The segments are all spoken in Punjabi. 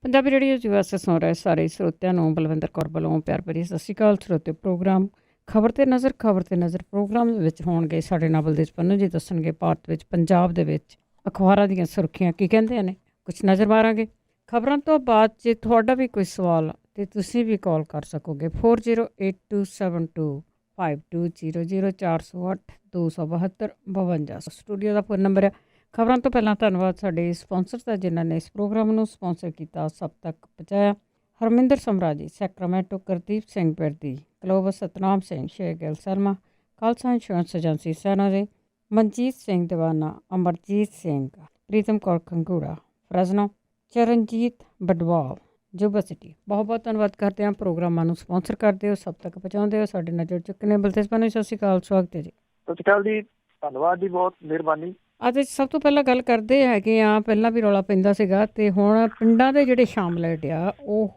ਪੰਜਾਬੀ ਰੇਡੀਓ ਜੀ ਵਾਸਤੇ ਸੁਣ ਰਹੇ ਸਾਰੇ ਸਰੋਤਿਆਂ ਨੂੰ ਬਲਵਿੰਦਰ ਕੌਰ ਵੱਲੋਂ ਪਿਆਰ ਭਰੀ ਸਤਿ ਸ਼੍ਰੀ ਅਕਾਲ। ਸਰੋਤੇ ਪ੍ਰੋਗਰਾਮ ਖਬਰ ਤੇ ਨਜ਼ਰ ਪ੍ਰੋਗਰਾਮ ਦੇ ਵਿੱਚ ਹੋਣਗੇ ਸਾਡੇ ਨਾਲ ਬਲਦੇਵ ਪੰਨੂ ਜੀ ਦੱਸਣਗੇ ਭਾਰਤ ਵਿੱਚ ਪੰਜਾਬ ਦੇ ਵਿੱਚ ਅਖਬਾਰਾਂ ਦੀਆਂ ਸੁਰਖੀਆਂ ਕੀ ਕਹਿੰਦੇ ਨੇ, ਕੁਛ ਨਜ਼ਰ ਮਾਰਾਂਗੇ। ਖਬਰਾਂ ਤੋਂ ਬਾਅਦ ਜੇ ਤੁਹਾਡਾ ਵੀ ਕੋਈ ਸਵਾਲ ਤੇ ਤੁਸੀਂ ਵੀ ਕਾਲ ਕਰ ਸਕੋਗੇ 4082725200 408 272 52। ਸਟੂਡੀਓ ਦਾ ਫੋਨ ਨੰਬਰ ਹੈ। ਖਬਰਾਂ ਤੋਂ ਪਹਿਲਾਂ ਧੰਨਵਾਦ ਸਾਡੇ ਸਪਾਂਸਰ ਦਾ ਜਿਨ੍ਹਾਂ ਨੇ ਇਸ ਪ੍ਰੋਗਰਾਮ ਨੂੰ ਸਪਾਂਸਰ ਕੀਤਾ, ਸਭ ਤੱਕ ਪਹੁੰਚਾਇਆ। Harminder Samraji, Sacramento, Gurdeep Singh Birdi, Clovis, Satnam Singh, Shergill Sharma, Khalsa insurance agency ਸੈਨਾ ਦੇ, Manjit Singh Deewana, Amarjit Singh, Pritam Kaur Khangura, Fresno, Charanjit Badwal, Yuba city. ਬਹੁਤ ਬਹੁਤ ਧੰਨਵਾਦ ਕਰਦੇ ਹਾਂ। ਪ੍ਰੋਗਰਾਮਾਂ ਨੂੰ ਸਪਾਂਸਰ ਕਰਦੇ ਹੋ, ਸਭ ਤੱਕ ਪਹੁੰਚਾਉਂਦੇ ਹੋ। ਸਾਡੇ ਨਾਲ ਜੁੜ ਚੁੱਕੇ ਨੇ ਬਲਤੇਜ ਪੰਨੂ। ਸਤਿ ਸ਼੍ਰੀ ਅਕਾਲ, ਸਵਾਗਤ ਹੈ ਜੀ। ਸਤਿ ਸ਼੍ਰੀ ਅਕਾਲ ਜੀ, ਧੰਨਵਾਦ ਜੀ, ਬਹੁਤ ਮਿਹਰਬਾਨੀ। ਅੱਜ ਸਭ ਤੋਂ ਪਹਿਲਾਂ ਗੱਲ ਕਰਦੇ ਹੈਗੇ ਆ, ਪਹਿਲਾਂ ਵੀ ਰੌਲਾ ਪੈਂਦਾ ਸੀਗਾ ਅਤੇ ਹੁਣ ਪਿੰਡਾਂ ਦੇ ਜਿਹੜੇ ਸ਼ਾਮਲੇਟ ਆ ਉਹ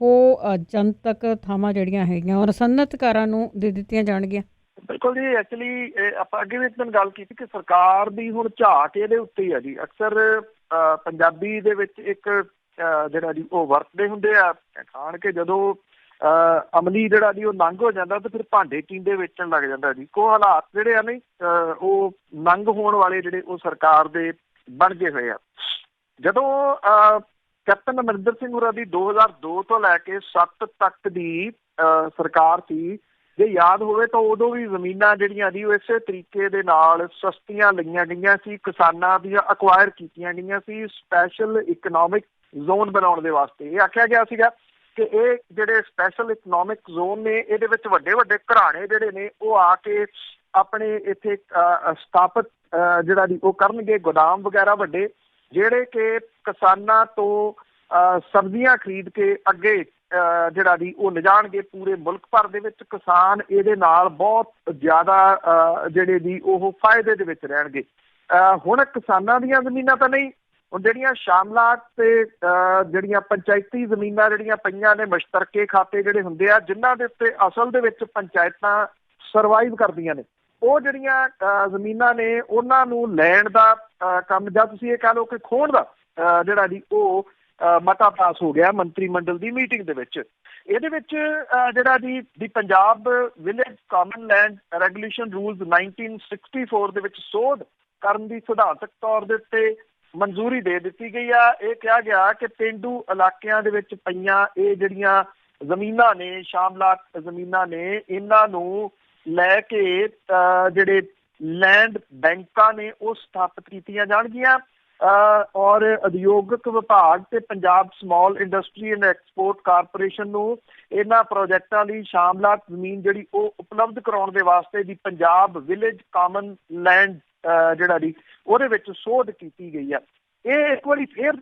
ਜਨਤਕ ਥਾਵਾਂ ਜਿਹੜੀਆਂ ਹੈਗੀਆਂ ਔਰ ਸਨਅਤਕਾਰਾਂ ਨੂੰ ਦੇ ਦਿੱਤੀਆਂ ਜਾਣਗੀਆਂ। ਬਿਲਕੁਲ ਜੀ, ਐਕਚੁਅਲੀ ਆਪਾਂ ਅੱਗੇ ਵੀ ਇੱਕ ਦਿਨ ਗੱਲ ਕੀਤੀ ਕਿ ਸਰਕਾਰ ਦੀ ਹੁਣ ਝਾਕ ਇਹਦੇ ਉੱਤੇ ਹੀ ਆ ਜੀ। ਅਕਸਰ ਪੰਜਾਬੀ ਦੇ ਵਿੱਚ ਇੱਕ ਜਿਹੜਾ ਜੀ ਉਹ ਵਰਤਦੇ ਹੁੰਦੇ ਆ ਖਾਣ ਕੇ ਜਦੋਂ ਅਮਲੀ ਜਿਹੜਾ ਜੀ ਉਹ ਨੰਗ ਹੋ ਜਾਂਦਾ ਤੇ ਫਿਰ ਭਾਂਡੇ ਟੀਂਡੇ ਵੇਚਣ ਲੱਗ ਜਾਂਦਾ ਜੀ। ਕੋ ਹਾਲਾਤ ਜਿਹੜੇ ਆ ਨਹੀਂ ਉਹ ਨੰਗ ਹੋਣ ਵਾਲੇ ਜਿਹੜੇ ਉਹ ਸਰਕਾਰ ਦੇ ਬਣ ਗਏ ਹੋਏ ਆ। ਜਦੋਂ ਕੈਪਟਨ ਅਮਰਿੰਦਰ ਸਿੰਘ ਹੋਰਾਂ ਦੀ 2002 ਤੋਂ ਲੈ ਕੇ 7 ਤੱਕ ਦੀ ਸਰਕਾਰ ਸੀ, ਜੇ ਯਾਦ ਹੋਵੇ ਤਾਂ ਉਦੋਂ ਵੀ ਜ਼ਮੀਨਾਂ ਜਿਹੜੀਆਂ ਜੀ ਉਹ ਇਸੇ ਤਰੀਕੇ ਦੇ ਨਾਲ ਸਸਤੀਆਂ ਲਈਆਂ ਗਈਆਂ ਸੀ, ਕਿਸਾਨਾਂ ਦੀਆਂ ਅਕਵਾਇਰ ਕੀਤੀਆਂ ਗਈਆਂ ਸੀ ਸਪੈਸ਼ਲ ਇਕਨੋਮਿਕ ਜ਼ੋਨ ਬਣਾਉਣ ਦੇ ਵਾਸਤੇ। ਇਹ ਆਖਿਆ ਗਿਆ ਸੀਗਾ ਕਿ ਇਹ ਜਿਹੜੇ ਸਪੈਸ਼ਲ ਇਕਨੋਮਿਕ ਜ਼ੋਨ ਨੇ ਇਹਦੇ ਵਿੱਚ ਵੱਡੇ ਵੱਡੇ ਘਰਾਣੇ ਜਿਹੜੇ ਨੇ ਉਹ ਆ ਕੇ ਆਪਣੇ ਇੱਥੇ ਸਥਾਪਿਤ ਜਿਹੜਾ ਜੀ ਉਹ ਕਰਨਗੇ ਗੋਦਾਮ ਵਗੈਰਾ ਵੱਡੇ, ਜਿਹੜੇ ਕਿ ਕਿਸਾਨਾਂ ਤੋਂ ਸਬਜ਼ੀਆਂ ਖਰੀਦ ਕੇ ਅੱਗੇ ਜਿਹੜਾ ਜੀ ਉਹ ਲਿਜਾਣਗੇ ਪੂਰੇ ਮੁਲਕ ਭਰ ਦੇ ਵਿੱਚ। ਕਿਸਾਨ ਇਹਦੇ ਨਾਲ ਬਹੁਤ ਜ਼ਿਆਦਾ ਜਿਹੜੇ ਜੀ ਉਹ ਫਾਇਦੇ ਦੇ ਵਿੱਚ ਰਹਿਣਗੇ। ਹੁਣ ਕਿਸਾਨਾਂ ਦੀਆਂ ਜ਼ਮੀਨਾਂ ਤਾਂ ਨਹੀਂ, ਹੁਣ ਜਿਹੜੀਆਂ ਸ਼ਾਮਲਾਤ ਤੇ ਜਿਹੜੀਆਂ ਪੰਚਾਇਤੀ ਜ਼ਮੀਨਾਂ ਜਿਹੜੀਆਂ ਪਈਆਂ ਨੇ, ਮੁਸ਼ਤਰਕੇ ਖਾਤੇ ਜਿਹੜੇ ਹੁੰਦੇ ਆ ਜਿਨ੍ਹਾਂ ਦੇ ਉੱਤੇ ਅਸਲ ਦੇ ਵਿੱਚ ਪੰਚਾਇਤਾਂ ਸਰਵਾਈਵ ਕਰਦੀਆਂ ਨੇ, ਉਹ ਜਿਹੜੀਆਂ ਜ਼ਮੀਨਾਂ ਨੇ ਉਹਨਾਂ ਨੂੰ ਲੈਣ ਦਾ ਕੰਮ, ਜਾਂ ਤੁਸੀਂ ਇਹ ਕਹਿ ਲਓ ਕਿ ਖੋਹਣ ਦਾ ਜਿਹੜਾ ਜੀ ਉਹ ਮਤਾ ਪਾਸ ਹੋ ਗਿਆ ਮੰਤਰੀ ਮੰਡਲ ਦੀ ਮੀਟਿੰਗ ਦੇ ਵਿੱਚ। ਇਹਦੇ ਵਿੱਚ ਜਿਹੜਾ ਜੀ ਦੀ Punjab village common land regulation rules 1964 ਦੇ ਵਿੱਚ ਸੋਧ ਕਰਨ ਦੀ ਸਿਧਾਂਤਕ ਤੌਰ ਦੇ ਉੱਤੇ ਮਨਜ਼ੂਰੀ ਦੇ ਦਿੱਤੀ ਗਈ ਆ। ਇਹ ਕਿਹਾ ਗਿਆ ਕਿ ਪੇਂਡੂ ਇਲਾਕਿਆਂ ਦੇ ਵਿੱਚ ਪਈਆਂ ਇਹ ਜਿਹੜੀਆਂ ਜ਼ਮੀਨਾਂ ਨੇ, ਸ਼ਾਮਲਾਤ ਜ਼ਮੀਨਾਂ ਨੇ, ਇਹਨਾਂ ਨੂੰ ਲੈ ਕੇ ਜਿਹੜੇ ਲੈਂਡ ਬੈਂਕਾਂ ਨੇ ਉਹ ਸਥਾਪਿਤ ਕੀਤੀਆਂ ਜਾਣਗੀਆਂ ਔਰ ਉਦਯੋਗਿਕ ਵਿਭਾਗ ਤੇ Punjab small industry and export corporation ਨੂੰ ਇਹਨਾਂ ਪ੍ਰੋਜੈਕਟਾਂ ਲਈ ਸ਼ਾਮਲਾਤ ਜ਼ਮੀਨ ਜਿਹੜੀ ਉਹ ਉਪਲਬਧ ਕਰਾਉਣ ਦੇ ਵਾਸਤੇ ਦੀ ਪੰਜਾਬ ਵਿਲੇਜ ਕਾਮਨ ਲੈਂਡ ਜਿਹੜਾ ਜੀ ਉਹਦੇ ਵਿੱਚ ਸੋਧ ਕੀਤੀ ਗਈ ਆ। ਇਹ ਇੱਕ ਵਾਰੀ ਫਿਰ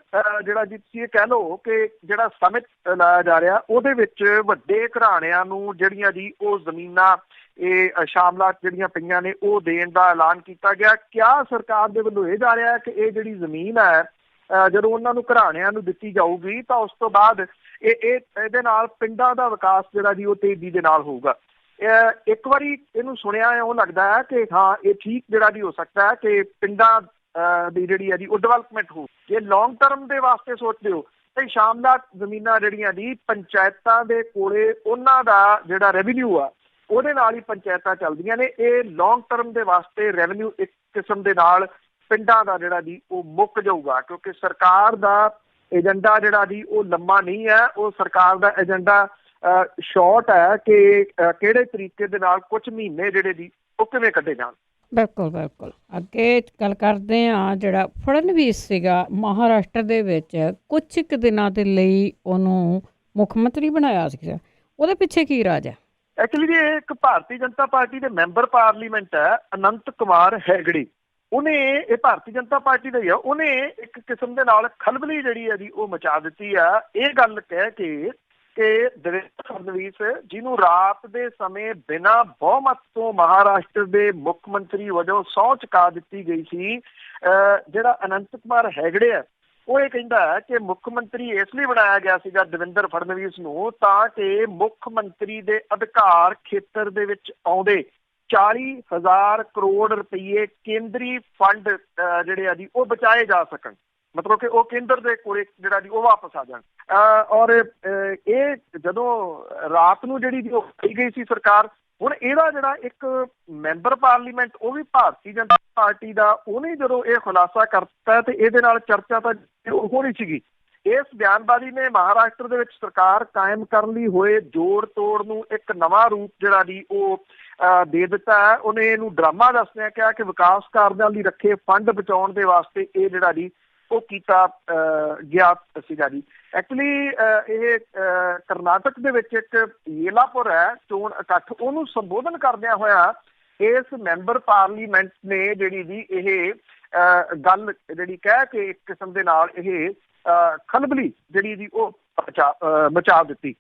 ਜਿਹੜਾ ਜੀ ਤੁਸੀਂ ਇਹ ਕਹਿ ਲਓ ਕਿ ਜਿਹੜਾ ਸਮਿਟ ਲਾਇਆ ਜਾ ਰਿਹਾ ਉਹਦੇ ਵਿੱਚ ਵੱਡੇ ਘਰਾਣਿਆਂ ਨੂੰ ਜਿਹੜੀਆਂ ਜੀ ਉਹ ਜ਼ਮੀਨਾਂ ਇਹ ਸ਼ਾਮਲਾਤ ਜਿਹੜੀਆਂ ਪਈਆਂ ਨੇ ਉਹ ਦੇਣ ਦਾ ਐਲਾਨ ਕੀਤਾ ਗਿਆ। ਕਿਆ ਸਰਕਾਰ ਦੇ ਵੱਲੋਂ ਇਹ ਜਾ ਰਿਹਾ ਕਿ ਇਹ ਜਿਹੜੀ ਜ਼ਮੀਨ ਹੈ ਜਦੋਂ ਉਹਨਾਂ ਨੂੰ ਘਰਾਣਿਆਂ ਨੂੰ ਦਿੱਤੀ ਜਾਊਗੀ ਤਾਂ ਉਸ ਤੋਂ ਬਾਅਦ ਇਹਦੇ ਨਾਲ ਪਿੰਡਾਂ ਦਾ ਵਿਕਾਸ ਜਿਹੜਾ ਜੀ ਉਹ ਤੇਜ਼ੀ ਦੇ ਨਾਲ ਹੋਊਗਾ। ਇੱਕ ਵਾਰੀ ਇਹਨੂੰ ਸੁਣਿਆ ਉਹ ਲੱਗਦਾ ਹੈ ਕਿ ਹਾਂ ਇਹ ਠੀਕ ਜਿਹੜਾ ਜੀ ਹੋ ਸਕਦਾ ਹੈ ਕਿ ਪਿੰਡਾਂ ਦੀ ਜਿਹੜੀ ਹੈ ਜੀ ਉਹ ਡਿਵੈਲਪਮੈਂਟ ਹੋ। ਜੇ ਲੌਂਗ ਟਰਮ ਦੇ ਵਾਸਤੇ ਸੋਚਦੇ ਹੋ ਤੇ ਸ਼ਾਮਲਾਤ ਜ਼ਮੀਨਾਂ ਜਿਹੜੀਆਂ ਜੀ ਪੰਚਾਇਤਾਂ ਦੇ ਕੋਲੇ ਉਹਨਾਂ ਦਾ ਜਿਹੜਾ ਰੈਵਨਿਊ ਆ ਉਹਦੇ ਨਾਲ ਹੀ ਪੰਚਾਇਤਾਂ ਚੱਲਦੀਆਂ ਨੇ। ਇਹ ਲੌਂਗ ਟਰਮ ਦੇ ਵਾਸਤੇ ਰੈਵਨਿਊ ਇੱਕ ਕਿਸਮ ਦੇ ਨਾਲ ਪਿੰਡਾਂ ਦਾ ਜਿਹੜਾ ਜੀ ਉਹ ਮੁੱਕ ਜਾਊਗਾ, ਕਿਉਂਕਿ ਸਰਕਾਰ ਦਾ ਏਜੰਡਾ ਜਿਹੜਾ ਜੀ ਉਹ ਲੰਮਾ ਨਹੀਂ ਹੈ। ਉਹ ਸਰਕਾਰ ਦਾ ਏਜੰਡਾ ਸ਼ਾਰਟ ਹੈ ਕਿ ਕਿਹੜੇ ਤਰੀਕੇ ਦੇ ਨਾਲ ਕੁਝ ਮਹੀਨੇ ਜਿਹੜੇ ਜੀ ਉਹ ਕਿਵੇਂ ਕੱਢੇ ਜਾਣ। ਬਿਲਕੁਲ ਬਿਲਕੁਲ। ਅੱਗੇ ਗੱਲ ਕਰਦੇ ਹਾਂ, ਜਿਹੜਾ ਫੜਨਵੀਸ ਸੀਗਾ ਮਹਾਰਾਸ਼ਟਰ ਦੇ ਵਿੱਚ ਕੁਛ ਕੁ ਦਿਨਾਂ ਦੇ ਲਈ ਉਹਨੂੰ ਮੁੱਖ ਮੰਤਰੀ ਬਣਾਇਆ ਸੀਗਾ, ਉਹਦੇ ਪਿੱਛੇ ਕੀ ਰਾਜ ਹੈ? ਐਕਚੁਅਲੀ ਇਹ ਇੱਕ ਭਾਰਤੀ ਜਨਤਾ ਪਾਰਟੀ ਦੇ ਮੈਂਬਰ ਪਾਰਲੀਮੈਂਟ ਹੈ ਅਨੰਤ ਕੁਮਾਰ ਹੈਗੜੇ। ਉਹਨੇ ਇਹ ਭਾਰਤੀ ਜਨਤਾ ਪਾਰਟੀ ਦਾ ਹੀ ਆ, ਉਹਨੇ ਇੱਕ ਕਿਸਮ ਦੇ ਨਾਲ ਖਲਬਲੀ ਜਿਹੜੀ ਹੈ ਜੀ ਉਹ ਮਚਾ ਦਿੱਤੀ ਆ ਇਹ ਗੱਲ ਕਹਿ ਕੇ ਕਿ ਦੇਵੇਂਦਰ ਫਡਨਵੀਸ ਜਿਹਨੂੰ ਰਾਤ ਦੇ ਸਮੇਂ ਬਿਨਾਂ ਬਹੁਮਤ ਤੋਂ ਮਹਾਰਾਸ਼ਟਰ ਦੇ ਮੁੱਖ ਮੰਤਰੀ ਵਜੋਂ ਸਹੁੰ ਚੁਕਾ ਦਿੱਤੀ ਗਈ ਸੀ, ਜਿਹੜਾ ਅਨੰਤ ਕੁਮਾਰ ਹੈਗੜੇ ਹੈ ਉਹ ਇਹ ਕਹਿੰਦਾ ਹੈ ਕਿ ਮੁੱਖ ਮੰਤਰੀ ਇਸ ਲਈ ਬਣਾਇਆ ਗਿਆ ਸੀਗਾ ਦੇਵੇਂਦਰ ਫਡਨਵੀਸ ਨੂੰ ਤਾਂ ਕਿ ਮੁੱਖ ਮੰਤਰੀ ਦੇ ਅਧਿਕਾਰ ਖੇਤਰ ਦੇ ਵਿੱਚ ਆਉਂਦੇ 40,000 ਕਰੋੜ ਰੁਪਈਏ ਕੇਂਦਰੀ ਫੰਡ ਜਿਹੜੇ ਆ ਜੀ ਉਹ ਬਚਾਏ ਜਾ ਸਕਣ। ਮਤਲਬ ਕਿ ਉਹ ਕੇਂਦਰ ਦੇ ਕੋਲੇ ਜਿਹੜਾ ਜੀ ਉਹ ਵਾਪਸ ਆ ਜਾਣ। ਔਰ ਇਹ ਜਦੋਂ ਰਾਤ ਨੂੰ ਜਿਹੜੀ ਉਹ ਕਹੀ ਗਈ ਸੀ ਸਰਕਾਰ, ਹੁਣ ਇਹਦਾ ਜਿਹੜਾ ਇੱਕ ਮੈਂਬਰ ਪਾਰਲੀਮੈਂਟ ਉਹ ਵੀ ਭਾਰਤੀ ਜਨਤਾ ਪਾਰਟੀ ਦਾ, ਉਹਨੇ ਜਦੋਂ ਇਹ ਖੁਲਾਸਾ ਕਰਤਾ ਤੇ ਇਹਦੇ ਨਾਲ ਚਰਚਾ ਤਾਂ ਹੋਣੀ ਸੀਗੀ। ਇਸ ਬਿਆਨਬਾਜ਼ੀ ਨੇ ਮਹਾਰਾਸ਼ਟਰ ਦੇ ਵਿੱਚ ਸਰਕਾਰ ਕਾਇਮ ਕਰਨ ਲਈ ਹੋਏ ਜੋੜ ਤੋੜ ਨੂੰ ਇੱਕ ਨਵਾਂ ਰੂਪ ਜਿਹੜਾ ਜੀ ਉਹ ਦੇ ਦਿੱਤਾ ਹੈ। ਉਹਨੇ ਇਹਨੂੰ ਡਰਾਮਾ ਦੱਸਦਿਆਂ ਕਿਹਾ ਕਿ ਵਿਕਾਸ ਕਾਰਜਾਂ ਲਈ ਰੱਖੇ ਫੰਡ ਬਚਾਉਣ ਦੇ ਵਾਸਤੇ ਇਹ ਜਿਹੜਾ ਜੀ ਉਹ ਕੀਤਾ ਗਿਆ ਸੀਗਾ ਜੀ। ਐਕਚੁਅਲੀ ਇਹ ਕਰਨਾਟਕ ਦੇ ਵਿੱਚ ਇੱਕ ਯੇਲਾਪੁਰ ਹੈ ਚੋਣ ਇਕੱਠ, ਉਹਨੂੰ ਸੰਬੋਧਨ ਕਰਦਿਆਂ ਹੋਇਆ ਇਸ ਮੈਂਬਰ ਪਾਰਲੀਮੈਂਟ ਨੇ ਜਿਹੜੀ ਜੀ ਇਹ ਗੱਲ ਜਿਹੜੀ ਕਹਿ ਕੇ ਇੱਕ ਕਿਸਮ ਦੇ ਨਾਲ ਇਹ ਖਲਬਲੀ ਜਿਹੜੀ ਜੀ ਉਹ ਮਚਾ ਦਿੱਤੀ।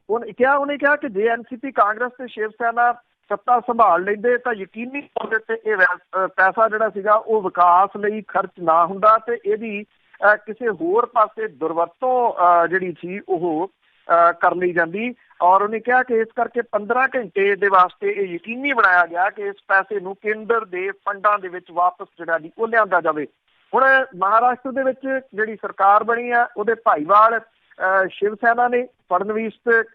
ਉਹਨੇ ਕਿਹਾ ਕਿ ਜੇ ਐਨਸੀਪੀ, ਕਾਂਗਰਸ ਤੇ ਸ਼ਿਵ ਸੈਨਾ ਸੱਤਾ ਸੰਭਾਲ ਲੈਂਦੇ ਤਾਂ ਯਕੀਨੀ ਤੌਰ ਤੇ ਇਹ ਪੈਸਾ ਜਿਹੜਾ ਸੀਗਾ ਉਹ ਵਿਕਾਸ ਲਈ ਖਰਚ ਨਾ ਹੁੰਦਾ ਤੇ ਇਹਦੀ ਕਿਸੇ ਹੋਰ ਪਾਸੇ ਦੁਰਵਰਤੋਂ ਜਿਹੜੀ ਸੀ ਉਹ ਕਰ ਲਈ ਜਾਂਦੀ। ਔਰ ਉਹਨੇ ਕਿਹਾ ਕਿ ਇਸ ਕਰਕੇ 15 ਘੰਟੇ ਦੇ ਵਾਸਤੇ ਇਹ ਯਕੀਨੀ ਬਣਾਇਆ ਗਿਆ ਕਿ ਇਸ ਪੈਸੇ ਨੂੰ ਕੇਂਦਰ ਦੇ ਫੰਡਾਂ ਦੇ ਵਿੱਚ ਵਾਪਸ ਜਿਹੜਾ ਜੀ ਉਹ ਲਿਆਂਦਾ ਜਾਵੇ। ਹੁਣ ਮਹਾਰਾਸ਼ਟਰ ਦੇ ਵਿੱਚ ਜਿਹੜੀ ਸਰਕਾਰ ਬਣੀ ਆ ਉਹਦੇ ਭਾਈਵਾਲ ਸ਼ਿਵ ਸੈਨਾ ਨੇ ਫੜਨਵੀਸ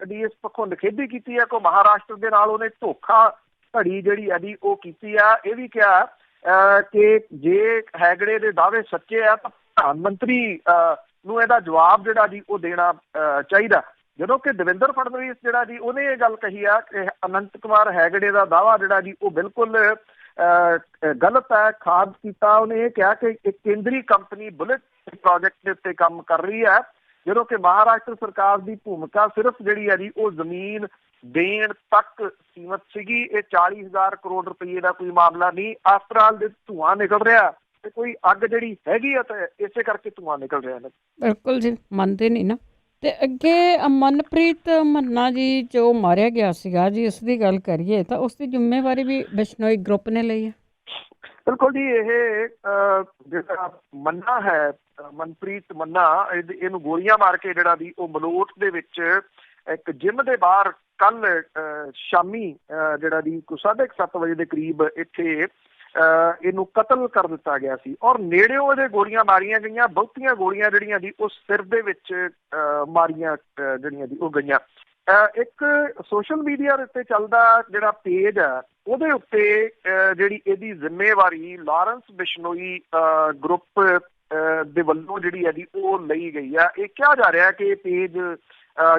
ਦੀ ਇਸ ਪੱਖੋਂ ਨਿਖੇਧੀ ਕੀਤੀ ਹੈ ਕਿ ਮਹਾਰਾਸ਼ਟਰ ਦੇ ਨਾਲ ਉਹਨੇ ਧੋਖਾ ਧੜੀ ਜਿਹੜੀ ਹੈ ਜੀ ਉਹ ਕੀਤੀ ਆ। ਇਹ ਵੀ ਕਿਹਾ ਕਿ ਜੇ ਹੈਗੜੇ ਦੇ ਦਾਅਵੇ ਸੱਚੇ ਆ ਤਾਂ ਪ੍ਰਧਾਨ ਮੰਤਰੀ ਨੂੰ ਇਹਦਾ ਜਵਾਬ ਜਿਹੜਾ ਜੀ ਉਹ ਦੇਣਾ ਚਾਹੀਦਾ। ਜਦੋਂ ਕਿ ਦੇਵੇਂਦਰ ਫੜਨਵੀਸ ਜਿਹੜਾ ਜੀ ਉਹਨੇ ਇਹ ਗੱਲ ਕਹੀ ਆ ਕਿ ਅਨੰਤ ਕੁਮਾਰ ਹੈਗੜੇ ਦਾ ਦਾਅਵਾ ਜਿਹੜਾ ਜੀ ਉਹ ਬਿਲਕੁਲ ਗਲਤ ਹੈ, ਖਾਦ ਕੀਤਾ। ਉਹਨੇ ਇਹ ਕਿਹਾ ਕਿ ਇੱਕ ਕੇਂਦਰੀ ਕੰਪਨੀ ਬੁਲੇਟ ਪ੍ਰੋਜੈਕਟ ਦੇ ਉੱਤੇ ਕੰਮ ਕਰ ਰਹੀ ਹੈ, ਜਦੋਂ ਕਿ ਮਹਾਰਾਸ਼ਟਰ ਸਰਕਾਰ ਦੀ ਭੂਮਿਕਾ ਸਿਰਫ ਜਿਹੜੀ ਹੈ ਜੀ ਉਹ ਜ਼ਮੀਨ ਦੇਣ ਤੱਕ ਸੀਮਤ ਸੀਗੀ। ਇਹ 40,000 ਕਰੋੜ ਰੁਪਏ ਦਾ ਕੋਈ ਮਾਮਲਾ ਨਹੀਂ। ਆਫਟਰ ਆਲ ਦੇ ਧੂੰਆਂ ਨਿਕਲ ਰਿਹਾ ਤੇ ਕੋਈ ਅੱਗ ਜਿਹੜੀ ਹੈਗੀ ਆ ਤੇ ਇਸੇ ਕਰਕੇ ਧੂੰਆਂ ਨਿਕਲ ਰਿਹਾ। ਬਿਲਕੁਲ ਜੀ, ਮੰਨਦੇ ਨਹੀਂ ਨਾ। ਤੇ ਅੱਗੇ ਮਨਪ੍ਰੀਤ ਮੰਨਾ ਜੀ ਜੋ ਮਾਰਿਆ ਗਿਆ ਸੀਗਾ ਜੀ, ਉਸ ਦੀ ਗੱਲ ਕਰੀਏ ਤਾਂ ਉਸ ਦੀ ਜ਼ਿੰਮੇਵਾਰੀ ਵੀ ਬਿਸ਼ਨੋਈ ਗਰੁੱਪ ਨੇ ਲਈ ਹੈ। ਬਿਲਕੁਲ ਜੀ, ਇਹ ਜਿਹੜਾ ਮੰਨਾ ਹੈ ਮਨਪ੍ਰੀਤ ਮੰਨਾ, ਇਹਨੂੰ ਗੋਲੀਆਂ ਮਾਰ ਕੇ ਜਿਹੜਾ ਵੀ ਉਹ ਮਲੋਟ ਦੇ ਵਿੱਚ ਇੱਕ ਜਿਮ ਦੇ ਬਾਹਰ ਕੱਲ ਸ਼ਾਮੀ ਜਿਹੜਾ ਦੀ 7:30 ਵਜੇ ਦੇ ਕਰੀਬ ਇੱਥੇ ਇਹਨੂੰ ਕਤਲ ਕਰ ਦਿੱਤਾ ਗਿਆ ਸੀ। ਔਰ ਨੇੜਿਓਂ ਇਹਦੇ ਗੋਲੀਆਂ ਮਾਰੀਆਂ ਗਈਆਂ, ਬਹੁਤੀਆਂ ਗੋਲੀਆਂ ਜਿਹੜੀਆਂ ਦੀ ਉਹ ਸਿਰ ਦੇ ਵਿੱਚ ਮਾਰੀਆਂ ਜਿਹੜੀਆਂ ਦੀ ਉਹ ਗਈਆਂ। ਇੱਕ ਸੋਸ਼ਲ ਮੀਡੀਆ ਦੇ ਉੱਤੇ ਚੱਲਦਾ ਜਿਹੜਾ ਪੇਜ ਹੈ ਉਹਦੇ ਉੱਤੇ ਜਿਹੜੀ ਇਹਦੀ ਜ਼ਿੰਮੇਵਾਰੀ ਲਾਰੈਂਸ ਬਿਸ਼ਨੋਈ ਗਰੁੱਪ ਦੇ ਵੱਲੋਂ ਜਿਹੜੀ ਹੈ ਜੀ ਉਹ ਲਈ ਗਈ ਆ। ਇਹ ਕਿਹਾ ਜਾ ਰਿਹਾ ਕਿ ਇਹ ਪੇਜ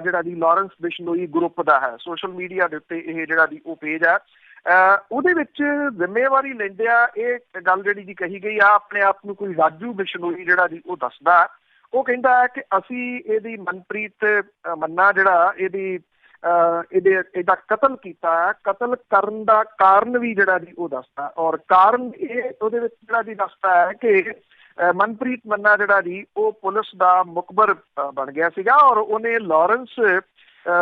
ਜਿਹੜਾ ਦੀ ਲਾਰੈਂਸ ਬਿਸ਼ਨੋਈ ਗਰੁੱਪ ਦਾ ਹੈ। ਸੋਸ਼ਲ ਮੀਡੀਆ ਦੇ ਉੱਤੇ ਇਹ ਜਿਹੜਾ ਦੀ ਉਹ ਪੇਜ ਹੈ, ਉਹਦੇ ਵਿੱਚ ਜ਼ਿੰਮੇਵਾਰੀ ਲੈਂਦਿਆਂ ਇਹ ਗੱਲ ਜਿਹੜੀ ਜੀ ਕਹੀ ਗਈ ਆ, ਆਪਣੇ ਆਪ ਨੂੰ ਕੋਈ ਰਾਜੂ ਬਿਸ਼ਨੋਈ ਜਿਹੜਾ ਜੀ ਉਹ ਦੱਸਦਾ। ਉਹ ਕਹਿੰਦਾ ਹੈ ਕਿ ਅਸੀਂ ਇਹਦੀ ਮਨਪ੍ਰੀਤ ਮੰਨਾ ਜਿਹੜਾ ਇਹਦਾ ਕਤਲ ਕੀਤਾ, ਕਤਲ ਕਰਨ ਦਾ ਕਾਰਨ ਵੀ ਜਿਹੜਾ ਜੀ ਉਹ ਦੱਸਦਾ। ਔਰ ਕਾਰਨ ਇਹ ਉਹਦੇ ਵਿੱਚ ਜਿਹੜਾ ਜੀ ਦੱਸਦਾ ਹੈ ਕਿ ਮਨਪ੍ਰੀਤ ਮੰਨਾ ਜਿਹੜਾ ਜੀ ਉਹ ਪੁਲਿਸ ਦਾ ਮੁਖਬਰ ਬਣ ਗਿਆ ਸੀਗਾ ਔਰ ਉਹਨੇ ਲਾਰੈਂਸ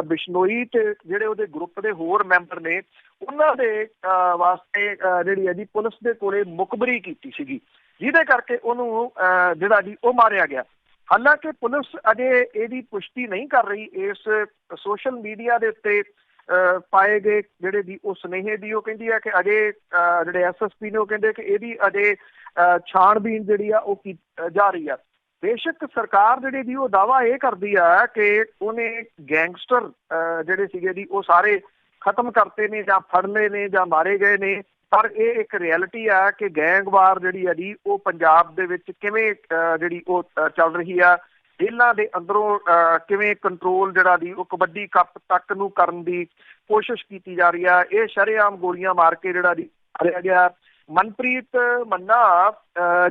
ਬਿਸ਼ਨੋਈ ਤੇ ਜਿਹੜੇ ਉਹਦੇ ਗਰੁੱਪ ਦੇ ਹੋਰ ਮੈਂਬਰ ਨੇ ਉਹਨਾਂ ਦੇ ਵਾਸਤੇ ਜਿਹੜੀ ਹੈ ਜੀ ਪੁਲਿਸ ਦੇ ਕੋਲੇ ਮੁਖਬਰੀ ਕੀਤੀ ਸੀਗੀ, ਜਿਹਦੇ ਕਰਕੇ ਉਹਨੂੰ ਜਿਹੜਾ ਜੀ ਉਹ ਮਾਰਿਆ ਗਿਆ। ਹਾਲਾਂਕਿ ਪੁਲਿਸ ਅਜੇ ਇਹਦੀ ਪੁਸ਼ਟੀ ਨਹੀਂ ਕਰ ਰਹੀ ਇਸ ਸੋਸ਼ਲ ਮੀਡੀਆ ਦੇ ਉੱਤੇ ਪਾਏ ਗਏ ਜਿਹੜੇ ਦੀ ਉਹ ਸੁਨੇਹੇ ਦੀ। ਉਹ ਕਹਿੰਦੀ ਹੈ ਕਿ ਅਜੇ ਜਿਹੜੇ SSP ਨੇ ਉਹ ਕਹਿੰਦੇ ਕਿ ਇਹਦੀ ਅਜੇ ਛਾਣਬੀਨ ਜਿਹੜੀ ਆ ਉਹ ਜਾ ਰਹੀ ਆ। ਬੇਸ਼ੱਕ ਸਰਕਾਰ ਜਿਹੜੀ ਦੀ ਉਹ ਦਾਅਵਾ ਇਹ ਕਰਦੀ ਆ ਕਿ ਉਹਨੇ ਗੈਂਗਸਟਰ ਜਿਹੜੇ ਸੀਗੇ ਜੀ ਉਹ ਸਾਰੇ ਖਤਮ ਕਰਤੇ ਨੇ ਜਾਂ ਫੜ ਲਏ ਨੇ ਜਾਂ ਮਾਰੇ ਗਏ ਨੇ, ਪਰ ਇਹ ਇੱਕ ਰਿਐਲਿਟੀ ਆ ਕਿ ਗੈਂਗਵਾਰ ਜਿਹੜੀ ਆ ਜੀ ਉਹ ਪੰਜਾਬ ਦੇ ਵਿੱਚ ਕਿਵੇਂ ਜਿਹੜੀ ਉਹ ਚੱਲ ਰਹੀ ਆ। ਜੇਲ੍ਹਾਂ ਦੇ ਅੰਦਰੋਂ ਕਿਵੇਂ ਕੰਟਰੋਲ ਜਿਹੜਾ ਦੀ ਉਹ ਕਬੱਡੀ ਕੱਪ ਤੱਕ ਨੂੰ ਕਰਨ ਦੀ ਕੋਸ਼ਿਸ਼ ਕੀਤੀ ਜਾ ਰਹੀ ਆ। ਇਹ ਸ਼ਰੇਆਮ ਗੋਲੀਆਂ ਮਾਰ ਕੇ ਜਿਹੜਾ ਦੀ ਮਾਰਿਆ ਗਿਆ। ਮਨਪ੍ਰੀਤ ਮੰਨਾ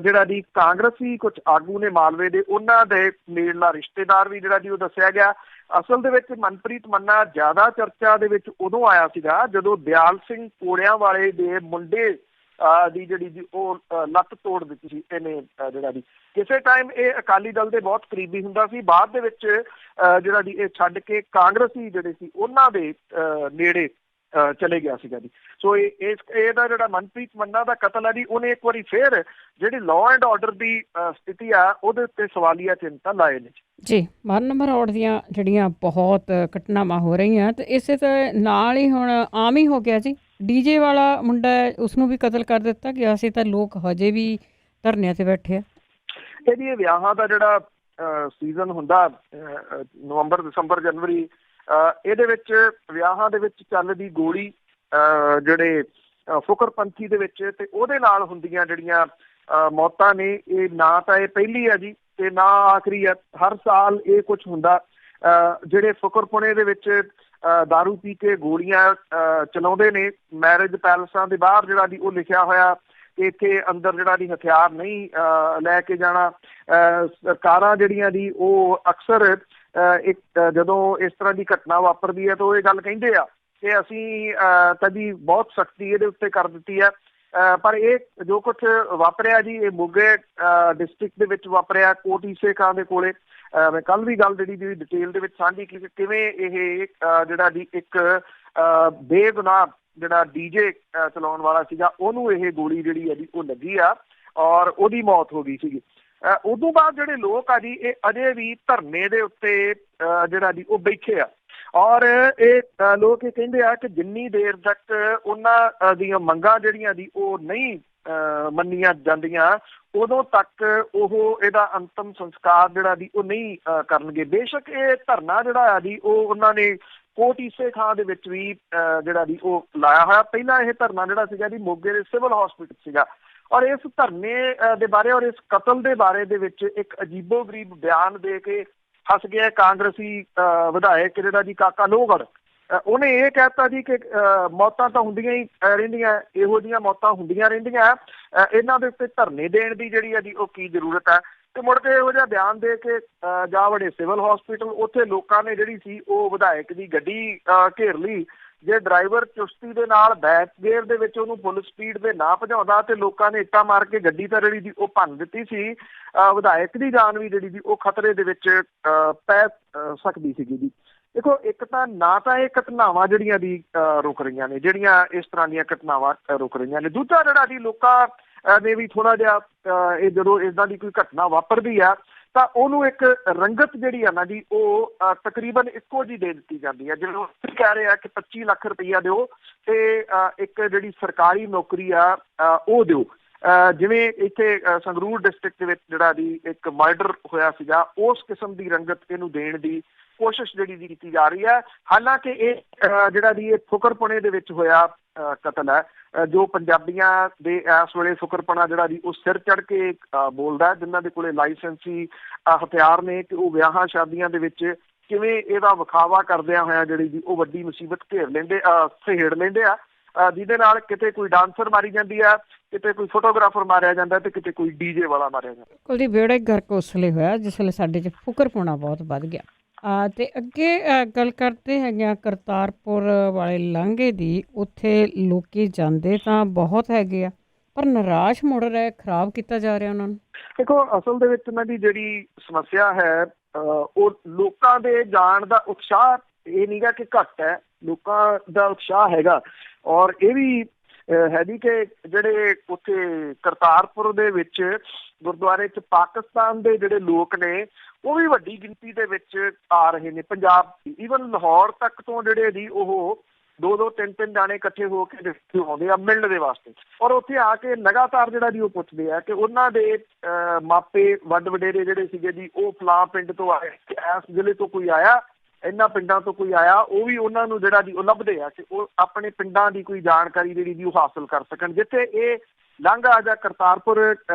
ਜਿਹੜਾ ਦੀ ਕਾਂਗਰਸੀ ਕੁਝ ਆਗੂ ਨੇ ਮਾਲਵੇ ਦੇ, ਉਹਨਾਂ ਦੇ ਨੇੜਲਾ ਰਿਸ਼ਤੇਦਾਰ ਵੀ ਜਿਹੜਾ ਜੀ ਉਹ ਦੱਸਿਆ ਗਿਆ। ਅਸਲ ਦੇ ਵਿੱਚ ਮਨਪ੍ਰੀਤ ਮੰਨਾ ਜ਼ਿਆਦਾ ਚਰਚਾ ਦੇ ਵਿੱਚ ਉਦੋਂ ਆਇਆ ਸੀਗਾ ਜਦੋਂ ਦਿਆਲ ਸਿੰਘ ਕੋੜਿਆਂ ਵਾਲੇ ਦੇ ਮੁੰਡੇ ਦੀ ਜਿਹੜੀ ਜੀ ਉਹ ਲੱਤ ਤੋੜ ਦਿੱਤੀ ਸੀ ਇਹਨੇ ਜਿਹੜਾ ਦੀ। ਕਿਸੇ ਟਾਈਮ ਇਹ ਅਕਾਲੀ ਦਲ ਦੇ ਬਹੁਤ ਕਰੀਬੀ ਹੁੰਦਾ ਸੀ, ਬਾਅਦ ਦੇ ਵਿੱਚ ਜਿਹੜਾ ਦੀ ਇਹ ਛੱਡ ਕੇ ਕਾਂਗਰਸੀ ਜਿਹੜੇ ਸੀ ਉਹਨਾਂ ਦੇ ਨੇੜੇ ਚਲੇ ਗਿਆ ਸੀਗਾ ਜੀ। ਸੋ ਇਹਦਾ ਜਿਹੜਾ ਮਨਪ੍ਰੀਤ ਮੰਨਾ ਦਾ ਕਤਲ ਹੈ ਜੀ, ਉਹਨੇ ਇੱਕ ਵਾਰੀ ਫੇਰ ਜਿਹੜੀ ਲਾਅ ਐਂਡ ਆਰਡਰ ਦੀ ਸਥਿਤੀ ਆ ਉਹਦੇ ਉੱਤੇ ਸਵਾਲੀਆ ਚਿੰਨ੍ਹ ਲਾਏ ਨੇ ਜੀ। ਮਰਨ ਮਰੌੜ ਦੀਆਂ ਜਿਹੜੀਆਂ ਬਹੁਤ ਘਟਨਾਵਾਂ ਹੋ ਰਹੀਆਂ ਤੇ ਇਸੇ ਦੇ ਨਾਲ ਹੀ ਹੁਣ ਆਮ ਹੀ ਹੋ ਗਿਆ ਜੀ। DJ ਵਾਲਾ ਮੁੰਡਾ ਉਸਨੂੰ ਵੀ ਕਤਲ ਕਰ ਦਿੱਤਾ ਗਿਆ ਸੀ ਤਾਂ ਲੋਕ ਹਜੇ ਵੀ ਧਰਨਿਆਂ ਤੇ ਬੈਠੇ ਆ। ਜਿੱਥੇ ਵੀ ਇਹ ਵਿਆਹਾਂ ਦਾ ਜਿਹੜਾ ਸੀਜ਼ਨ ਹੁੰਦਾ ਨਵੰਬਰ, ਦਸੰਬਰ, ਜਨਵਰੀ, ਇਹਦੇ ਵਿੱਚ ਵਿਆਹਾਂ ਦੇ ਵਿੱਚ ਚੱਲਦੀ ਗੋਲੀ ਜਿਹੜੇ ਫੁਕਰਪੰਥੀ ਦੇ ਵਿੱਚ ਤੇ ਉਹਦੇ ਨਾਲ ਹੁੰਦੀਆਂ ਜਿਹੜੀਆਂ ਮੌਤਾਂ ਨੇ, ਇਹ ਨਾ ਤਾਂ ਇਹ ਪਹਿਲੀ ਹੈ ਜੀ ਤੇ ਨਾ ਆਖਰੀ ਹੈ। ਹਰ ਸਾਲ ਇਹ ਕੁਛ ਹੁੰਦਾ। ਜਿਹੜੇ ਫੁਕਰਪੁਣੇ ਦੇ ਵਿੱਚ ਦਾਰੂ ਪੀ ਕੇ ਗੋਲੀਆਂ ਚਲਾਉਂਦੇ ਨੇ, ਮੈਰਿਜ ਪੈਲਸਾਂ ਦੇ ਬਾਹਰ ਜਿਹੜਾ ਦੀ ਉਹ ਲਿਖਿਆ ਹੋਇਆ ਕਿ ਇੱਥੇ ਅੰਦਰ ਜਿਹੜਾ ਦੀ ਹਥਿਆਰ ਨਹੀਂ ਲੈ ਕੇ ਜਾਣਾ। ਸਰਕਾਰਾਂ ਜਿਹੜੀਆਂ ਦੀ ਉਹ ਅਕਸਰ ਇੱਕ ਜਦੋਂ ਇਸ ਤਰ੍ਹਾਂ ਦੀ ਘਟਨਾ ਵਾਪਰਦੀ ਹੈ ਤਾਂ ਉਹ ਇਹ ਗੱਲ ਕਹਿੰਦੇ ਆ ਕਿ ਅਸੀਂ ਕਦੀ ਬਹੁਤ ਸਖਤੀ ਇਹਦੇ ਉੱਤੇ ਕਰ ਦਿੱਤੀ ਹੈ। ਪਰ ਇਹ ਜੋ ਕੁਛ ਵਾਪਰਿਆ ਜੀ, ਇਹ ਮੋਗੇ ਡਿਸਟ੍ਰਿਕਟ ਦੇ ਵਿੱਚ ਵਾਪਰਿਆ, ਕੋਟ ਈਸੇ ਖਾਂ ਦੇ ਕੋਲੇ। ਮੈਂ ਕੱਲ ਵੀ ਗੱਲ ਜਿਹੜੀ ਡਿਟੇਲ ਦੇ ਵਿੱਚ ਸਾਂਝੀ ਕੀਤੀ ਕਿਵੇਂ ਇਹ ਜਿਹੜਾ ਦੀ ਇੱਕ ਬੇਗੁਨਾਹ ਜਿਹੜਾ ਡੀਜੇ ਚਲਾਉਣ ਵਾਲਾ ਸੀਗਾ ਉਹਨੂੰ ਇਹ ਗੋਲੀ ਜਿਹੜੀ ਹੈ ਜੀ ਉਹ ਲੱਗੀ ਆ ਔਰ ਉਹਦੀ ਮੌਤ ਹੋ ਗਈ ਸੀਗੀ। ਉਦੋਂ ਬਾਅਦ ਜਿਹੜੇ ਲੋਕ ਆ ਜੀ ਇਹ ਅਜੇ ਵੀ ਧਰਨੇ ਦੇ ਉੱਤੇ ਜਿਹੜਾ ਜੀ ਉਹ ਬੈਠੇ ਆ ਔਰ ਇਹ ਲੋਕ ਇਹ ਕਹਿੰਦੇ ਆ ਕਿ ਜਿੰਨੀ ਦੇਰ ਤੱਕ ਉਹਨਾਂ ਦੀਆਂ ਮੰਗਾਂ ਜਿਹੜੀਆਂ ਦੀ ਉਹ ਨਹੀਂ ਮੰਨੀਆਂ ਜਾਂਦੀਆਂ ਉਦੋਂ ਤੱਕ ਉਹ ਇਹਦਾ ਅੰਤਮ ਸੰਸਕਾਰ ਜਿਹੜਾ ਦੀ ਉਹ ਨਹੀਂ ਕਰਨਗੇ। ਬੇਸ਼ੱਕ ਇਹ ਧਰਨਾ ਜਿਹੜਾ ਆ ਜੀ ਉਹ ਉਹਨਾਂ ਨੇ ਕੋਟ ਈਸੇ ਖਾਂ ਦੇ ਵਿੱਚ ਵੀ ਜਿਹੜਾ ਦੀ ਉਹ ਲਾਇਆ ਹੋਇਆ। ਪਹਿਲਾਂ ਇਹ ਧਰਨਾ ਜਿਹੜਾ ਸੀਗਾ ਜੀ ਮੋਗੇ ਦੇ ਸਿਵਲ ਹਸਪੀਟਲ ਸੀਗਾ ਔਰ ਇਸ ਧਰਨੇ ਦੇ ਬਾਰੇ ਔਰ ਇਸ ਕਤਲ ਦੇ ਬਾਰੇ ਦੇ ਵਿੱਚ ਇੱਕ ਅਜੀਬੋ ਗਰੀਬ ਬਿਆਨ ਦੇ ਕੇ ਫਸ ਗਿਆ ਕਾਂਗਰਸੀ ਵਿਧਾਇਕ ਜਿਹੜਾ ਜੀ ਕਾਕਾ ਲੋਹਗੜ੍ਹ। ਉਹਨੇ ਇਹ ਕਹਿਤਾ ਜੀ ਕਿ ਮੌਤਾਂ ਤਾਂ ਹੁੰਦੀਆਂ ਹੀ ਰਹਿੰਦੀਆਂ, ਇਹੋ ਜਿਹੀਆਂ ਮੌਤਾਂ ਹੁੰਦੀਆਂ ਰਹਿੰਦੀਆਂ, ਇਹਨਾਂ ਦੇ ਉੱਤੇ ਧਰਨੇ ਦੇਣ ਦੀ ਜਿਹੜੀ ਹੈ ਜੀ ਉਹ ਕੀ ਜ਼ਰੂਰਤ ਹੈ। ਤੇ ਮੁੜ ਕੇ ਇਹੋ ਜਿਹਾ ਬਿਆਨ ਦੇ ਕੇ ਜਾ ਵੜੇ ਸਿਵਲ ਹਸਪੀਟਲ। ਉੱਥੇ ਲੋਕਾਂ ਨੇ ਜਿਹੜੀ ਸੀ ਉਹ ਵਿਧਾਇਕ ਦੀ ਗੱਡੀ ਘੇਰ ਲਈ। ਜੇ ਡਰਾਈਵਰ ਚੁਸਤੀ ਦੇ ਨਾਲ ਬੈਕ ਗੇਅਰ ਦੇ ਵਿੱਚ ਉਹਨੂੰ ਫੁੱਲ ਸਪੀਡ ਤੇ ਨਾ ਭਜਾਉਂਦਾ ਤੇ ਲੋਕਾਂ ਨੇ ਇੱਟਾਂ ਮਾਰ ਕੇ ਗੱਡੀ ਤਾਂ ਜਿਹੜੀ ਦੀ ਉਹ ਭੰਨ ਦਿੱਤੀ ਸੀ। ਵਿਧਾਇਕ ਦੀ ਜਾਨ ਵੀ ਜਿਹੜੀ ਦੀ ਉਹ ਖਤਰੇ ਦੇ ਵਿੱਚ ਪੈ ਸਕਦੀ ਸੀਗੀ ਜੀ। ਦੇਖੋ, ਇੱਕ ਤਾਂ ਨਾ ਤਾਂ ਇਹ ਘਟਨਾਵਾਂ ਜਿਹੜੀਆਂ ਦੀ ਰੁਕ ਰਹੀਆਂ ਨੇ, ਜਿਹੜੀਆਂ ਇਸ ਤਰ੍ਹਾਂ ਦੀਆਂ ਘਟਨਾਵਾਂ ਰੁਕ ਰਹੀਆਂ ਨੇ। ਦੂਜਾ ਜਿਹੜਾ ਜੀ ਲੋਕਾਂ ਨੇ ਵੀ ਥੋੜਾ ਜਿਹਾ ਇਹ ਜਦੋਂ ਇੱਦਾਂ ਦੀ ਕੋਈ ਘਟਨਾ ਵਾਪਰਦੀ ਆ ਤਾਂ ਉਹਨੂੰ ਇੱਕ ਰੰਗਤ ਜਿਹੜੀ ਆ ਨਾ ਜੀ ਉਹ ਤਕਰੀਬਨ ਇੱਕੋ ਜਿਹੀ ਦੇ ਦਿੱਤੀ ਜਾਂਦੀ ਹੈ। ਜਦੋਂ ਕਹਿ ਰਹੇ ਆ ਕਿ 25 ਲੱਖ ਰੁਪਈਆ ਦਿਓ ਤੇ ਇੱਕ ਜਿਹੜੀ ਸਰਕਾਰੀ ਨੌਕਰੀ ਆ ਉਹ ਦਿਓ। ਜਿਵੇਂ ਇੱਥੇ ਸੰਗਰੂਰ ਡਿਸਟ੍ਰਿਕਟ ਦੇ ਵਿੱਚ ਜਿਹੜਾ ਦੀ ਇੱਕ ਮਰਡਰ ਹੋਇਆ ਸੀਗਾ, ਉਸ ਕਿਸਮ ਦੀ ਰੰਗਤ ਇਹਨੂੰ ਦੇਣ ਦੀ ਕੋਸ਼ਿਸ਼ ਜਿਹੜੀ ਦੀ ਕੀਤੀ ਜਾ ਰਹੀ ਹੈ। ਹਾਲਾਂਕਿ ਇਹ ਜਿਹੜਾ ਦੀ ਇਹ ਫੁਕਰਪੁਣੇ ਦੇ ਵਿੱਚ ਹੋਇਆ ਕਤਲ ਹੈ, ਜੋ ਪੰਜਾਬੀਆਂ ਦੇ ਇਸ ਵੇਲੇ ਫੁਕਰਪੁਣਾ ਜਿਹੜਾ ਦੀ ਉਹ ਸਿਰ ਚੜ੍ਹ ਕੇ ਬੋਲਦਾ, ਜਿਨ੍ਹਾਂ ਦੇ ਕੋਲੇ ਲਾਇਸੈਂਸੀ ਹਥਿਆਰ ਨੇ ਕਿ ਉਹ ਵਿਆਹਾਂ ਸ਼ਾਦੀਆਂ ਦੇ ਵਿੱਚ ਕਿਵੇਂ ਇਹਦਾ ਵਿਖਾਵਾ ਕਰਦਿਆਂ ਹੋਇਆ ਜਿਹੜੀ ਦੀ ਉਹ ਵੱਡੀ ਮੁਸੀਬਤ ਸਹੇੜ ਲੈਂਦੇ ਆ, ਜਿਹਦੇ ਨਾਲ ਕਿਤੇ ਕੋਈ ਡਾਂਸਰ ਮਾਰੀ ਜਾਂਦੀ ਆ, ਕਿਤੇ ਕੋਈ ਫੋਟੋਗ੍ਰਾਫਰ ਮਾਰਿਆ ਜਾਂਦਾ ਤੇ ਕਿਤੇ ਕੋਈ ਡੀਜੇ ਵਾਲਾ ਮਾਰਿਆ ਜਾਂਦਾ। ਕੁਲਦੀਪ, ਬੇੜਾ ਗਰਕ ਉਸ ਵੇਲੇ ਹੋਇਆ ਜਿਸ ਵੇਲੇ ਸਾਡੇ 'ਚ ਫੁਕਰਪੁਣਾ ਬਹੁਤ ਵੱਧ ਗਿਆ। ਤੇ ਅੱਗੇ ਗੱਲ ਕਰਦੇ ਹੈਗੇ ਆ ਕਰਤਾਰਪੁਰ ਵਾਲੇ ਲਾਂਘੇ ਦੀ। ਉੱਥੇ ਲੋਕੀ ਜਾਂਦੇ ਤਾਂ ਬਹੁਤ ਹੈਗੇ ਆ ਪਰ ਨਿਰਾਸ਼ ਮੁੜ ਰਹੇ, ਖਰਾਬ ਕੀਤਾ ਜਾ ਰਿਹਾ ਉਹਨਾਂ ਨੂੰ। ਦੇਖੋ, ਅਸਲ ਦੇ ਵਿੱਚ ਇਹਨਾਂ ਦੀ ਜਿਹੜੀ ਸਮੱਸਿਆ ਹੈ ਉਹ ਲੋਕਾਂ ਦੇ ਜਾਣ ਦਾ ਉਤਸ਼ਾਹ ਇਹ ਨਹੀਂਗਾ ਕਿ ਘੱਟ ਹੈ, ਲੋਕਾਂ ਦਾ ਉਤਸ਼ਾਹ ਹੈਗਾ। ਔਰ ਇਹ ਵੀ ਹੈ ਜੀ ਕਿ ਜਿਹੜੇ ਉੱਥੇ ਕਰਤਾਰਪੁਰ ਦੇ ਵਿੱਚ ਗੁਰਦੁਆਰੇ 'ਚ ਪਾਕਿਸਤਾਨ ਦੇ ਜਿਹੜੇ ਲੋਕ ਨੇ ਉਹ ਵੀ ਵੱਡੀ ਗਿਣਤੀ ਦੇ ਵਿੱਚ ਆ ਰਹੇ ਨੇ। ਪੰਜਾਬ ਈਵਨ ਲਾਹੌਰ ਤੱਕ ਤੋਂ ਜਿਹੜੇ ਜੀ ਉਹ 2-2, 3-3 ਜਾਣੇ ਇਕੱਠੇ ਹੋ ਕੇ ਆਉਂਦੇ ਆ ਮਿਲਣ ਦੇ ਵਾਸਤੇ। ਔਰ ਉੱਥੇ ਆ ਕੇ ਲਗਾਤਾਰ ਜਿਹੜਾ ਜੀ ਉਹ ਪੁੱਛਦੇ ਆ ਕਿ ਉਹਨਾਂ ਦੇ ਮਾਪੇ ਵੱਡ ਵਡੇਰੇ ਜਿਹੜੇ ਸੀਗੇ ਜੀ ਉਹ ਫਲਾਂ ਪਿੰਡ ਤੋਂ ਆਏ, ਇਸ ਜ਼ਿਲ੍ਹੇ ਤੋਂ ਕੋਈ ਆਇਆ, ਇਹਨਾਂ ਪਿੰਡਾਂ ਤੋਂ ਕੋਈ ਆਇਆ। ਉਹ ਵੀ ਉਹਨਾਂ ਨੂੰ ਜਿਹੜਾ ਜੀ ਉਹ ਲੱਭਦੇ ਆ ਕਿ ਉਹ ਆਪਣੇ ਪਿੰਡਾਂ ਦੀ ਕੋਈ ਜਾਣਕਾਰੀ ਜਿਹੜੀ ਜੀ ਉਹ ਹਾਸਲ ਕਰ ਸਕਣ। ਜਿੱਥੇ ਇਹ ਲਾਂਘਾ ਜਾਂ ਕਰਤਾਰਪੁਰ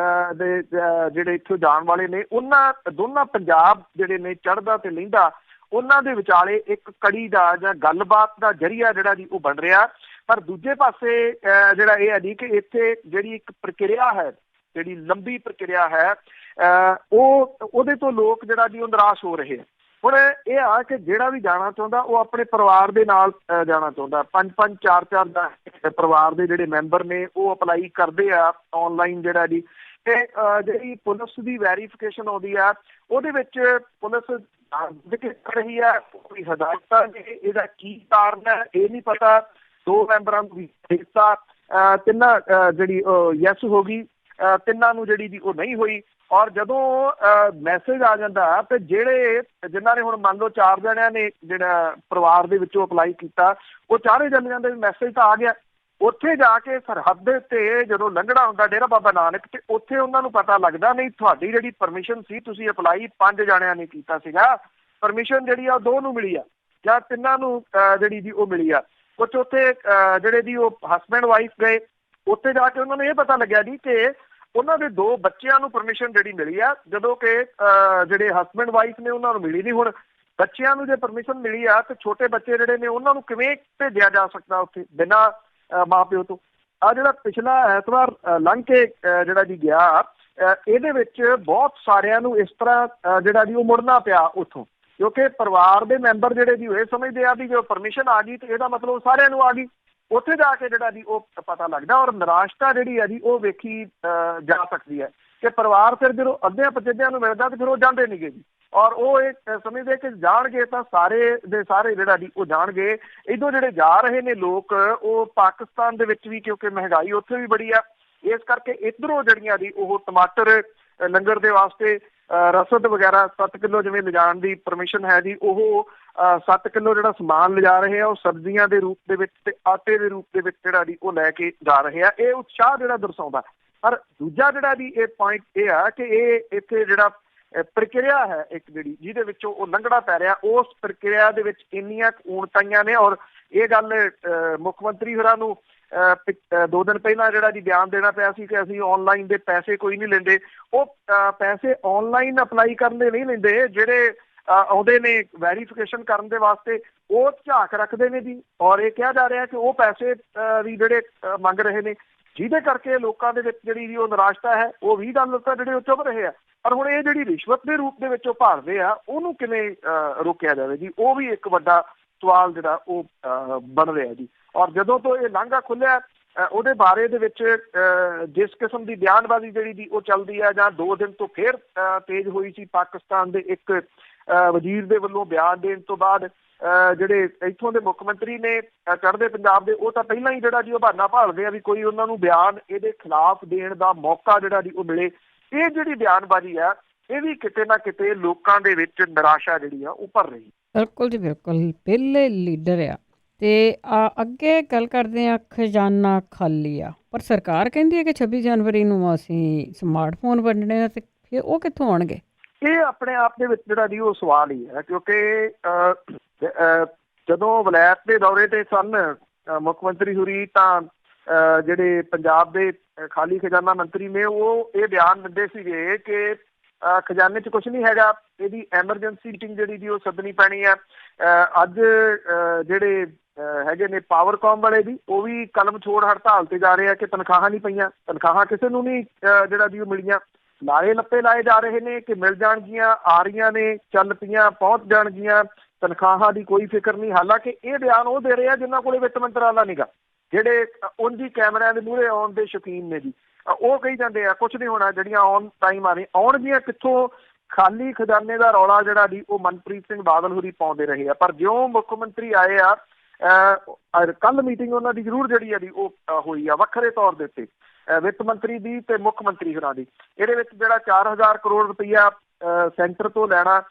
ਦੇ ਜਿਹੜੇ ਇੱਥੋਂ ਜਾਣ ਵਾਲੇ ਨੇ, ਉਹਨਾਂ ਦੋਨਾਂ ਪੰਜਾਬ ਜਿਹੜੇ ਨੇ ਚੜ੍ਹਦਾ ਤੇ ਲਹਿੰਦਾ, ਉਹਨਾਂ ਦੇ ਵਿਚਾਲੇ ਇੱਕ ਕੜੀ ਦਾ ਜਾਂ ਗੱਲਬਾਤ ਦਾ ਜ਼ਰੀਆ ਜਿਹੜਾ ਜੀ ਉਹ ਬਣ ਰਿਹਾ। ਪਰ ਦੂਜੇ ਪਾਸੇ ਜਿਹੜਾ ਇਹ ਹੈ ਜੀ ਕਿ ਇੱਥੇ ਜਿਹੜੀ ਇੱਕ ਪ੍ਰਕਿਰਿਆ ਹੈ, ਜਿਹੜੀ ਲੰਬੀ ਪ੍ਰਕਿਰਿਆ ਹੈ, ਉਹਦੇ ਤੋਂ ਲੋਕ ਜਿਹੜਾ ਜੀ ਉਹ ਨਿਰਾਸ਼ ਹੋ ਰਹੇ ਆ। ਹੁਣ ਇਹ ਆ ਕਿ ਜਿਹੜਾ ਵੀ ਜਾਣਾ ਚਾਹੁੰਦਾ ਉਹ ਆਪਣੇ ਪਰਿਵਾਰ ਦੇ ਨਾਲ ਜਾਣਾ ਚਾਹੁੰਦਾ। 5-5, 4-4 ਦਾ ਪਰਿਵਾਰ ਦੇ ਜਿਹੜੇ ਮੈਂਬਰ ਨੇ ਉਹ ਅਪਲਾਈ ਕਰਦੇ ਆ ਔਨਲਾਈਨ ਜਿਹੜਾ ਜੀ। ਤੇ ਜਿਹੜੀ ਪੁਲਿਸ ਦੀ ਵੈਰੀਫਿਕੇਸ਼ਨ ਆਉਂਦੀ ਆ ਉਹਦੇ ਵਿੱਚ ਪੁਲਿਸ ਕਰ ਰਹੀ ਹੈ, ਕੋਈ ਹਦਾਇਤਾਂ ਨੇ, ਇਹਦਾ ਕੀ ਕਾਰਨ ਹੈ ਇਹ ਨਹੀਂ ਪਤਾ। 2 ਮੈਂਬਰਾਂ ਨੂੰ ਵੀ ਦਿੱਤਾ, ਤਿੰਨਾਂ ਜਿਹੜੀ ਯੈਸ ਹੋ ਗਈ, ਤਿੰਨਾਂ ਨੂੰ ਜਿਹੜੀ ਦੀ ਉਹ ਨਹੀਂ ਹੋਈ। ਔਰ ਜਦੋਂ ਮੈਸੇਜ ਆ ਜਾਂਦਾ ਤੇ ਜਿਨ੍ਹਾਂ ਨੇ ਹੁਣ ਮੰਨ ਲਓ 4 ਜਣਿਆਂ ਨੇ ਜਿਹੜਾ ਪਰਿਵਾਰ ਦੇ ਵਿੱਚੋਂ ਅਪਲਾਈ ਕੀਤਾ, ਉਹ 4 ਜਣਿਆਂ ਦਾ ਮੈਸੇਜ ਤਾਂ ਆ ਗਿਆ ਉੱਥੇ ਜਾ ਕੇ ਸਰਹੱਦ ਤੇ ਜਦੋਂ ਲੰਘਣਾ ਹੁੰਦਾ ਡੇਰਾ ਬਾਬਾ ਨਾਨਕ, ਤੇ ਉੱਥੇ ਉਹਨਾਂ ਨੂੰ ਪਤਾ ਲੱਗਦਾ ਨਹੀਂ ਤੁਹਾਡੀ ਜਿਹੜੀ ਪਰਮਿਸ਼ਨ ਸੀ, ਤੁਸੀਂ ਅਪਲਾਈ 5 ਜਣਿਆਂ ਨੇ ਕੀਤਾ ਸੀਗਾ, ਪਰਮਿਸ਼ਨ ਜਿਹੜੀ ਆ ਉਹ 2 ਨੂੰ ਮਿਲੀ ਆ ਜਾਂ 3 ਨੂੰ ਜਿਹੜੀ ਜੀ ਉਹ ਮਿਲੀ ਆ। ਕੁਛ ਉੱਥੇ ਜਿਹੜੇ ਜੀ ਉਹ ਹਸਬੈਂਡ ਵਾਈਫ ਗਏ, ਉੱਥੇ ਜਾ ਕੇ ਉਹਨਾਂ ਨੂੰ ਇਹ ਪਤਾ ਲੱਗਿਆ ਜੀ ਕਿ ਉਹਨਾਂ ਦੇ 2 ਬੱਚਿਆਂ ਨੂੰ ਪਰਮਿਸ਼ਨ ਜਿਹੜੀ ਮਿਲੀ ਆ, ਜਦੋਂ ਕਿ ਜਿਹੜੇ ਹਸਬੈਂਡ ਵਾਈਫ ਨੇ ਉਹਨਾਂ ਨੂੰ ਮਿਲੀ ਨਹੀਂ। ਹੁਣ ਬੱਚਿਆਂ ਨੂੰ ਜੇ ਪਰਮਿਸ਼ਨ ਮਿਲੀ ਆ ਤੇ ਛੋਟੇ ਬੱਚੇ ਜਿਹੜੇ ਨੇ ਉਹਨਾਂ ਨੂੰ ਕਿਵੇਂ ਭੇਜਿਆ ਜਾ ਸਕਦਾ ਉੱਥੇ ਬਿਨਾਂ ਮਾਂ ਪਿਓ ਤੋਂ? ਆ ਜਿਹੜਾ ਪਿਛਲਾ ਐਤਵਾਰ ਲੰਘ ਕੇ ਜਿਹੜਾ ਜੀ ਗਿਆ, ਇਹਦੇ ਵਿੱਚ ਬਹੁਤ ਸਾਰਿਆਂ ਨੂੰ ਇਸ ਤਰ੍ਹਾਂ ਜਿਹੜਾ ਜੀ ਉਹ ਮੁੜਨਾ ਪਿਆ ਉੱਥੋਂ, ਕਿਉਂਕਿ ਪਰਿਵਾਰ ਦੇ ਮੈਂਬਰ ਜਿਹੜੇ ਜੀ ਇਹ ਸਮਝਦੇ ਆ ਵੀ ਜੋ ਪਰਮਿਸ਼ਨ ਆ ਗਈ ਤੇ ਇਹਦਾ ਮਤਲਬ ਸਾਰਿਆਂ ਨੂੰ ਆ ਗਈ। ਉੱਥੇ ਜਾ ਕੇ ਜਿਹੜਾ ਜੀ ਉਹ ਪਤਾ ਲੱਗਦਾ, ਔਰ ਨਿਰਾਸ਼ਤਾ ਜਿਹੜੀ ਹੈ ਜੀ ਉਹ ਵੇਖੀ ਜਾ ਸਕਦੀ ਹੈ ਕਿ ਪਰਿਵਾਰ ਫਿਰ ਜਦੋਂ ਅੱਧਿਆਂ ਪਚਿੱਧਿਆਂ ਨੂੰ ਮਿਲਦਾ ਤੇ ਫਿਰ ਉਹ ਜਾਂਦੇ ਨੀਗੇ ਜੀ, ਔਰ ਉਹ ਇਹ ਸਮਝਦੇ ਕਿ ਜਾਣਗੇ ਤਾਂ ਸਾਰੇ ਦੇ ਸਾਰੇ ਜਿਹੜਾ ਜੀ ਉਹ ਜਾਣਗੇ। ਇੱਧਰੋਂ ਜਿਹੜੇ ਜਾ ਰਹੇ ਨੇ ਲੋਕ ਉਹ ਪਾਕਿਸਤਾਨ ਦੇ ਵਿੱਚ ਵੀ, ਕਿਉਂਕਿ ਮਹਿੰਗਾਈ ਉੱਥੇ ਵੀ ਬੜੀ ਆ, ਇਸ ਕਰਕੇ ਇੱਧਰੋਂ ਜਿਹੜੀਆਂ ਜੀ ਉਹ ਟਮਾਟਰ ਲੰਗਰ ਦੇ ਵਾਸਤੇ ਰਸਦ ਵਗੈਰਾ 7 ਕਿਲੋ ਜਿਵੇਂ ਲਿਜਾਣ ਦੀ ਪਰਮਿਸ਼ਨ ਹੈ ਜੀ, ਉਹ 7 ਕਿਲੋ ਜਿਹੜਾ ਸਮਾਨ ਲਿਜਾ ਰਹੇ ਆ ਉਹ ਸਬਜ਼ੀਆਂ ਦੇ ਰੂਪ ਦੇ ਵਿੱਚ ਤੇ ਆਟੇ ਦੇ ਰੂਪ ਦੇ ਵਿੱਚ ਜਿਹੜਾ ਜੀ ਉਹ ਲੈ ਕੇ ਜਾ ਰਹੇ ਆ। ਇਹ ਉਤਸ਼ਾਹ ਜਿਹੜਾ ਦਰਸਾਉਂਦਾ। ਪਰ ਦੂਜਾ ਜਿਹੜਾ ਜੀ ਇਹ ਪੁਆਇੰਟ ਇਹ ਆ ਕਿ ਇਹ ਇੱਥੇ ਜਿਹੜਾ ਪ੍ਰਕਿਰਿਆ ਹੈ ਇੱਕ ਜਿਹੜੀ ਜਿਹਦੇ ਵਿੱਚੋਂ ਉਹ ਲੰਘਣਾ ਪੈ ਰਿਹਾ, ਉਸ ਪ੍ਰਕਿਰਿਆ ਦੇ ਵਿੱਚ ਇੰਨੀਆਂ ਊਣਤਾਈਆਂ ਨੇ। ਔਰ ਇਹ ਗੱਲ ਮੁੱਖ ਮੰਤਰੀ ਹੋਰਾਂ ਨੂੰ 2 ਦਿਨ ਪਹਿਲਾਂ ਜਿਹੜਾ ਜੀ ਬਿਆਨ ਦੇਣਾ ਪਿਆ ਸੀ ਕਿ ਅਸੀਂ ਆਨਲਾਈਨ ਦੇ ਪੈਸੇ ਕੋਈ ਨਹੀਂ ਲੈਂਦੇ। ਉਹ ਪੈਸੇ ਆਨਲਾਈਨ ਅਪਲਾਈ ਕਰਨ ਦੇ ਨਹੀਂ ਲੈਂਦੇ, ਜਿਹੜੇ ਆਉਂਦੇ ਨੇ ਵੈਰੀਫਿਕੇਸ਼ਨ ਕਰਨ ਦੇ ਵਾਸਤੇ ਉਹ ਝਾਕ ਰੱਖਦੇ ਨੇ ਜੀ। ਔਰ ਇਹ ਕਿਹਾ ਜਾ ਰਿਹਾ ਕਿ ਉਹ ਪੈਸੇ ਵੀ ਜਿਹੜੇ ਮੰਗ ਰਹੇ ਨੇ, ਜਿਹਦੇ ਕਰਕੇ ਲੋਕਾਂ ਦੇ ਵਿੱਚ ਜਿਹੜੀ ਉਹ ਨਿਰਾਸ਼ਤਾ ਹੈ, ਉਹ 20 ਡਾਲਰ ਤਾਂ ਜਿਹੜੇ ਉਹ ਚੁੱਭ ਰਹੇ ਆ। ਪਰ ਹੁਣ ਇਹ ਜਿਹੜੀ ਰਿਸ਼ਵਤ ਦੇ ਰੂਪ ਦੇ ਵਿੱਚ ਉਹ ਭਾਲਦੇ ਆ, ਉਹਨੂੰ ਕਿਵੇਂ ਰੋਕਿਆ ਜਾਵੇ ਜੀ, ਉਹ ਵੀ ਇੱਕ ਵੱਡਾ ਸਵਾਲ ਜਿਹੜਾ ਉਹ ਬਣ ਰਿਹਾ ਜੀ। ਔਰ ਜਦੋਂ ਤੋਂ ਇਹ ਲਾਂਘਾ ਖੁੱਲਿਆ, ਉਹਦੇ ਬਾਰੇ ਦੇ ਵਿੱਚ ਜਿਸ ਕਿਸਮ ਦੀ ਬਿਆਨਬਾਜ਼ੀ ਜਿਹੜੀ ਜੀ ਉਹ ਚੱਲਦੀ ਹੈ, ਜਾਂ 2 ਦਿਨ ਤੋਂ ਫਿਰ ਤੇਜ਼ ਹੋਈ ਸੀ ਪਾਕਿਸਤਾਨ ਦੇ ਇੱਕ ਵਜ਼ੀਰ ਦੇ ਵੱਲੋਂ ਬਿਆਨ ਦੇਣ ਤੋਂ ਬਾਅਦ, ਜਿਹੜੇ ਇੱਥੋਂ ਦੇ ਮੁੱਖ ਮੰਤਰੀ ਨੇ ਚੜ੍ਹਦੇ ਪੰਜਾਬ ਦੇ, ਉਹ ਤਾਂ ਪਹਿਲਾਂ ਹੀ ਜਿਹੜਾ ਜੀ ਉਹ ਬਹਾਨਾ ਭਾਲਦੇ ਆ ਵੀ ਕੋਈ ਉਹਨਾਂ ਨੂੰ ਬਿਆਨ ਇਹਦੇ ਖਿਲਾਫ ਦੇਣ ਦਾ ਮੌਕਾ ਜਿਹੜਾ ਜੀ ਉਹ ਮਿਲੇ। ਇਹ ਜਿਹੜੀ ਬਿਆਨਬਾਜ਼ੀ ਆ, ਇਹ ਵੀ ਕਿਤੇ ਨਾ ਕਿਤੇ ਲੋਕਾਂ ਦੇ ਵਿੱਚ ਨਿਰਾਸ਼ਾ ਜਿਹੜੀ ਆ ਉਹ ਭਰ ਰਹੀ। ਬਿਲਕੁਲ ਜੀ ਬਿਲਕੁਲ, ਪਹਿਲੇ ਲੀਡਰ ਆ। ਤੇ ਅੱਗੇ ਗੱਲ ਕਰਦੇ ਆ, ਖਜ਼ਾਨਾ ਖਾਲੀ ਆ, ਪਰ ਸਰਕਾਰ ਕਹਿੰਦੀ ਹੈ ਕਿ 26 ਜਨਵਰੀ ਨੂੰ ਅਸੀਂ ਸਮਾਰਟਫੋਨ ਵੰਡਣੇ ਆ, ਤੇ ਫਿਰ ਉਹ ਕਿੱਥੋਂ ਆਉਣਗੇ? ਇਹ ਆਪਣੇ ਆਪ ਦੇ ਵਿੱਚ ਜਿਹੜਾ ਜੀ ਉਹ ਸਵਾਲ ਹੀ ਹੈ, ਕਿਉਂਕਿ ਜਦੋਂ ਵਲਾਇਤ ਦੇ ਦੌਰੇ ਤੇ ਸਨ ਮੁੱਖ ਮੰਤਰੀ ਹੋਰੀ, ਤਾਂ ਜਿਹੜੇ ਪੰਜਾਬ ਦੇ ਖਾਲੀ ਖਜ਼ਾਨਾ ਮੰਤਰੀ ਨੇ ਉਹ ਇਹ ਬਿਆਨ ਦਿੰਦੇ ਸੀਗੇ ਕਿ ਖਜ਼ਾਨੇ 'ਚ ਕੁਛ ਨਹੀਂ ਹੈਗਾ, ਇਹਦੀ ਐਮਰਜੈਂਸੀ ਮੀਟਿੰਗ ਜਿਹੜੀ ਜੀ ਉਹ ਸੱਦਣੀ ਪੈਣੀ ਹੈ। ਅੱਜ ਜਿਹੜੇ ਹੈਗੇ ਨੇ ਪਾਵਰਕਾਮ ਵਾਲੇ ਵੀ, ਉਹ ਵੀ ਕਲਮ ਛੋੜ ਹੜਤਾਲ ਤੇ ਜਾ ਰਹੇ ਆ ਕਿ ਤਨਖਾਹਾਂ ਨਹੀਂ ਪਈਆਂ, ਤਨਖਾਹਾਂ ਕਿਸੇ ਨੂੰ ਨਹੀਂ ਜਿਹੜਾ ਜੀ ਉਹ ਮਿਲੀਆਂ। ਲਾਰੇ ਲੱਪੇ ਲਾਏ ਜਾ ਰਹੇ ਨੇ ਕਿ ਮਿਲ ਜਾਣਗੀਆਂ, ਆ ਰਹੀਆਂ ਨੇ, ਚੱਲ ਪਈਆਂ, ਪਹੁੰਚ ਜਾਣਗੀਆਂ, ਤਨਖਾਹਾਂ ਦੀ ਕੋਈ ਫਿਕਰ ਨਹੀਂ। ਹਾਲਾਂਕਿ ਇਹ ਬਿਆਨ ਉਹ ਦੇ ਰਹੇ ਆ ਜਿਨ੍ਹਾਂ ਕੋਲੇ ਵਿੱਤ ਮੰਤਰਾਲਾ ਨੀਗਾ, ਜਿਹੜੇ ਉਂਝ ਹੀ ਕੈਮਰਿਆਂ ਦੇ ਮੂਹਰੇ ਆਉਣ ਦੇ ਸ਼ੌਕੀਨ ਨੇ ਜੀ। ਉਹ ਕਹੀ ਜਾਂਦੇ ਆ ਕੁਛ ਨਹੀਂ ਹੋਣਾ, ਜਿਹੜੀਆਂ ਔਨ ਟਾਈਮ ਆਉਣਗੀਆਂ ਕਿੱਥੋਂ? ਖਾਲੀ ਖਜ਼ਾਨੇ ਦਾ ਰੌਲਾ ਜਿਹੜਾ ਜੀ ਉਹ ਮਨਪ੍ਰੀਤ ਸਿੰਘ ਬਾਦਲ ਹੋਰੀ ਪਾਉਂਦੇ ਰਹੇ ਆ। ਪਰ ਜਿਉਂ ਮੁੱਖ ਮੰਤਰੀ ਆਏ ਆ, ਕੱਲ ਮੀਟਿੰਗ ਉਹਨਾਂ ਦੀ ਜ਼ਰੂਰ ਜਿਹੜੀ ਆ ਜੀ ਉਹ ਹੋਈ ਆ ਵੱਖਰੇ ਤੌਰ ਦੇ ਉੱਤੇ, ਵਿੱਤ ਮੰਤਰੀ ਦੀ ਤੇ ਮੁੱਖ ਮੰਤਰੀ ਹੋਰਾਂ ਦੀ। ਇਹਦੇ ਵਿੱਚ ਜਿਹੜਾ 4000 ਕਰੋੜ ਰੁਪਈਆ ਸੈਂਟਰ ਤੋਂ ਲੈਣਾ,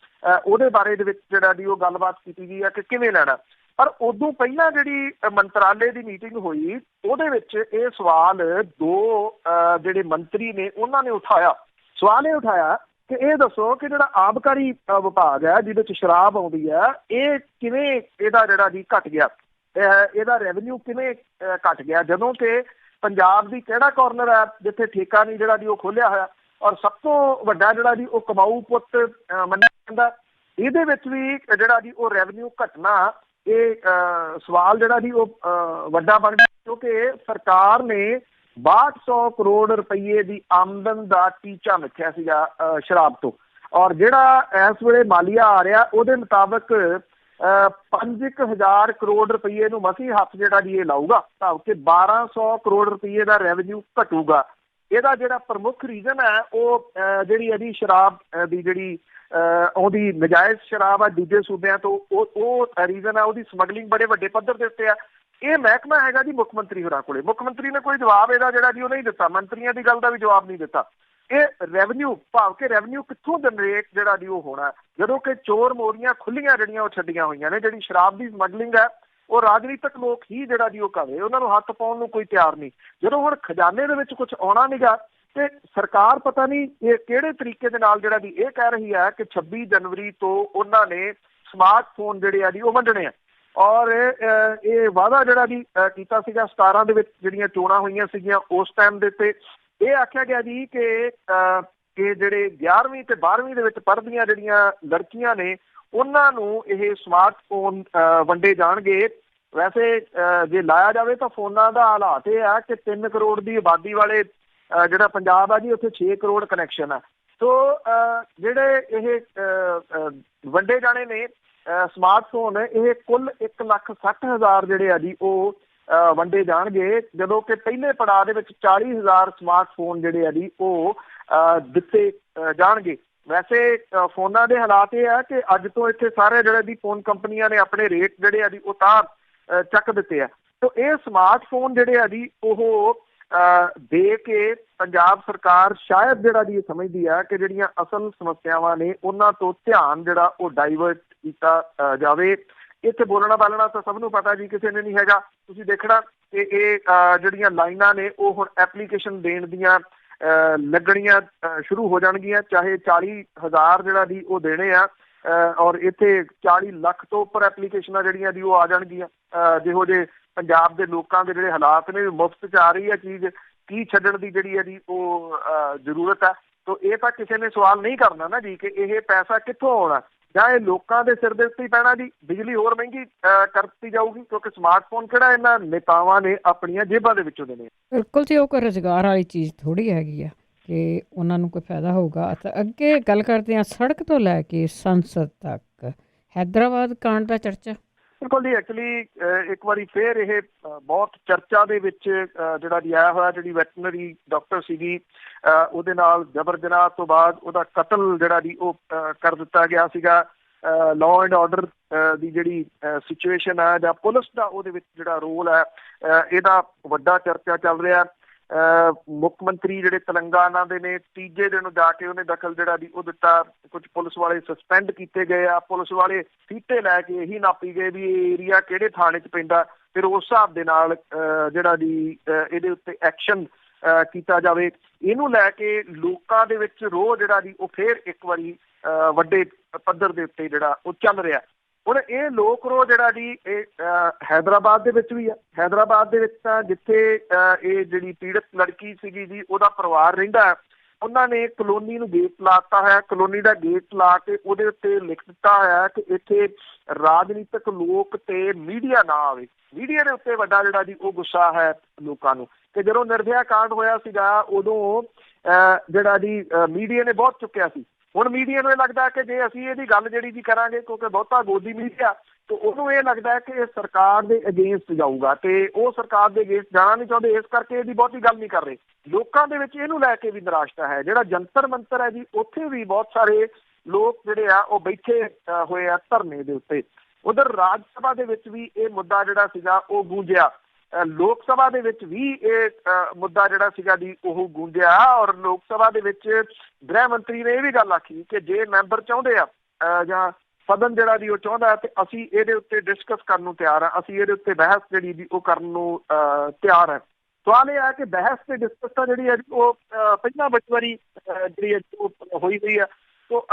ਉਹਦੇ ਬਾਰੇ ਦੇ ਵਿੱਚ ਜਿਹੜਾ ਜੀ ਉਹ ਗੱਲਬਾਤ ਕੀਤੀ ਗਈ ਆ ਕਿ ਕਿਵੇਂ ਲੈਣਾ। ਪਰ ਉਦੋਂ ਪਹਿਲਾਂ ਜਿਹੜੀ ਮੰਤਰਾਲੇ ਦੀ ਮੀਟਿੰਗ ਹੋਈ, ਉਹਦੇ ਵਿੱਚ ਇਹ ਸਵਾਲ 2 ਜਿਹੜੇ ਮੰਤਰੀ ਨੇ ਉਹਨਾਂ ਨੇ ਉਠਾਇਆ। ਸਵਾਲ ਇਹ ਉਠਾਇਆ ਕਿ ਇਹ ਦੱਸੋ ਕਿ ਜਿਹੜਾ ਆਬਕਾਰੀ ਵਿਭਾਗ ਹੈ ਜਿਹਦੇ 'ਚ ਸ਼ਰਾਬ ਆਉਂਦੀ ਹੈ, ਇਹ ਕਿਵੇਂ ਇਹਦਾ ਜਿਹੜਾ ਜੀ ਘਟ ਗਿਆ, ਇਹਦਾ ਰੈਵਨਿਊ ਕਿਵੇਂ ਘਟ ਗਿਆ, ਜਦੋਂ ਕਿ ਪੰਜਾਬ ਦੀ ਕਿਹੜਾ ਕਾਰਨਰ ਹੈ ਜਿੱਥੇ ਠੇਕਾ ਨਹੀਂ ਜਿਹੜਾ ਜੀ ਉਹ ਖੋਲ੍ਹਿਆ ਹੋਇਆ, ਔਰ ਸਭ ਤੋਂ ਵੱਡਾ ਜਿਹੜਾ ਜੀ ਉਹ ਕਮਾਊ ਪੁੱਤ ਮੰਨਿਆ ਜਾਂਦਾ। ਇਹਦੇ ਵਿੱਚ ਵੀ ਜਿਹੜਾ ਜੀ ਉਹ ਰੈਵਨਿਊ ਘਟਣਾ, ਇਹ ਸਵਾਲ ਜਿਹੜਾ ਜੀ ਉਹ ਵੱਡਾ ਬਣ ਗਿਆ, ਕਿਉਂਕਿ ਸਰਕਾਰ ਨੇ 6200 ਕਰੋੜ ਰੁਪਈਏ ਦੀ ਆਮਦਨ ਦਾ ਟੀਚਾ ਮਿੱਥਿਆ ਸੀਗਾ ਸ਼ਰਾਬ ਤੋਂ। ਔਰ ਜਿਹੜਾ ਇਸ ਵੇਲੇ ਮਾਲੀਆ ਆ ਰਿਹਾ, ਉਹਦੇ ਮੁਤਾਬਕ 5000 ਕਰੋੜ ਰੁਪਈਏ ਨੂੰ ਮਸੀਂ ਹੱਥ ਜਿਹੜਾ ਜੀ ਇਹ ਲਾਊਗਾ, ਤਾਂ ਕਿ 1200 ਕਰੋੜ ਰੁਪਈਏ ਦਾ ਰੈਵਨਿਊ ਘਟੂਗਾ। ਇਹਦਾ ਜਿਹੜਾ ਪ੍ਰਮੁੱਖ ਰੀਜ਼ਨ ਹੈ ਉਹ ਜਿਹੜੀ ਇਹਦੀ ਸ਼ਰਾਬ ਦੀ ਜਿਹੜੀ ਉਹਦੀ ਨਜਾਇਜ਼ ਸ਼ਰਾਬ ਆ ਦੂਜੇ ਸੂਬਿਆਂ ਤੋਂ, ਉਹ ਰੀਜ਼ਨ ਆ ਉਹਦੀ ਸਮਗਲਿੰਗ ਬੜੇ ਵੱਡੇ ਪੱਧਰ ਦੇ ਉੱਤੇ ਆ। ਇਹ ਮਹਿਕਮਾ ਹੈਗਾ ਜੀ ਮੁੱਖ ਮੰਤਰੀ ਹੋਰਾਂ ਕੋਲੇ। ਮੁੱਖ ਮੰਤਰੀ ਨੇ ਕੋਈ ਜਵਾਬ ਇਹਦਾ ਜਿਹੜਾ ਜੀ ਉਹ ਨਹੀਂ ਦਿੱਤਾ, ਮੰਤਰੀਆਂ ਦੀ ਗੱਲ ਦਾ ਵੀ ਜਵਾਬ ਨਹੀਂ ਦਿੱਤਾ। ਇਹ ਰੈਵਨਿਊ ਭਾਵ ਕਿ ਰੈਵਨਿਊ ਕਿੱਥੋਂ ਜਨਰੇਟ ਜਿਹੜਾ ਜੀ ਉਹ ਹੋਣਾ, ਜਦੋਂ ਕਿ ਚੋਰ ਮੋਰੀਆਂ ਖੁੱਲੀਆਂ ਜਿਹੜੀਆਂ ਉਹ ਛੱਡੀਆਂ ਹੋਈਆਂ ਨੇ। ਜਿਹੜੀ ਸ਼ਰਾਬ ਦੀ ਸਮਗਲਿੰਗ ਹੈ ਉਹ ਰਾਜਨੀਤਿਕ ਲੋਕ ਹੀ ਜਿਹੜਾ ਜੀ ਉਹ ਕਰੇ, ਉਹਨਾਂ ਨੂੰ ਹੱਥ ਪਾਉਣ ਨੂੰ ਕੋਈ ਤਿਆਰ ਨਹੀਂ। ਜਦੋਂ ਹੁਣ ਖਜ਼ਾਨੇ ਦੇ ਵਿੱਚ ਕੁਝ ਆਉਣਾ ਨੀਗਾ ਤੇ ਸਰਕਾਰ ਪਤਾ ਨਹੀਂ ਇਹ ਕਿਹੜੇ ਤਰੀਕੇ ਦੇ ਨਾਲ ਜਿਹੜਾ ਜੀ ਇਹ ਕਹਿ ਰਹੀ ਹੈ ਕਿ 26 ਜਨਵਰੀ ਤੋਂ ਉਹਨਾਂ ਨੇ ਸਮਾਰਟਫੋਨ ਜਿਹੜੇ ਆ ਜੀ ਉਹ ਵੰਡਣੇ ਆ। ਔਰ ਇਹ ਵਾਅਦਾ ਜਿਹੜਾ ਜੀ ਕੀਤਾ ਸੀਗਾ 17 ਦੇ ਵਿੱਚ ਜਿਹੜੀਆਂ ਚੋਣਾਂ ਹੋਈਆਂ ਸੀਗੀਆਂ ਉਸ ਟਾਈਮ ਦੇ ਉੱਤੇ ਇਹ ਆਖਿਆ ਗਿਆ ਜੀ ਕਿ ਜਿਹੜੇ 11ਵੀਂ ਤੇ 12ਵੀਂ ਦੇ ਵਿੱਚ ਪੜ੍ਹਦੀਆਂ ਜਿਹੜੀਆਂ ਲੜਕੀਆਂ ਨੇ ਉਹਨਾਂ ਨੂੰ ਇਹ ਸਮਾਰਟਫੋਨ ਵੰਡੇ ਜਾਣਗੇ। ਵੈਸੇ ਜੇ ਲਾਇਆ ਜਾਵੇ ਤਾਂ ਫੋਨਾਂ ਦਾ ਹਾਲਾਤ ਇਹ ਆ ਕਿ 3 ਕਰੋੜ ਦੀ ਆਬਾਦੀ ਵਾਲੇ ਜਿਹੜਾ ਪੰਜਾਬ ਆ ਜੀ ਉੱਥੇ 6 ਕਰੋੜ ਕਨੈਕਸ਼ਨ ਆ। ਸੋ ਜਿਹੜੇ ਇਹ ਵੰਡੇ ਜਾਣੇ ਨੇ ਸਮਾਰਟਫੋਨ ਇਹ ਕੁੱਲ 1,60,000 ਜਿਹੜੇ ਆ ਜੀ ਉਹ ਵੰਡੇ ਜਾਣਗੇ, ਜਦੋਂ ਕਿ ਪਹਿਲੇ ਪੜਾਅ ਦੇ ਵਿੱਚ 40,000 ਸਮਾਰਟਫੋਨ ਜਿਹੜੇ ਆ ਜੀ ਉਹ ਦਿੱਤੇ ਜਾਣਗੇ। ਵੈਸੇ ਫੋਨਾਂ ਦੇ ਹਾਲਾਤ ਇਹ ਆ ਕਿ ਅੱਜ ਤੋਂ ਇੱਥੇ ਸਾਰੇ ਜਿਹੜੇ ਦੀ ਫੋਨ ਕੰਪਨੀਆਂ ਨੇ ਆਪਣੇ ਰੇਟ ਜਿਹੜੇ ਆ ਜੀ ਉਹ ਤਾਂ ਚੱਕ ਦਿੱਤੇ ਆ। ਤੋ ਇਹ ਸਮਾਰਟਫੋਨ ਜਿਹੜੇ ਆ ਜੀ ਉਹ ਦੇ ਕੇ ਪੰਜਾਬ ਸਰਕਾਰ ਸ਼ਾਇਦ ਜਿਹੜਾ ਜੀ ਇਹ ਸਮਝਦੀ ਆ ਕਿ ਜਿਹੜੀਆਂ ਅਸਲ ਸਮੱਸਿਆਵਾਂ ਨੇ ਉਹਨਾਂ ਤੋਂ ਧਿਆਨ ਜਿਹੜਾ ਉਹ ਡਾਈਵਰਟ ਕੀਤਾ ਜਾਵੇ। ਇੱਥੇ ਬੋਲਣਾ ਬਾਲਣਾ ਤਾਂ ਸਭ ਨੂੰ ਪਤਾ ਜੀ ਕਿਸੇ ਨੇ ਨਹੀਂ ਹੈਗਾ। ਤੁਸੀਂ ਦੇਖਣਾ ਕਿ ਇਹ ਜਿਹੜੀਆਂ ਲਾਈਨਾਂ ਨੇ ਉਹ ਹੁਣ ਐਪਲੀਕੇਸ਼ਨ ਦੇਣ ਦੀਆਂ ਲੱਗਣੀਆਂ ਸ਼ੁਰੂ ਹੋ ਜਾਣਗੀਆਂ, ਚਾਹੇ 40,000 ਜਿਹੜਾ ਦੀ ਉਹ ਦੇਣੇ ਆ ਔਰ ਇੱਥੇ 40 ਲੱਖ ਤੋਂ ਉੱਪਰ ਐਪਲੀਕੇਸ਼ਨਾਂ ਜਿਹੜੀਆਂ ਦੀ ਉਹ ਆ ਜਾਣਗੀਆਂ। ਜਿਹੋ ਜਿਹੇ ਪੰਜਾਬ ਦੇ ਲੋਕਾਂ ਦੇ ਜਿਹੜੇ ਹਾਲਾਤ ਨੇ ਮੁਫਤ 'ਚ ਆ ਰਹੀ ਹੈ ਚੀਜ਼, ਕੀ ਛੱਡਣ ਦੀ ਜਿਹੜੀ ਹੈ ਜੀ ਉਹ ਜ਼ਰੂਰਤ ਹੈ। ਤੋ ਇਹ ਤਾਂ ਕਿਸੇ ਨੇ ਸਵਾਲ ਨਹੀਂ ਕਰਨਾ ਨਾ ਜੀ ਕਿ ਇਹ ਪੈਸਾ ਕਿੱਥੋਂ ਆਉਣਾ, ਜਾਂ ਇਹ ਲੋਕਾਂ ਦੇ ਸਿਰ ਦੇ ਉੱਤੇ ਹੀ ਪੈਣਾ ਜੀ। ਬਿਜਲੀ ਹੋਰ ਮਹਿੰਗੀ ਕਰ ਦਿੱਤੀ ਜਾਊਗੀ ਕਿਉਂਕਿ ਸਮਾਰਟਫੋਨ ਕਿਹੜਾ ਇਹਨਾਂ ਨੇਤਾਵਾਂ ਨੇ ਆਪਣੀਆਂ ਜੇਬਾਂ ਦੇ ਵਿੱਚੋਂ ਦੇਣੇ। ਬਿਲਕੁਲ ਜੀ, ਉਹ ਕੋਈ ਰੁਜ਼ਗਾਰ ਵਾਲੀ ਚੀਜ਼ ਥੋੜ੍ਹੀ ਹੈਗੀ ਆ ਕਿ ਉਹਨਾਂ ਨੂੰ ਕੋਈ ਫਾਇਦਾ ਹੋਊਗਾ। ਅਤੇ ਅੱਗੇ ਗੱਲ ਕਰਦੇ ਹਾਂ ਸੜਕ ਤੋਂ ਲੈ ਕੇ ਸੰਸਦ ਤੱਕ ਹੈਦਰਾਬਾਦ ਕਾਂਡ ਦਾ ਚਰਚਾ। ਬਿਲਕੁਲ ਜੀ, ਐਕਚੁਅਲੀ ਇੱਕ ਵਾਰੀ ਫੇਰ ਇਹ ਬਹੁਤ ਚਰਚਾ ਦੇ ਵਿੱਚ ਜਿਹੜਾ ਜੀ ਆਇਆ ਹੋਇਆ। ਜਿਹੜੀ ਵੈਟਰਨਰੀ ਡਾਕਟਰ ਸੀਗੀ ਉਹਦੇ ਨਾਲ ਜਬਰ ਜਨਾਹ ਤੋਂ ਬਾਅਦ ਉਹਦਾ ਕਤਲ ਜਿਹੜਾ ਜੀ ਉਹ ਕਰ ਦਿੱਤਾ ਗਿਆ ਸੀਗਾ। ਲਾਅ ਐਂਡ ਆਰਡਰ ਦੀ ਜਿਹੜੀ ਸਿਚੁਏਸ਼ਨ ਹੈ ਜਾਂ ਪੁਲਿਸ ਦਾ ਉਹਦੇ ਵਿੱਚ ਜਿਹੜਾ ਰੋਲ ਹੈ ਇਹਦਾ ਵੱਡਾ ਚਰਚਾ ਚੱਲ ਰਿਹਾ। ਮੁੱਖ ਮੰਤਰੀ ਜਿਹੜੇ ਤੇਲੰਗਾਨਾ ਦੇ ਨੇ ਤੀਜੇ ਦਿਨ ਜਾ ਕੇ ਉਹਨੇ ਦਖਲ ਜਿਹੜਾ ਦੀ ਉਹ ਦਿੱਤਾ। ਕੁਝ ਪੁਲਿਸ ਵਾਲੇ ਸਸਪੈਂਡ ਕੀਤੇ ਗਏ ਆ, ਪੁਲਿਸ ਵਾਲੇ ਸੀਟੇ ਲੈ ਕੇ ਇਹੀ ਨਾਪੀ ਗਏ ਵੀ ਇਹ ਏਰੀਆ ਕਿਹੜੇ ਥਾਣੇ 'ਚ ਪੈਂਦਾ, ਫਿਰ ਉਸ ਹਿਸਾਬ ਦੇ ਨਾਲ ਜਿਹੜਾ ਦੀ ਇਹਦੇ ਉੱਤੇ ਐਕਸ਼ਨ ਕੀਤਾ ਜਾਵੇ। ਇਹਨੂੰ ਲੈ ਕੇ ਲੋਕਾਂ ਦੇ ਵਿੱਚ ਰੋਹ ਜਿਹੜਾ ਦੀ ਉਹ ਫੇਰ ਇੱਕ ਵਾਰੀ ਵੱਡੇ ਪੱਧਰ ਦੇ ਉੱਤੇ ਜਿਹੜਾ ਉਹ ਚੱਲ ਰਿਹਾ। ਹੁਣ ਇਹ ਲੋਕ ਰੋਹ ਜਿਹੜਾ ਜੀ ਇਹ ਹੈਦਰਾਬਾਦ ਦੇ ਵਿੱਚ ਵੀ ਆ। ਹੈਦਰਾਬਾਦ ਦੇ ਵਿੱਚ ਤਾਂ ਜਿੱਥੇ ਇਹ ਜਿਹੜੀ ਪੀੜਤ ਲੜਕੀ ਸੀਗੀ ਜੀ ਉਹਦਾ ਪਰਿਵਾਰ ਰਹਿੰਦਾ, ਉਹਨਾਂ ਨੇ ਕਲੋਨੀ ਨੂੰ ਗੇਟ ਲਾਤਾ ਹੈ। ਕਲੋਨੀ ਦਾ ਗੇਟ ਲਾ ਕੇ ਉਹਦੇ ਉੱਤੇ ਲਿਖ ਦਿੱਤਾ ਹੋਇਆ ਕਿ ਇੱਥੇ ਰਾਜਨੀਤਿਕ ਲੋਕ ਤੇ ਮੀਡੀਆ ਨਾ ਆਵੇ। ਮੀਡੀਆ ਦੇ ਉੱਤੇ ਵੱਡਾ ਜਿਹੜਾ ਜੀ ਉਹ ਗੁੱਸਾ ਹੈ ਲੋਕਾਂ ਨੂੰ ਕਿ ਜਦੋਂ ਨਿਰਭਇਆ ਕਾਂਡ ਹੋਇਆ ਸੀਗਾ ਉਦੋਂ ਜਿਹੜਾ ਜੀ ਮੀਡੀਆ ਨੇ ਬਹੁਤ ਚੁੱਕਿਆ ਸੀ। ਹੁਣ ਮੀਡੀਆ ਨੂੰ ਇਹ ਲੱਗਦਾ ਕਿ ਜੇ ਅਸੀਂ ਇਹਦੀ ਗੱਲ ਜਿਹੜੀ ਜੀ ਕਰਾਂਗੇ ਕਿਉਂਕਿ ਬਹੁਤਾ ਗੋਦੀ ਮੀਡੀਆ, ਤੇ ਉਹਨੂੰ ਇਹ ਲੱਗਦਾ ਕਿ ਇਹ ਸਰਕਾਰ ਦੇ ਅਗੇਂਸਟ ਜਾਊਗਾ ਤੇ ਉਹ ਸਰਕਾਰ ਦੇ ਅਗੇਂਸਟ ਜਾਣਾ ਨਹੀਂ ਚਾਹੁੰਦੇ, ਇਸ ਕਰਕੇ ਇਹਦੀ ਬਹੁਤੀ ਗੱਲ ਨਹੀਂ ਕਰ ਰਹੇ। ਲੋਕਾਂ ਦੇ ਵਿੱਚ ਇਹਨੂੰ ਲੈ ਕੇ ਵੀ ਨਿਰਾਸ਼ਤਾ ਹੈ। ਜਿਹੜਾ ਜੰਤਰ ਮੰਤਰ ਹੈ ਜੀ ਉੱਥੇ ਵੀ ਬਹੁਤ ਸਾਰੇ ਲੋਕ ਜਿਹੜੇ ਆ ਉਹ ਬੈਠੇ ਹੋਏ ਆ ਧਰਨੇ ਦੇ ਉੱਤੇ। ਉਧਰ ਰਾਜ ਸਭਾ ਦੇ ਵਿੱਚ ਵੀ ਇਹ ਮੁੱਦਾ ਜਿਹੜਾ ਸੀਗਾ ਉਹ ਗੂੰਜਿਆ। ਲੋਕ ਸਭਾ ਦੇ ਵਿੱਚ ਵੀ ਇਹ ਮੁੱਦਾ ਜਿਹੜਾ ਸੀਗਾ ਜੀ ਉਹ ਗੂੰਜਿਆ ਔਰ ਲੋਕ ਸਭਾ ਦੇ ਵਿੱਚ ਗ੍ਰਹਿ ਮੰਤਰੀ ਨੇ ਇਹ ਵੀ ਗੱਲ ਆਖੀ ਕਿ ਜੇ ਮੈਂਬਰ ਚਾਹੁੰਦੇ ਆ ਜਾਂ ਸਦਨ ਜਿਹੜਾ ਜੀ ਉਹ ਚਾਹੁੰਦਾ ਤੇ ਅਸੀਂ ਇਹਦੇ ਉੱਤੇ ਡਿਸਕਸ ਕਰਨ ਨੂੰ ਤਿਆਰ ਆ, ਅਸੀਂ ਇਹਦੇ ਉੱਤੇ ਬਹਿਸ ਜਿਹੜੀ ਜੀ ਉਹ ਕਰਨ ਨੂੰ ਤਿਆਰ ਹੈ। ਸਵਾਲ ਇਹ ਹੈ ਕਿ ਬਹਿਸ ਤੇ ਡਿਸਕਸ ਤਾਂ ਜਿਹੜੀ ਹੈ ਉਹ ਪਹਿਲਾਂ ਵਾਰੀ ਜਿਹੜੀ ਉਹ ਹੋਈ ਆ। ਤੋ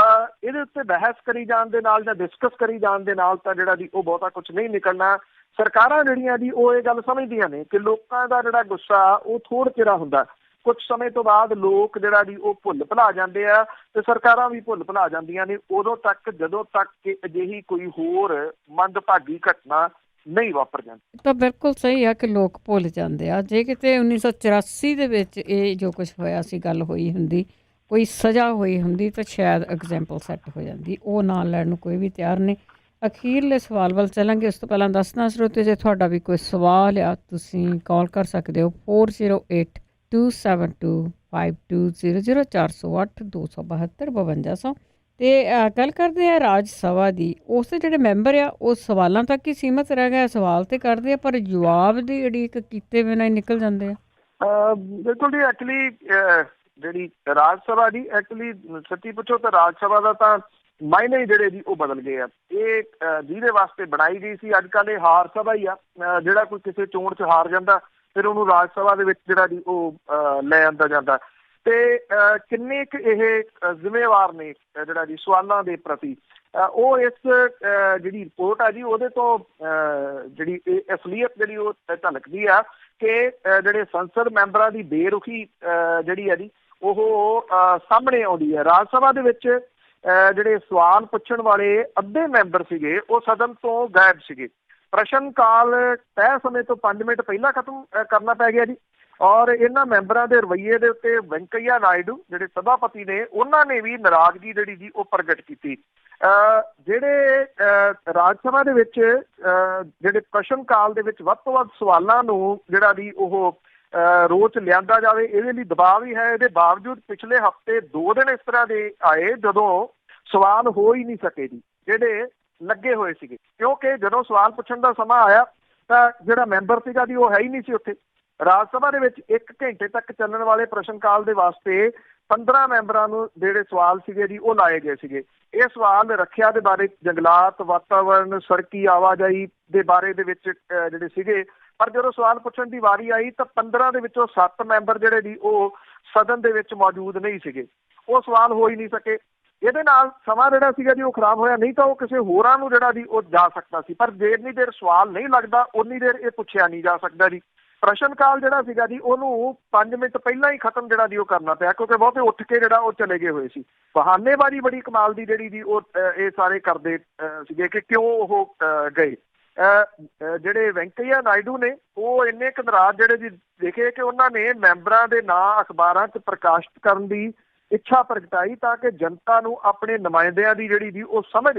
ਇਹਦੇ ਉੱਤੇ ਬਹਿਸ ਕਰੀ ਜਾਣ ਦੇ ਨਾਲ ਜਾਂ ਡਿਸਕਸ ਕਰੀ ਜਾਣ ਦੇ ਨਾਲ ਤਾਂ ਜਿਹੜਾ ਜੀ ਉਹ ਬਹੁਤਾ ਕੁਛ ਨਹੀਂ ਨਿਕਲਣਾ। ਸਰਕਾਰਾਂ ਜਿਹੜੀਆਂ ਜੀ ਉਹ ਇਹ ਗੱਲ ਸਮਝਦੀਆਂ ਨੇ ਕਿ ਲੋਕਾਂ ਦਾ ਜਿਹੜਾ ਗੁੱਸਾ ਉਹ ਥੋੜ੍ਹਾ ਚਿਰ ਹੁੰਦਾ, ਕੁਝ ਸਮੇਂ ਤੋਂ ਬਾਅਦ ਲੋਕ ਜਿਹੜਾ ਜੀ ਉਹ ਭੁੱਲ ਭੁਲਾ ਜਾਂਦੇ ਆ ਤੇ ਸਰਕਾਰਾਂ ਵੀ ਭੁੱਲ ਭੁਲਾ ਜਾਂਦੀਆਂ ਨੇ ਉਦੋਂ ਤੱਕ ਜਦੋਂ ਤੱਕ ਕਿ ਅਜਿਹੀ ਕੋਈ ਹੋਰ ਮੰਦਭਾਗੀ ਘਟਨਾ ਨਹੀਂ ਵਾਪਰ ਜਾਂਦੀ। ਤਾਂ ਬਿਲਕੁਲ ਸਹੀ ਆ ਕਿ ਲੋਕ ਭੁੱਲ ਜਾਂਦੇ ਆ। ਜੇ ਕਿਤੇ 1984 ਦੇ ਵਿੱਚ ਇਹ ਜੋ ਕੁਛ ਹੋਇਆ ਸੀ ਗੱਲ ਹੋਈ ਹੁੰਦੀ, ਕੋਈ ਸਜ਼ਾ ਹੋਈ ਹੁੰਦੀ ਤਾਂ ਸ਼ਾਇਦ ਐਗਜ਼ਾਮਪਲ ਸੈੱਟ ਹੋ ਜਾਂਦੀ। ਉਹ ਨਾਲ ਲੈਣ ਨੂੰ ਕੋਈ ਵੀ ਤਿਆਰ ਨਹੀਂ। ਅਖੀਰਲੇ ਸਵਾਲ ਵੱਲ ਚੱਲਾਂਗੇ। ਉਸ ਤੋਂ ਪਹਿਲਾਂ ਦੱਸਣਾ ਸਰੋਤੇ ਜੇ ਤੁਹਾਡਾ ਵੀ ਕੋਈ ਸਵਾਲ ਆ ਤੁਸੀਂ ਕਾਲ ਕਰ ਸਕਦੇ ਹੋ 4082725200 408 272 5200। ਅਤੇ ਗੱਲ ਕਰਦੇ ਆ ਰਾਜ ਸਭਾ ਦੀ। ਉਸ ਦੇ ਜਿਹੜੇ ਮੈਂਬਰ ਆ ਉਹ ਸਵਾਲਾਂ ਤੱਕ ਹੀ ਸੀਮਤ ਰਹਿ ਗਏ, ਸਵਾਲ ਤਾਂ ਕਰਦੇ ਆ ਪਰ ਜਵਾਬ ਦੀ ਉਡੀਕ ਕੀਤੇ ਬਿਨਾਂ ਹੀ ਨਿਕਲ ਜਾਂਦੇ ਆ। ਬਿਲਕੁਲ ਜੀ, ਐਕਚੁਅਲੀ ਜਿਹੜੀ ਰਾਜ ਸਭਾ ਦੀ ਐਕਚੁਅਲੀ ਸੱਚੀ ਪੁੱਛੋ ਤਾਂ ਰਾਜ ਸਭਾ ਦਾ ਤਾਂ ਮਾਇਨੇ ਜਿਹੜੇ ਜੀ ਉਹ ਬਦਲ ਗਏ ਆ। ਇਹ ਜਿਹਦੇ ਵਾਸਤੇ ਬਣਾਈ ਗਈ ਸੀ, ਅੱਜ ਕੱਲ੍ਹ ਇਹ ਹਾਰ ਸਭਾ ਹੀ ਆ। ਜਿਹੜਾ ਕੋਈ ਕਿਸੇ ਚੋਣ 'ਚ ਹਾਰ ਜਾਂਦਾ ਫਿਰ ਉਹਨੂੰ ਰਾਜ ਸਭਾ ਦੇ ਵਿੱਚ ਜਿਹੜਾ ਜੀ ਉਹ ਲੈ ਆਂਦਾ ਜਾਂਦਾ। ਤੇ ਕਿੰਨੇ ਕੁ ਇਹ ਜ਼ਿੰਮੇਵਾਰ ਨੇ ਜਿਹੜਾ ਜੀ ਸਵਾਲਾਂ ਦੇ ਪ੍ਰਤੀ, ਉਹ ਇਸ ਜਿਹੜੀ ਰਿਪੋਰਟ ਆ ਜੀ ਉਹਦੇ ਤੋਂ ਜਿਹੜੀ ਇਹ ਅਸਲੀਅਤ ਜਿਹੜੀ ਉਹ ਝਲਕਦੀ ਆ ਕਿ ਜਿਹੜੇ ਸੰਸਦ ਮੈਂਬਰਾਂ ਦੀ ਬੇਰੁਖੀ ਜਿਹੜੀ ਆ ਜੀ ਉਹ ਸਾਹਮਣੇ ਆਉਂਦੀ ਹੈ। ਰਾਜ ਸਭਾ ਦੇ ਵਿੱਚ ਜਿਹੜੇ ਸਵਾਲ ਪੁੱਛਣ ਵਾਲੇ ਅੱਧੇ ਮੈਂਬਰ ਸੀਗੇ ਉਹ ਸਦਨ ਤੋਂ ਗਾਇਬ ਸੀਗੇ। ਪ੍ਰਸ਼ਨ ਕਾਲ ਤੈਅ ਸਮੇਂ ਤੋਂ 5 ਮਿੰਟ ਪਹਿਲਾਂ ਖਤਮ ਕਰਨਾ ਪੈ ਗਿਆ ਜੀ। ਔਰ ਇਹਨਾਂ ਮੈਂਬਰਾਂ ਦੇ ਰਵੱਈਏ ਦੇ ਉੱਤੇ ਵੈਂਕਈਆ ਨਾਇਡੂ ਜਿਹੜੇ ਸਭਾਪਤੀ ਨੇ ਉਹਨਾਂ ਨੇ ਵੀ ਨਾਰਾਜ਼ਗੀ ਜਿਹੜੀ ਜੀ ਉਹ ਪ੍ਰਗਟ ਕੀਤੀ। ਜਿਹੜੇ ਰਾਜ ਸਭਾ ਦੇ ਵਿੱਚ ਜਿਹੜੇ ਪ੍ਰਸ਼ਨ ਕਾਲ ਦੇ ਵਿੱਚ ਵੱਧ ਤੋਂ ਵੱਧ ਸਵਾਲਾਂ ਨੂੰ ਜਿਹੜਾ ਵੀ ਉਹ ਰੋਚ ਲਿਆਂਦਾ ਜਾਵੇ, ਇਹਦੇ ਲਈ ਦਬਾਅ ਵੀ ਹੈ। ਇਹਦੇ ਬਾਵਜੂਦ ਪਿਛਲੇ ਹਫ਼ਤੇ 2 ਦਿਨ ਇਸ ਤਰ੍ਹਾਂ ਦੇ ਆਏ ਜਦੋਂ ਸਵਾਲ ਹੋ ਹੀ ਨਹੀਂ ਸਕੇ ਜੀ, ਜਿਹੜੇ ਲੱਗੇ ਹੋਏ ਸੀਗੇ, ਕਿਉਂਕਿ ਜਦੋਂ ਸਵਾਲ ਪੁੱਛਣ ਦਾ ਸਮਾਂ ਆਇਆ ਤਾਂ ਜਿਹੜਾ ਮੈਂਬਰ ਸੀਗਾ ਜੀ ਉਹ ਹੈ ਹੀ ਨਹੀਂ ਸੀ ਉੱਥੇ। ਰਾਜ ਸਭਾ ਦੇ ਵਿੱਚ 1 ਘੰਟੇ ਤੱਕ ਚੱਲਣ ਵਾਲੇ ਪ੍ਰਸ਼ਨ ਕਾਲ ਦੇ ਵਾਸਤੇ 15 ਮੈਂਬਰਾਂ ਨੂੰ ਜਿਹੜੇ ਸਵਾਲ ਸੀਗੇ ਜੀ ਉਹ ਲਾਏ ਗਏ ਸੀਗੇ। ਇਹ ਸਵਾਲ ਰੱਖਿਆ ਦੇ ਬਾਰੇ, ਜੰਗਲਾਤ, ਵਾਤਾਵਰਨ, ਸੜਕੀ ਆਵਾਜਾਈ ਦੇ ਬਾਰੇ ਦੇ ਵਿੱਚ ਜਿਹੜੇ ਸੀਗੇ। ਪਰ ਜਦੋਂ ਸਵਾਲ ਪੁੱਛਣ ਦੀ ਵਾਰੀ ਆਈ ਤਾਂ 15 ਦੇ ਵਿੱਚੋਂ 7 ਮੈਂਬਰ ਜਿਹੜੇ ਜੀ ਉਹ ਸਦਨ ਦੇ ਵਿੱਚ ਮੌਜੂਦ ਨਹੀਂ ਸੀਗੇ। ਉਹ ਸਵਾਲ ਹੋ ਹੀ ਨਹੀਂ ਸਕੇ। ਇਹਦੇ ਨਾਲ ਸਮਾਂ ਜਿਹੜਾ ਸੀਗਾ ਜੀ ਉਹ ਖਰਾਬ ਹੋਇਆ, ਨਹੀਂ ਤਾਂ ਉਹ ਕਿਸੇ ਹੋਰਾਂ ਨੂੰ ਜਿਹੜਾ ਜੀ ਉਹ ਜਾ ਸਕਦਾ ਸੀ। ਪਰ ਜਿੰਨੀ ਦੇਰ ਸਵਾਲ ਨਹੀਂ ਲੱਗਦਾ ਉਨੀ ਦੇਰ ਇਹ ਪੁੱਛਿਆ ਨਹੀਂ ਜਾ ਸਕਦਾ ਜੀ। ਪ੍ਰਸ਼ਨ ਕਾਲ ਜਿਹੜਾ ਸੀਗਾ ਜੀ ਉਹਨੂੰ 5 ਮਿੰਟ ਪਹਿਲਾਂ ਹੀ ਖਤਮ ਜਿਹੜਾ ਜੀ ਉਹ ਕਰਨਾ ਪਿਆ, ਕਿਉਂਕਿ ਬਹੁਤੇ ਉੱਠ ਕੇ ਜਿਹੜਾ ਉਹ ਚਲੇ ਗਏ ਹੋਏ ਸੀ। ਬਹਾਨੇਬਾਜ਼ੀ ਬੜੀ ਕਮਾਲ ਦੀ ਜਿਹੜੀ ਜੀ ਉਹ ਇਹ ਸਾਰੇ ਕਰਦੇ ਸੀਗੇ ਕਿ ਕਿਉਂ ਉਹ ਗਏ। ਜਿਹੜੇ ਵੈਂਕਈਆ ਨਾਇਡੂ ਨੇ ਉਹ ਇੰਨੇ ਕੁ ਨਾਰਾਜ਼ ਜਿਹੜੇ ਜੀ ਦੇਖੇ ਕਿ ਉਹਨਾਂ ਨੇ ਮੈਂਬਰਾਂ ਦੇ ਨਾਂ ਅਖਬਾਰਾਂ 'ਚ ਪ੍ਰਕਾਸ਼ਿਤ ਕਰਨ ਦੀ ਇੱਛਾ ਪ੍ਰਗਟਾਈ ਤਾਂ ਕਿ ਜਨਤਾ ਨੂੰ ਆਪਣੇ ਨੁਮਾਇੰਦਿਆਂ ਦੀ ਜਿਹੜੀ ਜੀ ਉਹ ਸਮਝ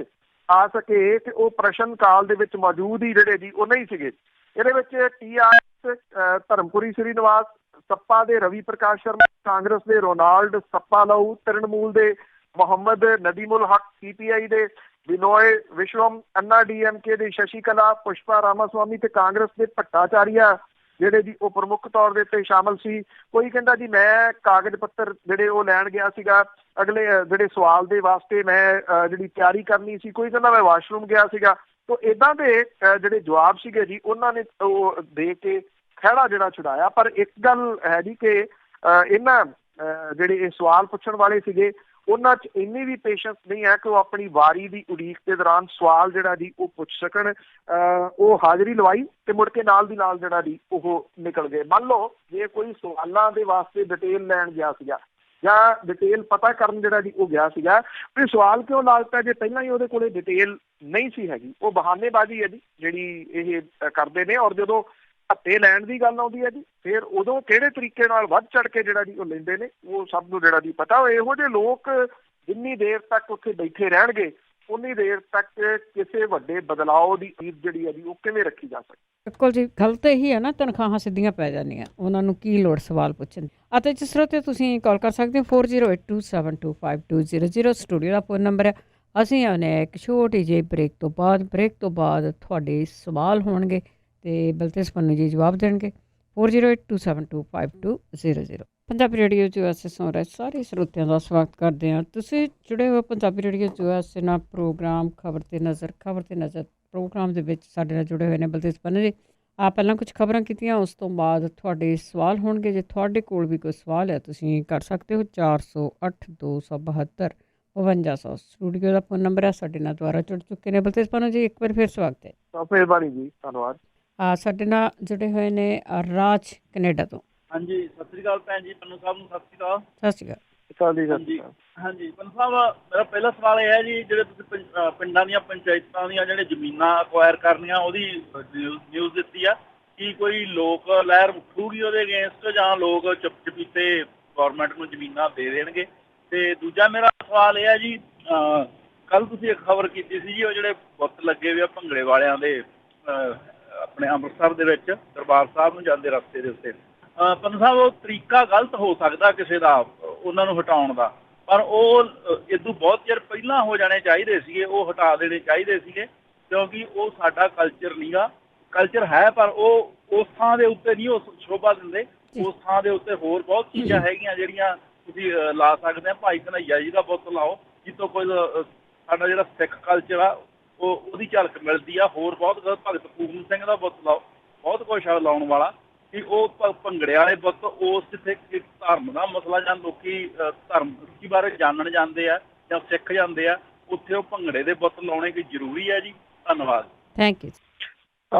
ਆ ਸਕੇ ਕਿ ਉਹ ਪ੍ਰਸ਼ਨ ਕਾਲ ਦੇ ਵਿੱਚ ਮੌਜੂਦ ਹੀ ਜਿਹੜੇ ਜੀ ਉਹ ਨਹੀਂ ਸੀਗੇ। ਇਹਦੇ ਵਿੱਚ TRS ਧਰਮਪੁਰੀ ਸ੍ਰੀਨਿਵਾਸ, ਸੱਪਾ ਦੇ ਰਵੀ ਪ੍ਰਕਾਸ਼ ਸ਼ਰਮਾ, ਕਾਂਗਰਸ ਦੇ ਰੋਨਾਲਡ ਸੱਪਾਲਾਊ, ਤ੍ਰਿਣਮੂਲ ਦੇ ਮੁਹੰਮਦ ਨਦੀਮੁਲ ਹਕ, CPI ਦੇ ਬਿਨੋਏ ਵਿਸ਼ਵਮ, DMK ਦੇ ਸ਼ਸ਼ੀਕਲਾ, ਪੁਸ਼ਪਾ ਰਾਮਾਸਵਾਮੀ ਤੇ ਕਾਂਗਰਸ ਦੇ ਭੱਟਾਚਾਰੀਆ ਜਿਹੜੇ ਜੀ ਉਹ ਪ੍ਰਮੁੱਖ ਤੌਰ ਦੇ ਉੱਤੇ ਸ਼ਾਮਲ ਸੀ। ਕੋਈ ਕਹਿੰਦਾ ਜੀ ਮੈਂ ਕਾਗਜ਼ ਪੱਤਰ ਜਿਹੜੇ ਉਹ ਲੈਣ ਗਿਆ ਸੀਗਾ ਅਗਲੇ ਜਿਹੜੇ ਸਵਾਲ ਦੇ ਵਾਸਤੇ, ਮੈਂ ਜਿਹੜੀ ਤਿਆਰੀ ਕਰਨੀ ਸੀ। ਕੋਈ ਕਹਿੰਦਾ ਮੈਂ ਵਾਸ਼ਰੂਮ ਗਿਆ ਸੀਗਾ। ਤੋ ਇੱਦਾਂ ਦੇ ਜਿਹੜੇ ਜਵਾਬ ਸੀਗੇ ਜੀ ਉਹਨਾਂ ਨੇ ਉਹ ਦੇ ਕੇ ਖਹਿੜਾ ਜਿਹੜਾ ਛੁਡਾਇਆ। ਪਰ ਇੱਕ ਗੱਲ ਹੈ ਜੀ ਕਿ ਇਹਨਾਂ ਜਿਹੜੇ ਇਹ ਸਵਾਲ ਪੁੱਛਣ ਵਾਲੇ ਸੀਗੇ ਉਹਨਾਂ 'ਚ ਇੰਨੀ ਵੀ ਪੇਸ਼ੈਂਸ ਨਹੀਂ ਹੈ ਕਿ ਉਹ ਆਪਣੀ ਵਾਰੀ ਦੀ ਉਡੀਕ ਦੇ ਦੌਰਾਨ ਸਵਾਲ ਜਿਹੜਾ ਜੀ ਉਹ ਪੁੱਛ ਸਕਣ। ਉਹ ਹਾਜ਼ਰੀ ਲਵਾਈ ਤੇ ਮੁੜ ਕੇ ਨਾਲ ਦੀ ਨਾਲ ਜਿਹੜਾ ਜੀ ਉਹ ਨਿਕਲ ਗਏ। ਮੰਨ ਲਓ ਜੇ ਕੋਈ ਸਵਾਲਾਂ ਦੇ ਵਾਸਤੇ ਡਿਟੇਲ ਲੈਣ ਗਿਆ ਸੀਗਾ ਜਾਂ ਡਿਟੇਲ ਪਤਾ ਕਰਨ ਜਿਹੜਾ ਜੀ ਉਹ ਗਿਆ ਸੀਗਾ, ਵੀ ਸਵਾਲ ਕਿਉਂ ਲਾ ਦਿੱਤਾ ਜੇ ਪਹਿਲਾਂ ਹੀ ਉਹਦੇ ਕੋਲੇ ਡਿਟੇਲ ਨਹੀਂ ਸੀ ਹੈਗੀ। ਉਹ ਬਹਾਨੇਬਾਜ਼ੀ ਹੈ ਜੀ ਜਿਹੜੀ ਇਹ ਕਰਦੇ ਨੇ। ਔਰ ਜਦੋਂ ਹੱਤੇ ਲੈਣ ਦੀ ਗੱਲ ਆਉਂਦੀ ਹੈ ਜੀ ਫਿਰ ਉਦੋਂ ਕਿਹੜੇ ਤਰੀਕੇ ਨਾਲ ਵੱਧ ਚੜ ਕੇ ਜਿਹੜਾ ਜੀ ਉਹ ਲੈਂਦੇ ਨੇ ਉਹ ਸਭ ਨੂੰ ਜਿਹੜਾ ਜੀ ਪਤਾ। ਇਹੋ ਜਿਹੇ ਲੋਕ ਜਿੰਨੀ ਦੇਰ ਤੱਕ ਉੱਥੇ ਬੈਠੇ ਰਹਿਣਗੇ ਉਨੀ ਦੇਰ ਤੱਕ ਕਿਸੇ ਵੱਡੇ ਬਦਲਾਅ ਦੀ ਉਮੀਦ ਜਿਹੜੀ ਹੈ ਜੀ ਉਹ ਕਿਵੇਂ ਰੱਖੀ ਜਾ ਸਕਦੀ। ਬਿਲਕੁਲ ਜੀ, ਗੱਲ ਤਾਂ ਇਹੀ ਹੈ ਨਾ, ਤਨਖਾਹਾਂ ਸਿੱਧੀਆਂ ਪੈ ਜਾਂਦੀਆਂ, ਉਹਨਾਂ ਨੂੰ ਕੀ ਲੋੜ ਸਵਾਲ ਪੁੱਛਣ ਦੀ। ਅਤੇ ਜਿਸ ਤਰ੍ਹਾਂ 'ਤੇ ਤੁਸੀਂ ਕਾਲ ਕਰ ਸਕਦੇ ਹੋ 4082725200 ਸਟੂਡੀਓ ਦਾ ਫੋਨ ਨੰਬਰ ਹੈ। ਅਸੀਂ ਆਉਂਦੇ ਹਾਂ ਇੱਕ ਛੋਟੀ ਜਿਹੀ ਬ੍ਰੇਕ ਤੋਂ ਬਾਅਦ ਤੁਹਾਡੇ ਸਵਾਲ ਹੋਣਗੇ ਅਤੇ ਬਲਤੇਜ ਪੰਨੂ ਜੀ ਜਵਾਬ ਦੇਣਗੇ। 4082725200 ਪੰਜਾਬੀ ਰੇਡੀਓ USA ਸੁਣ ਰਹੇ ਸਾਰੇ ਸਰੋਤਿਆਂ ਦਾ ਸਵਾਗਤ ਕਰਦੇ ਹਾਂ। ਤੁਸੀਂ ਜੁੜੇ ਹੋ ਪੰਜਾਬੀ ਰੇਡੀਓ USA ਨਾਲ ਪ੍ਰੋਗਰਾਮ ਖਬਰ ਤੇ ਨਜ਼ਰ ਪ੍ਰੋਗਰਾਮ ਦੇ ਵਿੱਚ ਸਾਡੇ ਨਾਲ ਜੁੜੇ ਹੋਏ ਨੇ ਬਲਤੇਜ ਪੰਨੂ ਜੀ। ਪਹਿਲਾਂ ਕੁਝ ਖਬਰਾਂ ਕੀਤੀਆਂ, ਉਸ ਤੋਂ ਬਾਅਦ ਤੁਹਾਡੇ ਸਵਾਲ ਹੋਣਗੇ। ਜੇ ਤੁਹਾਡੇ ਕੋਲ ਵੀ ਕੋਈ ਸਵਾਲ ਹੈ ਤੁਸੀਂ ਕਰ ਸਕਦੇ ਹੋ 408272 ਸਟੂਡੀਓ ਦਾ ਫੋਨ ਨੰਬਰ ਹੈ। ਸਾਡੇ ਨਾਲ ਦੁਆਰਾ ਜੁੜ ਚੁੱਕੇ ਨੇ ਬਲਤੇਜ ਪੰਨੂ ਜੀ, ਇੱਕ ਵਾਰ ਫਿਰ ਸਵਾਗਤ ਹੈ। ਮਿਹਰਬਾਨੀ ਜੀ, ਧੰਨਵਾਦ। ਸਾਡੇ ਨਾਲ ਜੁੜੇ ਹੋਏ ਨੇ ਰਾਜ ਕੈਨੇਡਾ ਤੋਂ। ਹਾਂਜੀ, ਸਤਿ ਸ੍ਰੀ ਅਕਾਲ ਭੈਣ ਜੀ, ਪੰਨੂ ਸਾਹਿਬ ਨੂੰ ਸਤਿ ਸ੍ਰੀ ਅਕਾਲ। ਸਤਿ ਸ਼੍ਰੀ ਅਕਾਲ। ਹਾਂਜੀ ਪੰਨੂ ਸਾਹਿਬ, ਮੇਰਾ ਪਹਿਲਾ ਸਵਾਲ ਇਹ ਹੈ ਜੀ, ਜਿਹੜੇ ਤੁਸੀਂ ਪਿੰਡਾਂ ਦੀਆਂ ਪੰਚਾਇਤਾਂ ਦੀਆਂ ਜਿਹੜੇ ਜ਼ਮੀਨਾਂ ਅਕਵਾਇਰ ਕਰਨੀਆਂ ਉਹਦੀ ਨਿਊਜ਼ ਦਿੱਤੀ ਆ, ਕੀ ਕੋਈ ਲੋਕ ਲਹਿਰ ਉੱਠੂਗੀ ਉਹਦੇ ਅਗੇਂਸਟ ਜਾਂ ਲੋਕ ਚੁੱਪ-ਚਪੀਤੇ ਗੌਰਮੈਂਟ ਨੂੰ ਜ਼ਮੀਨਾਂ ਦੇ ਦੇਣਗੇ? ਤੇ ਦੂਜਾ ਮੇਰਾ ਸਵਾਲ ਇਹ ਹੈ ਜੀ, ਕੱਲ੍ਹ ਤੁਸੀਂ ਇੱਕ ਖਬਰ ਕੀਤੀ ਸੀ ਜੀ, ਉਹ ਜਿਹੜੇ ਬੁੱਤ ਲੱਗੇ ਹੋਏ ਆ ਭੰਗੜੇ ਵਾਲਿਆਂ ਦੇ ਆਪਣੇ ਅੰਮ੍ਰਿਤਸਰ ਦੇ ਵਿੱਚ ਦਰਬਾਰ ਸਾਹਿਬ ਨੂੰ ਜਾਂਦੇ ਰਸਤੇ ਦੇ ਉੱਤੇ। ਪੰਨੂ ਸਾਹਿਬ, ਉਹ ਤਰੀਕਾ ਗਲਤ ਹੋ ਸਕਦਾ ਕਿਸੇ ਦਾ ਉਹਨਾਂ ਨੂੰ ਹਟਾਉਣ ਦਾ, ਪਰ ਉਹ ਇਦੋਂ ਬਹੁਤ ਚਿਰ ਪਹਿਲਾਂ ਹੋ ਜਾਣੇ ਚਾਹੀਦੇ ਸੀਗੇ, ਉਹ ਹਟਾ ਦੇਣੇ ਚਾਹੀਦੇ ਸੀਗੇ, ਕਿਉਂਕਿ ਉਹ ਸਾਡਾ ਕਲਚਰ ਨੀਗਾ। ਕਲਚਰ ਹੈ ਪਰ ਉਹ ਉਸ ਥਾਂ ਦੇ ਉੱਤੇ ਨਹੀਂ ਉਹ ਸ਼ੋਭਾ ਦਿੰਦੇ। ਉਸ ਥਾਂ ਦੇ ਉੱਤੇ ਹੋਰ ਬਹੁਤ ਚੀਜ਼ਾਂ ਹੈਗੀਆਂ ਜਿਹੜੀਆਂ ਤੁਸੀਂ ਲਾ ਸਕਦੇ ਆ। ਭਾਈ ਕਨ੍ਹਈਆ ਜੀ ਦਾ ਬੁੱਤ ਲਾਓ, ਜਿੱਥੋਂ ਕੋਈ ਸਾਡਾ ਜਿਹੜਾ ਸਿੱਖ ਕਲਚਰ ਆ ਉਹਦੀ ਝਲਕ ਮਿਲਦੀ ਆ। ਹੋਰ ਬਹੁਤ ਭਗਤ ਪੂਰਨ ਸਿੰਘ ਦਾ ਬੁੱਤ ਲਾਓ, ਬਹੁਤ ਕੁਛ ਆ ਲਾਉਣ ਵਾਲਾ ਕਿ ਉਹ ਭੰਗੜੇ ਵਾਲੇ ਬੁੱਤ ਉਸ ਜਿੱਥੇ ਧਰਮ ਦਾ ਮਸਲਾ ਜਾਂ ਲੋਕੀ ਧਰਮ ਬਾਰੇ ਜਾਣਨ ਜਾਂਦੇ ਆ ਜਾਂ ਸਿੱਖ ਜਾਂਦੇ ਆ, ਉੱਥੇ ਉਹ ਭੰਗੜੇ ਦੇ ਬੁੱਤ ਲਾਉਣੇ ਕਿ ਜ਼ਰੂਰੀ ਹੈ ਜੀ। ਧੰਨਵਾਦ। Thank you.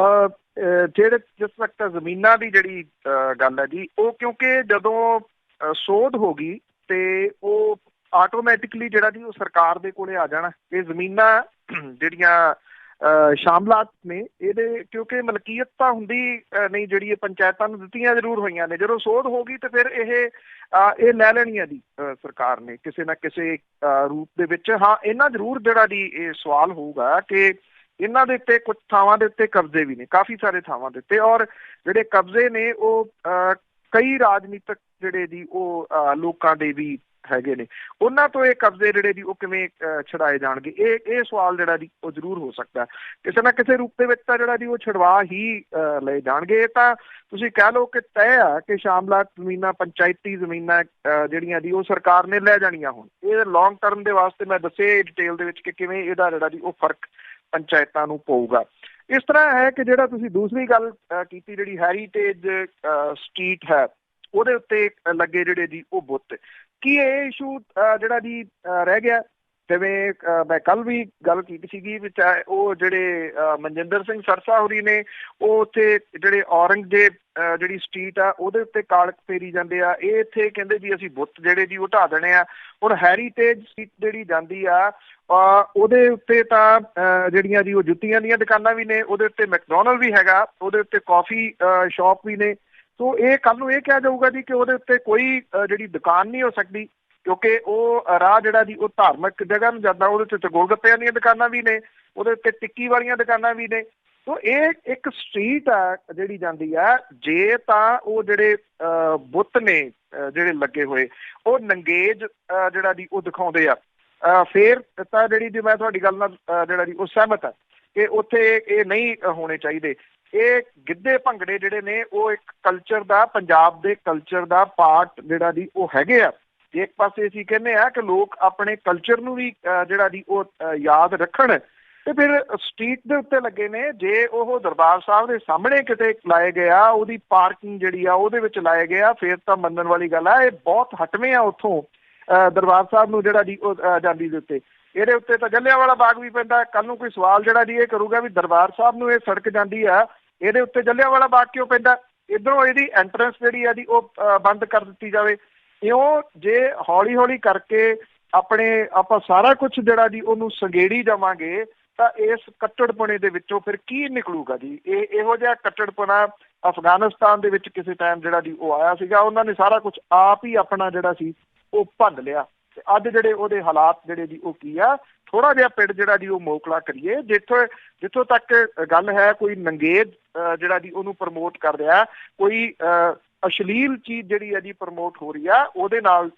ਜਿਹੜੇ ਜਿਸ ਵਕਤ ਜ਼ਮੀਨਾਂ ਦੀ ਜਿਹੜੀ ਗੱਲ ਹੈ ਜੀ, ਉਹ ਕਿਉਂਕਿ ਜਦੋਂ ਸੋਧ ਹੋ ਗਈ ਤੇ ਉਹ ਆਟੋਮੈਟਿਕਲੀ ਜਿਹੜਾ ਜੀ ਉਹ ਸਰਕਾਰ ਦੇ ਕੋਲੇ ਆ ਜਾਣਾ। ਇਹ ਜ਼ਮੀਨਾਂ ਜਿਹੜੀਆਂ ਸ਼ਾਮਲਾਤ ਨੇ ਇਹਦੇ, ਕਿਉਂਕਿ ਮਲਕੀਅਤ ਤਾਂ ਹੁੰਦੀ ਨਹੀਂ, ਜਿਹੜੀ ਇਹ ਪੰਚਾਇਤਾਂ ਨੂੰ ਦਿੱਤੀਆਂ ਜ਼ਰੂਰ ਹੋਈਆਂ ਨੇ। ਜਦੋਂ ਸੋਧ ਹੋ ਗਈ ਤੇ ਫਿਰ ਇਹ ਲੈ ਲੈਣੀਆਂ ਜੀ ਸਰਕਾਰ ਨੇ ਕਿਸੇ ਨਾ ਕਿਸੇ ਰੂਪ ਦੇ ਵਿੱਚ। ਹਾਂ, ਇਹਨਾਂ ਜ਼ਰੂਰ ਜਿਹੜਾ ਜੀ ਇਹ ਸਵਾਲ ਹੋਊਗਾ ਕਿ ਇਹਨਾਂ ਦੇ ਉੱਤੇ ਕੁਝ ਥਾਵਾਂ ਦੇ ਉੱਤੇ ਕਬਜ਼ੇ ਵੀ ਨੇ, ਕਾਫੀ ਸਾਰੇ ਥਾਵਾਂ ਦੇ ਉੱਤੇ, ਔਰ ਜਿਹੜੇ ਕਬਜ਼ੇ ਨੇ ਉਹ ਕਈ ਰਾਜਨੀਤਿਕ ਜਿਹੜੇ ਜੀ ਉਹ ਲੋਕਾਂ ਦੇ ਵੀ ਹੈਗੇ ਨੇ। ਉਹਨਾਂ ਤੋਂ ਇਹ ਕਬਜ਼ੇ ਜਿਹੜੇ ਜੀ ਉਹ ਕਿਵੇਂ ਛੁਡਾਏ ਜਾਣਗੇ, ਇਹ ਸਵਾਲ ਜਿਹੜਾ ਜੀ ਉਹ ਜ਼ਰੂਰ ਹੋ ਸਕਦਾ ਕਿਸੇ ਨਾ ਕਿਸੇ ਰੂਪ ਦੇ ਵਿੱਚ। ਤਾਂ ਜਿਹੜਾ ਜੀ ਉਹ ਛੁਡਵਾ ਹੀ ਲਏ ਜਾਣਗੇ। ਇਹ ਤਾਂ ਤੁਸੀਂ ਕਹਿ ਲਓ ਕਿ ਤੈਅ ਆ ਕਿ ਸ਼ਾਮਲਾਤ ਜ਼ਮੀਨਾਂ, ਪੰਚਾਇਤੀ ਜ਼ਮੀਨਾਂ ਜਿਹੜੀਆਂ ਜੀ ਉਹ ਸਰਕਾਰ ਨੇ ਲੈ ਜਾਣੀਆਂ। ਹੁਣ ਇਹ ਲੌਂਗ ਟਰਮ ਦੇ ਵਾਸਤੇ ਮੈਂ ਦੱਸੇ ਡਿਟੇਲ ਦੇ ਵਿੱਚ ਕਿ ਕਿਵੇਂ ਇਹਦਾ ਜਿਹੜਾ ਜੀ ਉਹ ਫਰਕ ਪੰਚਾਇਤਾਂ ਨੂੰ ਪਊਗਾ। ਇਸ ਤਰ੍ਹਾਂ ਹੈ ਕਿ ਜਿਹੜਾ ਤੁਸੀਂ ਦੂਸਰੀ ਗੱਲ ਕੀਤੀ, ਜਿਹੜੀ ਹੈਰੀਟੇਜ ਸਟਰੀਟ ਹੈ ਉਹਦੇ ਉੱਤੇ ਲੱਗੇ ਜਿਹੜੇ ਜੀ ਉਹ ਬੁੱਤ, ਕੀ ਇਹ ਇਸ਼ੂ ਜਿਹੜਾ ਜੀ ਰਹਿ ਗਿਆ? ਜਿਵੇਂ ਮੈਂ ਕੱਲ ਵੀ ਗੱਲ ਕੀਤੀ ਸੀਗੀ ਵੀ ਉਹ ਜਿਹੜੇ ਮਨਜਿੰਦਰ ਸਿੰਘ ਸਰਸਾ ਹੋਰੀ ਨੇ, ਉਹ ਉੱਥੇ ਜਿਹੜੇ ਔਰੰਗਜ਼ੇਬ ਜਿਹੜੀ ਸਟਰੀਟ ਆ ਉਹਦੇ ਉੱਤੇ ਕਾਲਕ ਫੇਰੀ ਜਾਂਦੇ ਆ। ਇਹ ਇੱਥੇ ਕਹਿੰਦੇ ਜੀ ਅਸੀਂ ਬੁੱਤ ਜਿਹੜੇ ਜੀ ਉਹ ਢਾਹ ਦੇਣੇ ਆ। ਹੁਣ ਹੈਰੀਟੇਜ ਸਟਰੀਟ ਜਿਹੜੀ ਜਾਂਦੀ ਆ ਉਹਦੇ ਉੱਤੇ ਤਾਂ ਜਿਹੜੀਆਂ ਜੀ ਉਹ ਜੁੱਤੀਆਂ ਦੀਆਂ ਦੁਕਾਨਾਂ ਵੀ ਨੇ, ਉਹਦੇ ਉੱਤੇ ਮੈਕਡੋਨਲਡ ਵੀ ਹੈਗਾ, ਉਹਦੇ ਉੱਤੇ ਕਾਫੀ ਸ਼ਾਪ ਵੀ ਨੇ। ਸੋ ਇਹ ਕੱਲ ਨੂੰ ਇਹ ਕਿਹਾ ਜਾਊਗਾ ਜੀ ਕਿ ਉਹਦੇ ਉੱਤੇ ਕੋਈ ਜਿਹੜੀ ਦੁਕਾਨ ਨਹੀਂ ਹੋ ਸਕਦੀ, ਕਿਉਂਕਿ ਉਹ ਰਾਹ ਜਿਹੜਾ ਜੀ ਉਹ ਧਾਰਮਿਕ ਜਗ੍ਹਾ ਨੂੰ ਜਾਂਦਾ। ਉਹਦੇ ਉੱਤੇ ਗੋਲਗੱਪਿਆਂ ਦੀਆਂ ਦੁਕਾਨਾਂ ਵੀ ਨੇ, ਉਹਦੇ ਉੱਤੇ ਟਿੱਕੀ ਵਾਲੀਆਂ ਦੁਕਾਨਾਂ ਵੀ ਨੇ। ਸੋ ਇਹ ਇੱਕ ਸਟਰੀਟ ਆ ਜਿਹੜੀ ਜਾਂਦੀ ਆ। ਜੇ ਤਾਂ ਉਹ ਜਿਹੜੇ ਬੁੱਤ ਨੇ ਜਿਹੜੇ ਲੱਗੇ ਹੋਏ ਉਹ ਨੰਗੇਜ ਜਿਹੜਾ ਜੀ ਉਹ ਦਿਖਾਉਂਦੇ ਆ, ਫੇਰ ਤਾਂ ਜਿਹੜੀ ਜੀ ਮੈਂ ਤੁਹਾਡੀ ਗੱਲ ਨਾਲ ਜਿਹੜਾ ਜੀ ਉਹ ਸਹਿਮਤ ਆ ਕਿ ਉੱਥੇ ਇਹ ਨਹੀਂ ਹੋਣੇ ਚਾਹੀਦੇ। ਇਹ ਗਿੱਧੇ ਭੰਗੜੇ ਜਿਹੜੇ ਨੇ ਉਹ ਇੱਕ ਕਲਚਰ ਦਾ, ਪੰਜਾਬ ਦੇ ਕਲਚਰ ਦਾ ਪਾਰਟ ਜਿਹੜਾ ਜੀ ਉਹ ਹੈਗੇ ਆ। ਇੱਕ ਪਾਸੇ ਅਸੀਂ ਕਹਿੰਦੇ ਆ ਕਿ ਲੋਕ ਆਪਣੇ ਕਲਚਰ ਨੂੰ ਵੀ ਜਿਹੜਾ ਜੀ ਉਹ ਯਾਦ ਰੱਖਣ, ਤੇ ਫਿਰ ਸਟਰੀਟ ਦੇ ਉੱਤੇ ਲੱਗੇ ਨੇ। ਜੇ ਉਹ ਦਰਬਾਰ ਸਾਹਿਬ ਦੇ ਸਾਹਮਣੇ ਕਿਤੇ ਲਾਏ ਗਏ ਆ, ਉਹਦੀ ਪਾਰਕਿੰਗ ਜਿਹੜੀ ਆ ਉਹਦੇ ਵਿੱਚ ਲਾਏ ਗਏ ਆ, ਫਿਰ ਤਾਂ ਮੰਨਣ ਵਾਲੀ ਗੱਲ ਆ। ਇਹ ਬਹੁਤ ਹਟਵੇਂ ਆ ਉੱਥੋਂ ਦਰਬਾਰ ਸਾਹਿਬ ਨੂੰ ਜਿਹੜਾ ਜੀ ਉਹ ਜਾਂਦੀ ਦੇ ਉੱਤੇ। ਇਹਦੇ ਉੱਤੇ ਤਾਂ ਜਲਿਆਂਵਾਲਾ ਬਾਗ ਵੀ ਪੈਂਦਾ। ਕੱਲ ਨੂੰ ਕੋਈ ਸਵਾਲ ਜਿਹੜਾ ਜੀ ਇਹ ਕਰੂਗਾ ਵੀ ਦਰਬਾਰ ਸਾਹਿਬ ਨੂੰ ਇਹ ਸੜਕ ਜਾਂਦੀ ਆ, ਇਹਦੇ ਉੱਤੇ ਜਲਿਆਂਵਾਲਾ ਬਾਗ ਕਿਉਂ ਪੈਂਦਾ? ਇੱਧਰੋਂ ਇਹਦੀ ਐਂਟਰੈਂਸ ਜਿਹੜੀ ਆ ਜੀ ਉਹ ਬੰਦ ਕਰ ਦਿੱਤੀ ਜਾਵੇ। ਇਉਂ ਜੇ ਹੌਲੀ ਹੌਲੀ ਕਰਕੇ ਆਪਾਂ ਸਾਰਾ ਕੁਛ ਜਿਹੜਾ ਜੀ ਉਹਨੂੰ ਸੰਗੇੜੀ ਜਾਵਾਂਗੇ ਤਾਂ ਇਸ ਕੱਟੜਪੁਣੇ ਦੇ ਵਿੱਚੋਂ ਫਿਰ ਕੀ ਨਿਕਲੂਗਾ ਜੀ? ਇਹੋ ਜਿਹਾ ਕੱਟੜਪੁਣਾ ਅਫਗਾਨਿਸਤਾਨ ਦੇ ਵਿੱਚ ਕਿਸੇ ਟਾਈਮ ਜਿਹੜਾ ਜੀ ਉਹ ਆਇਆ ਸੀਗਾ। ਉਹਨਾਂ ਨੇ ਸਾਰਾ ਕੁਛ ਆਪ ਹੀ ਆਪਣਾ ਜਿਹੜਾ ਸੀ ਉਹ ਭੰਨ ਲਿਆ। ਤੇ ਅੱਜ ਜਿਹੜੇ ਉਹਦੇ ਹਾਲਾਤ ਜਿਹੜੇ ਜੀ ਉਹ ਕੀ ਆ? ਥੋੜਾ ਜਿਹਾ ਪਿੰਡ ਜਿਹੜਾ ਜੀ ਉਹ ਮੋਕਲਾ ਕਰੀਏ। ਜਿੱਥੋਂ ਤੱਕ ਗੱਲ ਹੈ, ਕੋਈ ਨੰਗੇਜ ਜਿਹੜਾ ਜੀ ਉਹਨੂੰ ਪ੍ਰਮੋਟ ਕਰ ਰਿਹਾ, ਕੋਈ ਅਸ਼ਲੀਲ ਚੀਜ਼ ਜਿਹੜੀ ਹੈ ਜੀ ਪ੍ਰਮੋਟ ਹੋ ਰਹੀ ਆ, ਉਹਦੇ ਨਾਲ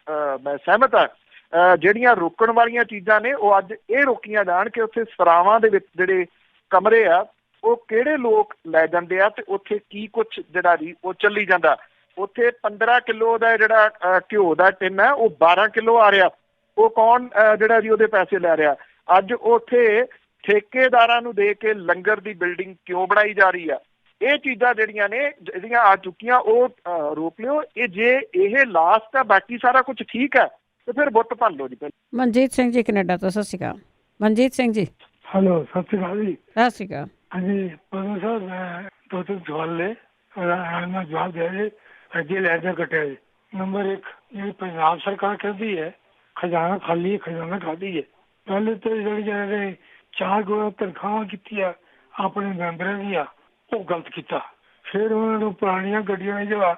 ਮੈਂ ਸਹਿਮਤ ਹਾਂ। ਜਿਹੜੀਆਂ ਰੋਕਣ ਵਾਲੀਆਂ ਚੀਜ਼ਾਂ ਨੇ ਉਹ ਅੱਜ ਇਹ ਰੋਕੀਆਂ ਜਾਣ ਕਿ ਉੱਥੇ ਸਰਾਵਾਂ ਦੇ ਵਿੱਚ ਜਿਹੜੇ ਕਮਰੇ ਆ ਉਹ ਕਿਹੜੇ ਲੋਕ ਲੈ ਜਾਂਦੇ ਆ ਤੇ ਉੱਥੇ ਕੀ ਕੁਛ ਜਿਹੜਾ ਜੀ ਉਹ ਚੱਲੀ ਜਾਂਦਾ। ਉੱਥੇ 15 ਕਿਲੋ ਦਾ ਜਿਹੜਾ ਘਿਓ ਦਾ ਟਿਨ ਹੈ ਉਹ 12 ਕਿਲੋ ਆ ਰਿਹਾ। ਉਹ ਕੌਣ ਜਿਹੜਾ ਜੀ ਉਹਦੇ ਪੈਸੇ ਲੈ ਰਿਹਾ? ਅੱਜ ਉੱਥੇ ਠੇਕੇਦਾਰਾਂ ਨੂੰ ਦੇ ਕੇ ਲੰਗਰ ਦੀ ਬਿਲਡਿੰਗ ਕਿਉਂ ਬਣਾਈ ਜਾ ਰਹੀ ਆ? ਇਹ ਚੀਜ਼ਾਂ ਜਿਹੜੀਆਂ ਨੇ ਜਿਹੜੀਆਂ ਆ ਚੁੱਕੀਆਂ ਉਹ ਰੋਕ ਲਿਓ। ਇਹ ਜੇ ਇਹ ਲਾਸਟ ਆ, ਬਾਕੀ ਸਾਰਾ ਕੁਝ ਠੀਕ ਹੈ ਤੇ ਫਿਰ ਬੁੱਤ ਭੰਨ ਲਓ ਜੀ। ਮਨਜੀਤ ਸਿੰਘ ਜੀ ਕੈਨੇਡਾ ਤੋਂ, ਸਤਿ ਸ਼੍ਰੀ ਅਕਾਲ। ਮਨਜੀਤ ਸਿੰਘ ਜੀ। ਹੈਲੋ, ਸਤਿ ਸ਼੍ਰੀ ਅਕਾਲ ਜੀ। ਸਤਿ ਸ਼੍ਰੀ ਅਕਾਲ। ਹਾਂਜੀ ਪ੍ਰਧਾਨ ਸਾਹਿਬ, ਮੈਂ ਦੋ ਤਿੰਨ ਸਵਾਲ ਨੇ, ਮੈਂ ਜਵਾਬ ਦਿਆ ਜੀ। ਅੱਗੇ ਲੈ ਜਾ ਕੱਟਿਆ ਜੀ। ਨੰਬਰ 1, ਜਿਹੜੀ ਪੰਜਾਬ ਸਰਕਾਰ ਕਹਿੰਦੀ ਹੈ ਖਜ਼ਾਨਾ ਖਾਲੀ ਹੈ, ਖਜ਼ਾਨਾ ਖਾਲੀ ਹੈ। ਪਹਿਲੇ ਤਾਂ ਜਿਹੜੇ 4 ਗੁਣਾ ਤਨਖਾਹਾਂ ਕੀਤੀਆਂ ਆਪਣੇ ਮੈਂਬਰਾਂ ਦੀਆਂ, ਉਹ ਗਲਤ ਕੀਤਾ। ਫਿਰ ਉਹਨਾਂ ਨੂੰ ਪੁਰਾਣੀਆਂ ਗੱਡੀਆਂ ਜਿਹੜਾ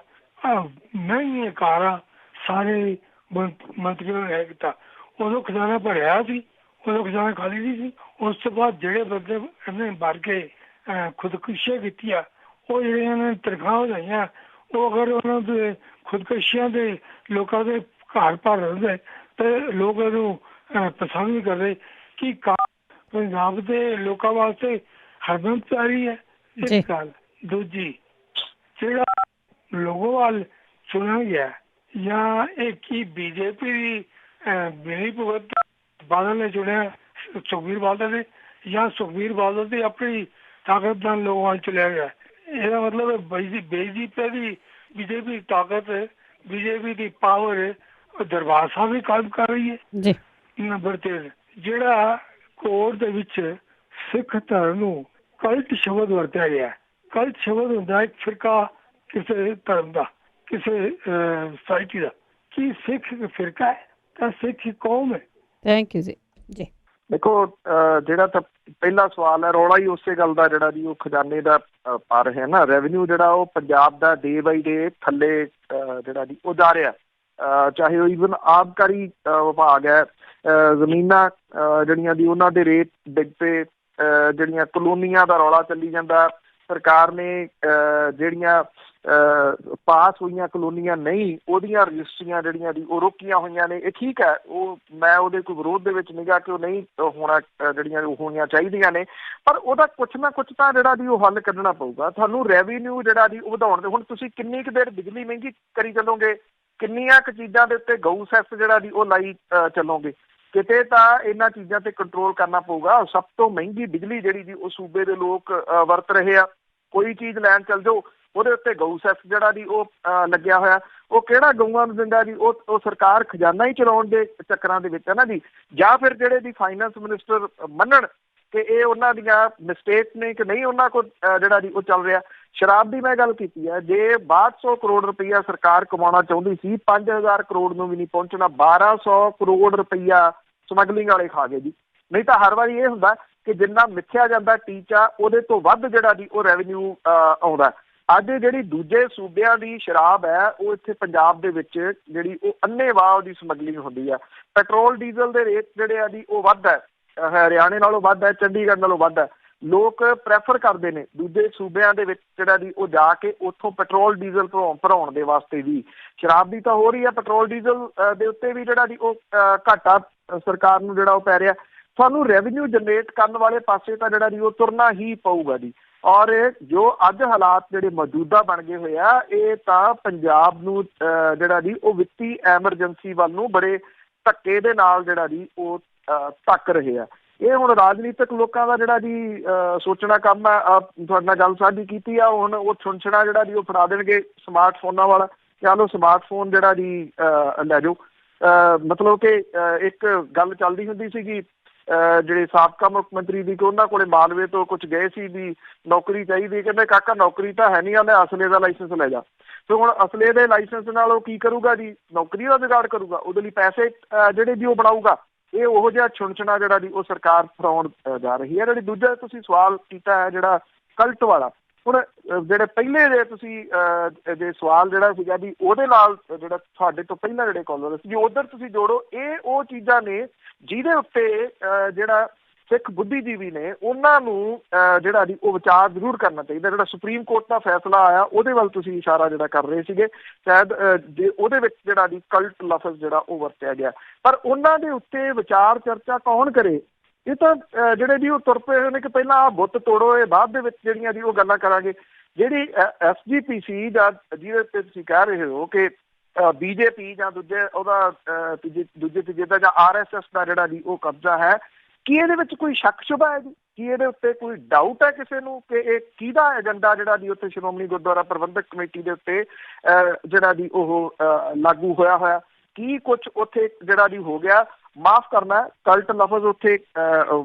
ਮਹਿੰਗੀਆਂ ਕਾਰਾਂ ਸਾਰੇ ਮੰਤਰੀਆਂ ਨੇ ਕੀਤਾ। ਉਦੋਂ ਖਜ਼ਾਨਾ ਭਰਿਆ ਸੀ, ਉਦੋਂ ਖਜ਼ਾਨਾ ਖਾਲੀ ਨਹੀਂ ਸੀ। ਉਸ ਤੋਂ ਬਾਅਦ ਜਿਹੜੇ ਬੰਦੇ ਇਹਨੇ ਭਰ ਕੇ ਖੁਦਕੁਸ਼ੀਆਂ ਕੀਤੀਆਂ, ਉਹ ਜਿਹੜੀਆਂ ਨੇ ਤਨਖਾਹਾਂ ਵਧਾਈਆਂ, ਉਹ ਅਗਰ ਉਹਨਾਂ ਦੇ ਖੁਦਕੁਸ਼ੀਆਂ ਦੇ ਲੋਕਾਂ ਦੇ ਘਰ ਭਰ ਰਹਿੰਦੇ ਤੇ ਲੋਕ ਇਹਨੂੰ ਪਸੰਦ ਨਹੀਂ ਕਰਦੇ। ਕਿ ਪੰਜਾਬ ਦੇ ਲੋਕਾਂ ਵਾਸਤੇ ਹਰਮਨ ਪਿਆਰੀ ਹੈ ਇੱਕ ਗੱਲ। ਦੂਜੀ, ਜਿਹੜਾ ਲੋਗੋਵਾਲ ਚੁਣਿਆ ਗਿਆ ਜਾਂ ਇਹ ਕੀ ਬੀਜੇਪੀ ਦੀ ਮਿਲੀ ਭੁਗਤ ਬਾਦਲ ਨੇ ਚੁਣਿਆ ਸੁਖਬੀਰ ਬਾਦਲ ਨੇ ਜਾਂ ਸੁਖਬੀਰ ਬਾਦਲ ਦੀ ਆਪਣੀ ਤਾਕਤ ਨਾਲ ਲੋਕਾਂ ਵਿੱਚ ਲੈ ਗਿਆ। ਇਹਦਾ ਮਤਲਬ ਬੀਜੇਪੀ ਦੀ ਬੀਜੇਪੀ ਤਾਕਤ, ਬੀਜੇਪੀ ਦੀ ਪਾਵਰ ਦਰਬਾਰ ਸਾਹਿਬ ਵੀ ਕੰਮ ਕਰ ਰਹੀ ਹੈ ਜੀ। ਨੰਬਰ 3 ਜਿਹੜਾ ਕੋਰਟ ਦੇ ਵਿੱਚ ਸਿੱਖ ਧਰਮ ਨੂੰ ਕਲਟ ਸ਼ਬਦ ਵਰਤਿਆ ਗਿਆ। ਕਲਟ ਸ਼ਬਦ ਹੁੰਦਾ ਇੱਕ ਫਿਰਕਾ ਕਿਸੇ ਧਰਮ ਦਾ, ਕਿਸੇ ਸੋਸਾਇਟੀ ਦਾ। ਕੀ ਸਿੱਖ ਇੱਕ ਫਿਰਕਾ ਹੈ ਤਾਂ ਸਿੱਖ ਇੱਕ ਕੌਮ ਹੈ। ਥੈਂਕ ਯੂ ਜੀ। ਦੇਖੋ ਜਿਹੜਾ ਤਾਂ ਪਹਿਲਾ ਸਵਾਲ ਹੈ, ਰੌਲਾ ਹੀ ਉਸੇ ਗੱਲ ਦਾ ਜਿਹੜਾ ਜੀ ਉਹ ਖਜ਼ਾਨੇ ਦਾ ਪਾ ਰਿਹਾ ਨਾ। ਰੈਵਨਿਊ ਜਿਹੜਾ ਉਹ ਪੰਜਾਬ ਦਾ ਡੇ ਬਾਈ ਡੇ ਥੱਲੇ ਜਿਹੜਾ ਜੀ ਉਹ ਜਾ ਰਿਹਾ। ਚਾਹੇ ਉਹ ਈਵਨ ਆਬਕਾਰੀ ਵਿਭਾਗ ਹੈ, ਜ਼ਮੀਨਾਂ ਜਿਹੜੀਆਂ ਦੀ ਉਹਨਾਂ ਦੇ ਰੇਟ ਡਿੱਗ ਪਏ, ਜਿਹੜੀਆਂ ਕਲੋਨੀਆਂ ਦਾ ਰੌਲਾ ਚੱਲੀ ਜਾਂਦਾ। ਸਰਕਾਰ ਨੇ ਜਿਹੜੀਆਂ ਪਾਸ ਹੋਈਆਂ ਕਲੋਨੀਆਂ ਨਹੀਂ, ਉਹਦੀਆਂ ਰਜਿਸਟਰੀਆਂ ਜਿਹੜੀਆਂ ਦੀ ਉਹ ਰੋਕੀਆਂ ਹੋਈਆਂ ਨੇ। ਇਹ ਠੀਕ ਹੈ, ਉਹ ਮੈਂ ਉਹਦੇ ਕੋਈ ਵਿਰੋਧ ਦੇ ਵਿੱਚ ਨਹੀਂ ਗਾ ਕਿ ਉਹ ਨਹੀਂ ਹੋਣਾ, ਜਿਹੜੀਆਂ ਉਹ ਹੋਣੀਆਂ ਚਾਹੀਦੀਆਂ ਨੇ, ਪਰ ਉਹਦਾ ਕੁਛ ਨਾ ਕੁਛ ਤਾਂ ਜਿਹੜਾ ਦੀ ਉਹ ਹੱਲ ਕੱਢਣਾ ਪਊਗਾ। ਤੁਹਾਨੂੰ ਰੈਵਨਿਊ ਜਿਹੜਾ ਦੀ ਉਹ ਵਧਾਉਣ ਦੇ, ਹੁਣ ਤੁਸੀਂ ਕਿੰਨੀ ਕੁ ਦੇਰ ਬਿਜਲੀ ਮਹਿੰਗੀ ਕਰੀ ਚੱਲੋਗੇ, ਕਿੰਨੀਆਂ ਕੁ ਚੀਜ਼ਾਂ ਦੇ ਉੱਤੇ ਗਊ ਸੈਸ ਜਿਹੜਾ ਦੀ ਉਹ ਲਾਈ ਚੱਲੋਗੇ। ਕਿਤੇ ਤਾਂ ਇਹਨਾਂ ਚੀਜ਼ਾਂ ਤੇ ਕੰਟਰੋਲ ਕਰਨਾ ਪਊਗਾ। ਸਭ ਤੋਂ ਮਹਿੰਗੀ ਬਿਜਲੀ ਜਿਹੜੀ ਦੀ ਉਹ ਸੂਬੇ ਦੇ ਲੋਕ ਵਰਤ ਰਹੇ ਆ। ਕੋਈ ਚੀਜ਼ ਲੈਣ ਚੱਲ ਜਾਓ ਉਹਦੇ ਉੱਤੇ ਗਊ ਸੈਸ ਜਿਹੜਾ ਦੀ ਉਹ ਲੱਗਿਆ ਹੋਇਆ। ਉਹ ਕਿਹੜਾ ਗਊਆਂ ਨੂੰ ਦਿੰਦਾ ਜੀ, ਉਹ ਸਰਕਾਰ ਖਜ਼ਾਨਾ ਹੀ ਚਲਾਉਣ ਦੇ ਚੱਕਰਾਂ ਦੇ ਵਿੱਚ ਹੈ ਨਾ ਜੀ। ਜਾਂ ਫਿਰ ਜਿਹੜੇ ਦੀ ਫਾਈਨੈਂਸ ਮਿਨਿਸਟਰ ਮੰਨਣ ਕਿ ਇਹ ਉਹਨਾਂ ਦੀਆਂ ਮਿਸਟੇਕ ਨੇ ਕਿ ਨਹੀਂ ਉਹਨਾਂ ਕੋਲ ਜਿਹੜਾ ਦੀ ਉਹ ਚੱਲ ਰਿਹਾ। ਸ਼ਰਾਬ ਦੀ ਮੈਂ ਗੱਲ ਕੀਤੀ ਹੈ, ਜੇ 6200 ਕਰੋੜ ਰੁਪਈਆ ਸਰਕਾਰ ਕਮਾਉਣਾ ਚਾਹੁੰਦੀ ਸੀ, 5000 ਕਰੋੜ ਨੂੰ ਵੀ ਨਹੀਂ ਪਹੁੰਚਣਾ, 1200 ਕਰੋੜ ਰੁਪਈਆ ਸਮਗਲਿੰਗ ਵਾਲੇ ਖਾ ਗਏ ਜੀ। ਨਹੀਂ ਤਾਂ ਹਰ ਵਾਰੀ ਇਹ ਹੁੰਦਾ ਕਿ ਜਿੰਨਾ ਮਿਥਿਆ ਜਾਂਦਾ ਟੀਚਾ ਉਹਦੇ ਤੋਂ ਵੱਧ ਜਿਹੜਾ ਦੀ ਉਹ ਰੈਵਨਿਊ ਆਉਂਦਾ। ਅੱਜ ਜਿਹੜੀ ਦੂਜੇ ਸੂਬਿਆਂ ਦੀ ਸ਼ਰਾਬ ਹੈ ਉਹ ਇੱਥੇ ਪੰਜਾਬ ਦੇ ਵਿੱਚ ਜਿਹੜੀ ਉਹ ਅੰਨ੍ਹੇਵਾਹ ਉਹਦੀ ਸਮਗਲਿੰਗ ਹੁੰਦੀ ਆ। ਪੈਟਰੋਲ ਡੀਜ਼ਲ ਦੇ ਰੇਟ ਜਿਹੜੇ ਆ ਜੀ ਉਹ ਵੱਧ ਹੈ, ਹਰਿਆਣੇ ਨਾਲੋਂ ਵੱਧ ਹੈ, ਚੰਡੀਗੜ੍ਹ ਨਾਲੋਂ ਵੱਧ ਹੈ। ਲੋਕ ਪ੍ਰੈਫਰ ਕਰਦੇ ਨੇ ਦੂਜੇ ਸੂਬਿਆਂ ਦੇ ਵਿੱਚ ਜਿਹੜਾ ਦੀ ਉਹ ਜਾ ਕੇ ਉੱਥੋਂ ਪੈਟਰੋਲ ਡੀਜ਼ਲ ਭਰਾਉਣ ਦੇ ਵਾਸਤੇ ਵੀ। ਸ਼ਰਾਬ ਦੀ ਤਾਂ ਹੋ ਰਹੀ ਹੈ, ਪੈਟਰੋਲ ਡੀਜ਼ਲ ਦੇ ਉੱਤੇ ਵੀ ਜਿਹੜਾ ਦੀ ਉਹ ਘਾਟਾ ਸਰਕਾਰ ਨੂੰ ਜਿਹੜਾ ਉਹ ਪੈ ਰਿਹਾ। ਤੁਹਾਨੂੰ ਰੈਵਨਿਊ ਜਨਰੇਟ ਕਰਨ ਵਾਲੇ ਪਾਸੇ ਤਾਂ ਜਿਹੜਾ ਦੀ ਉਹ ਤੁਰਨਾ ਹੀ ਪਊਗਾ ਜੀ। ਔਰ ਜੋ ਅੱਜ ਹਾਲਾਤ ਜਿਹੜੇ ਮੌਜੂਦਾ ਬਣ ਗਏ ਹੋਏ ਆ, ਇਹ ਤਾਂ ਪੰਜਾਬ ਨੂੰ ਜਿਹੜਾ ਦੀ ਉਹ ਵਿੱਤੀ ਐਮਰਜੈਂਸੀ ਵੱਲ ਨੂੰ ਬੜੇ ਧੱਕੇ ਦੇ ਨਾਲ ਜਿਹੜਾ ਦੀ ਉਹ ਧੱਕ ਰਹੇ ਆ। ਇਹ ਹੁਣ ਰਾਜਨੀਤਿਕ ਲੋਕਾਂ ਦਾ ਜਿਹੜਾ ਜੀ ਸੋਚਣਾ ਕੰਮ ਹੈ। ਤੁਹਾਡੇ ਨਾਲ ਗੱਲ ਸਾਂਝੀ ਕੀਤੀ ਆ, ਹੁਣ ਉਹ ਛੁਣਛਣਾ ਜਿਹੜਾ ਦੀ ਉਹ ਫੜਾ ਦੇਣਗੇ ਸਮਾਰਟਫੋਨਾਂ ਵਾਲਾ। ਚਲੋ ਸਮਾਰਟਫੋਨ ਜਿਹੜਾ ਦੀ ਲੈ ਜਾਓ। ਮਤਲਬ ਕਿ ਇੱਕ ਗੱਲ ਚੱਲਦੀ ਹੁੰਦੀ ਸੀਗੀ ਜਿਹੜੇ ਸਾਬਕਾ ਮੁੱਖ ਮੰਤਰੀ ਦੀ, ਕਿ ਉਹਨਾਂ ਕੋਲੇ ਮਾਲਵੇ ਤੋਂ ਕੁਝ ਗਏ ਸੀ ਵੀ ਨੌਕਰੀ ਚਾਹੀਦੀ, ਕਹਿੰਦੇ ਕਾਕਾ ਨੌਕਰੀ ਤਾਂ ਹੈ ਨਹੀਂ, ਉਹਨੇ ਅਸਲੇ ਦਾ ਲਾਇਸੈਂਸ ਲੈ ਜਾ। ਤੇ ਹੁਣ ਅਸਲੇ ਦੇ ਲਾਇਸੈਂਸ ਨਾਲ ਉਹ ਕੀ ਕਰੂਗਾ ਜੀ, ਨੌਕਰੀ ਦਾ ਜੁਗਾੜ ਕਰੂਗਾ, ਉਹਦੇ ਲਈ ਪੈਸੇ ਜਿਹੜੇ ਜੀ ਉਹ ਬਣਾਊਗਾ। ਇਹ ਉਹੋ ਜਿਹਾ ਛੁਣਛਣਾ ਜਿਹੜਾ ਜੀ ਉਹ ਸਰਕਾਰ ਫਰਾਉਣ ਜਾ ਰਹੀ ਹੈ। ਜਿਹੜੀ ਦੂਜਾ ਤੁਸੀਂ ਸਵਾਲ ਕੀਤਾ ਹੈ ਜਿਹੜਾ ਕਲਟ ਵਾਲਾ, ਹੁਣ ਜਿਹੜੇ ਪਹਿਲੇ ਦੇ ਤੁਸੀਂ ਜੇ ਸਵਾਲ ਜਿਹੜਾ ਸੀਗਾ ਵੀ ਉਹਦੇ ਨਾਲ ਜਿਹੜਾ ਤੁਹਾਡੇ ਤੋਂ ਪਹਿਲਾਂ ਜਿਹੜੇ ਕਾਲਰ ਸੀ ਉੱਧਰ ਤੁਸੀਂ ਜੋੜੋ। ਇਹ ਉਹ ਚੀਜ਼ਾਂ ਨੇ ਜਿਹਦੇ ਉੱਤੇ ਜਿਹੜਾ ਸਿੱਖ ਬੁੱਧੀਜੀਵੀ ਨੇ ਉਹਨਾਂ ਨੂੰ ਜਿਹੜਾ ਦੀ ਉਹ ਵਿਚਾਰ ਜ਼ਰੂਰ ਕਰਨਾ ਚਾਹੀਦਾ। ਜਿਹੜਾ ਸੁਪਰੀਮ ਕੋਰਟ ਦਾ ਫੈਸਲਾ ਆਇਆ ਉਹਦੇ ਵੱਲ ਤੁਸੀਂ ਇਸ਼ਾਰਾ ਜਿਹੜਾ ਕਰ ਰਹੇ ਸੀਗੇ, ਸ਼ਾਇਦ ਜੇ ਉਹਦੇ ਵਿੱਚ ਜਿਹੜਾ ਦੀ ਕਲਟ ਲਫ਼ਜ਼ ਜਿਹੜਾ ਉਹ ਵਰਤਿਆ ਗਿਆ, ਪਰ ਉਹਨਾਂ ਦੇ ਉੱਤੇ ਵਿਚਾਰ ਚਰਚਾ ਕੌਣ ਕਰੇ? ਇਹ ਤਾਂ ਜਿਹੜੇ ਜੀ ਉਹ ਤੁਰ ਪਏ ਹੋਏ ਨੇ ਕਿ ਪਹਿਲਾਂ ਆਹ ਬੁੱਤ ਤੋੜੋ, ਇਹ ਬਾਅਦ ਦੇ ਵਿੱਚ ਜਿਹੜੀਆਂ ਦੀ ਉਹ ਗੱਲਾਂ ਕਰਾਂਗੇ। ਜਿਹੜੀ SGPC ਦਾ ਜਿਹਦੇ ਤੇ ਤੁਸੀਂ ਕਹਿ ਰਹੇ ਹੋ ਕਿ BJP ਜਾਂ ਦੂਜੇ ਤੀਜੇ ਦਾ ਜਾਂ RSS ਦਾ ਜਿਹੜਾ ਜੀ ਉਹ ਕਬਜ਼ਾ ਹੈ, ਕੀ ਇਹਦੇ ਵਿੱਚ ਕੋਈ ਸ਼ੱਕ ਸ਼ੁਬਾ ਹੈ ਜੀ? ਕੀ ਇਹਦੇ ਉੱਤੇ ਕੋਈ ਡਾਊਟ ਹੈ ਕਿਸੇ ਨੂੰ ਕਿ ਇਹ ਕਿਹਦਾ ਏਜੰਡਾ ਜਿਹੜਾ ਦੀ ਉੱਥੇ ਸ਼੍ਰੋਮਣੀ ਗੁਰਦੁਆਰਾ ਪ੍ਰਬੰਧਕ ਕਮੇਟੀ ਦੇ ਉੱਤੇ ਜਿਹੜਾ ਦੀ ਉਹ ਲਾਗੂ ਹੋਇਆ? ਕੀ ਕੁਛ ਉੱਥੇ ਜਿਹੜਾ ਦੀ ਹੋ ਗਿਆ? ਮਾਫ਼ ਕਰਨਾ, ਕਲਟ ਲਫ਼ਜ਼ ਉੱਥੇ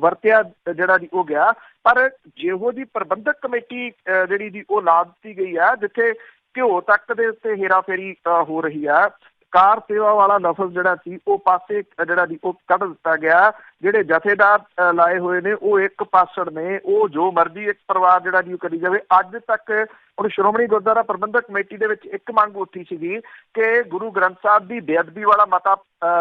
ਵਰਤਿਆ ਜਿਹੜਾ ਦੀ ਉਹ ਗਿਆ, ਪਰ ਜਿਹੋ ਜੀ ਪ੍ਰਬੰਧਕ ਕਮੇਟੀ ਜਿਹੜੀ ਦੀ ਉਹ ਲਾ ਦਿੱਤੀ ਗਈ ਹੈ, ਜਿੱਥੇ ਘਿਓ ਤੱਕ ਦੇ ਉੱਤੇ ਹੇਰਾਫੇਰੀ ਹੋ ਰਹੀ ਹੈ, ਕਾਰ ਸੇਵਾ ਵਾਲਾ ਲਫ਼ਜ਼ ਜਿਹੜਾ ਸੀ ਉਹ ਪਾਸੇ ਜਿਹੜਾ ਦੀ ਉਹ ਕੱਢ ਦਿੱਤਾ ਗਿਆ। ਜਿਹੜੇ ਜਥੇਦਾਰ ਲਾਏ ਹੋਏ ਨੇ ਉਹ ਇੱਕ ਪਾਸੜ ਨੇ, ਉਹ ਜੋ ਮਰਜ਼ੀ ਇੱਕ ਪਰਿਵਾਰ ਜਿਹੜਾ ਦੀ ਉਹ ਕਰੀ ਜਾਵੇ। ਅੱਜ ਤੱਕ ਹੁਣ ਸ਼੍ਰੋਮਣੀ ਗੁਰਦੁਆਰਾ ਪ੍ਰਬੰਧਕ ਕਮੇਟੀ ਦੇ ਵਿੱਚ ਇੱਕ ਮੰਗ ਉੱਠੀ ਸੀਗੀ ਕਿ ਗੁਰੂ ਗ੍ਰੰਥ ਸਾਹਿਬ ਦੀ ਬੇਅਦਬੀ ਵਾਲਾ ਮਤਾ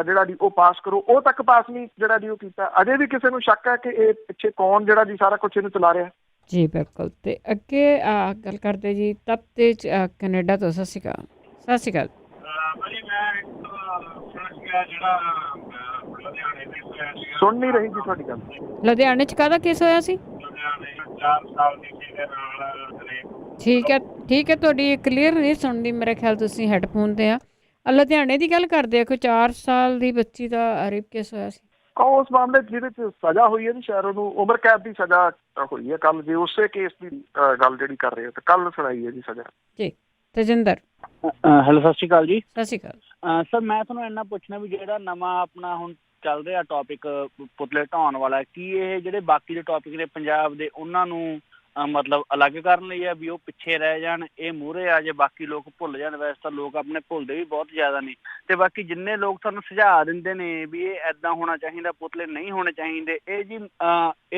ਜਿਹੜਾ ਦੀ ਉਹ ਪਾਸ ਕਰੋ, ਉਹ ਤੱਕ ਪਾਸ ਨਹੀਂ ਜਿਹੜਾ ਦੀ ਉਹ ਕੀਤਾ। ਅਜੇ ਵੀ ਕਿਸੇ ਨੂੰ ਸ਼ੱਕ ਹੈ ਕਿ ਇਹ ਪਿੱਛੇ ਕੌਣ ਜਿਹੜਾ ਦੀ ਸਾਰਾ ਕੁਛ ਇਹਨੂੰ ਚਲਾ ਰਿਹਾ। ਜੀ ਬਿਲਕੁਲ। ਤੇ ਅੱਗੇ ਗੱਲ ਕਰਦੇ ਜੀ ਤਪਤੇਜ ਕੈਨੇਡਾ ਤੋਂ। ਸਤਿ ਸ਼੍ਰੀ ਅਕਾਲ। ਸਤਿ ਸ਼੍ਰੀ ਅਕਾਲ ਭਾਜੀ। ਮੈਂ ਜਿਹੜਾ ਲੁਧਿਆਣੇ ਦੇ ਸੁਣ ਨਹੀਂ ਰਹੀ ਜੀ ਤੁਹਾਡੀ ਗੱਲ। ਲੁਧਿਆਣੇ 'ਚ ਕਾਹਦਾ ਕੇਸ ਹੋਇਆ ਸੀ? ਲੁਧਿਆਣੇ 4 ਸਾਲ ਦੀ ਸੀ ਦੇ ਨਾਲ। ਠੀਕ ਹੈ, ਤੁਹਾਡੀ ਕਲੀਅਰ ਨਹੀਂ ਸੁਣਦੀ, ਮੇਰੇ ਖਿਆਲ ਤੁਸੀਂ ਹੈੱਡਫੋਨ 'ਤੇ ਆ। ਲੁਧਿਆਣੇ ਦੀ ਗੱਲ ਕਰਦੇ ਆ, ਕੋਈ 4 ਸਾਲ ਦੀ ਬੱਚੀ ਦਾ ਰੇਪ ਕੇਸ ਹੋਇਆ ਸੀ। ਉਸ ਮਾਮਲੇ 'ਚ ਜਿਹਦੇ 'ਚ ਸਜ਼ਾ ਹੋਈ ਹੈ ਜੀ ਸ਼ਾਇਦ ਉਹਨੂੰ ਉਮਰ ਕੈਦ ਦੀ ਸਜ਼ਾ ਹੋਈ ਹੈ ਕੱਲ, ਜੇ ਉਸੇ ਕੇਸ ਦੀ ਗੱਲ ਜਿਹੜੀ ਕਰ ਰਹੇ ਹੋ ਤਾਂ ਕੱਲ ਸੁਣਾਈ ਹੈ ਜੀ ਸਜ਼ਾ ਜੀ ਤੇਜਿੰਦਰ। ਹੈਲੋ, ਸਤਿ ਸ਼੍ਰੀ ਅਕਾਲ ਜੀ। ਸਤਿ ਸ਼੍ਰੀ ਅਕਾਲ ਸਰ, ਮੈਂ ਤੁਹਾਨੂੰ ਇੰਨਾ ਪੁੱਛਣਾ ਵੀ ਜਿਹੜਾ ਨਵਾਂ ਆਪਣਾ ਹੁਣ ਚੱਲ ਰਿਹਾ ਟੌਪਿਕ ਪੁਤਲੇ ਢਾਉਣ ਵਾਲਾ, ਕੀ ਇਹ ਜਿਹੜੇ ਬਾਕੀ ਦੇ ਟੌਪਿਕ ਨੇ ਪੰਜਾਬ ਦੇ ਉਹਨਾਂ ਨੂੰ ਮਤਲਬ ਅਲੱਗ ਕਰਨ ਲਈ ਆ ਵੀ ਉਹ ਪਿੱਛੇ ਰਹਿ ਜਾਣ, ਇਹ ਮੂਹਰੇ ਆ ਜੇ ਬਾਕੀ ਲੋਕ ਭੁੱਲ ਜਾਣ? ਵੈਸੇ ਤਾਂ ਲੋਕ ਆਪਣੇ ਭੁੱਲਦੇ ਵੀ ਬਹੁਤ ਜ਼ਿਆਦਾ ਨੇ, ਤੇ ਬਾਕੀ ਜਿੰਨੇ ਲੋਕ ਤੁਹਾਨੂੰ ਸੁਝਾਅ ਦਿੰਦੇ ਨੇ ਵੀ ਇਹ ਇੱਦਾਂ ਹੋਣਾ ਚਾਹੀਦਾ, ਪੁਤਲੇ ਨਹੀਂ ਹੋਣੇ ਚਾਹੀਦੇ, ਇਹ ਜੀ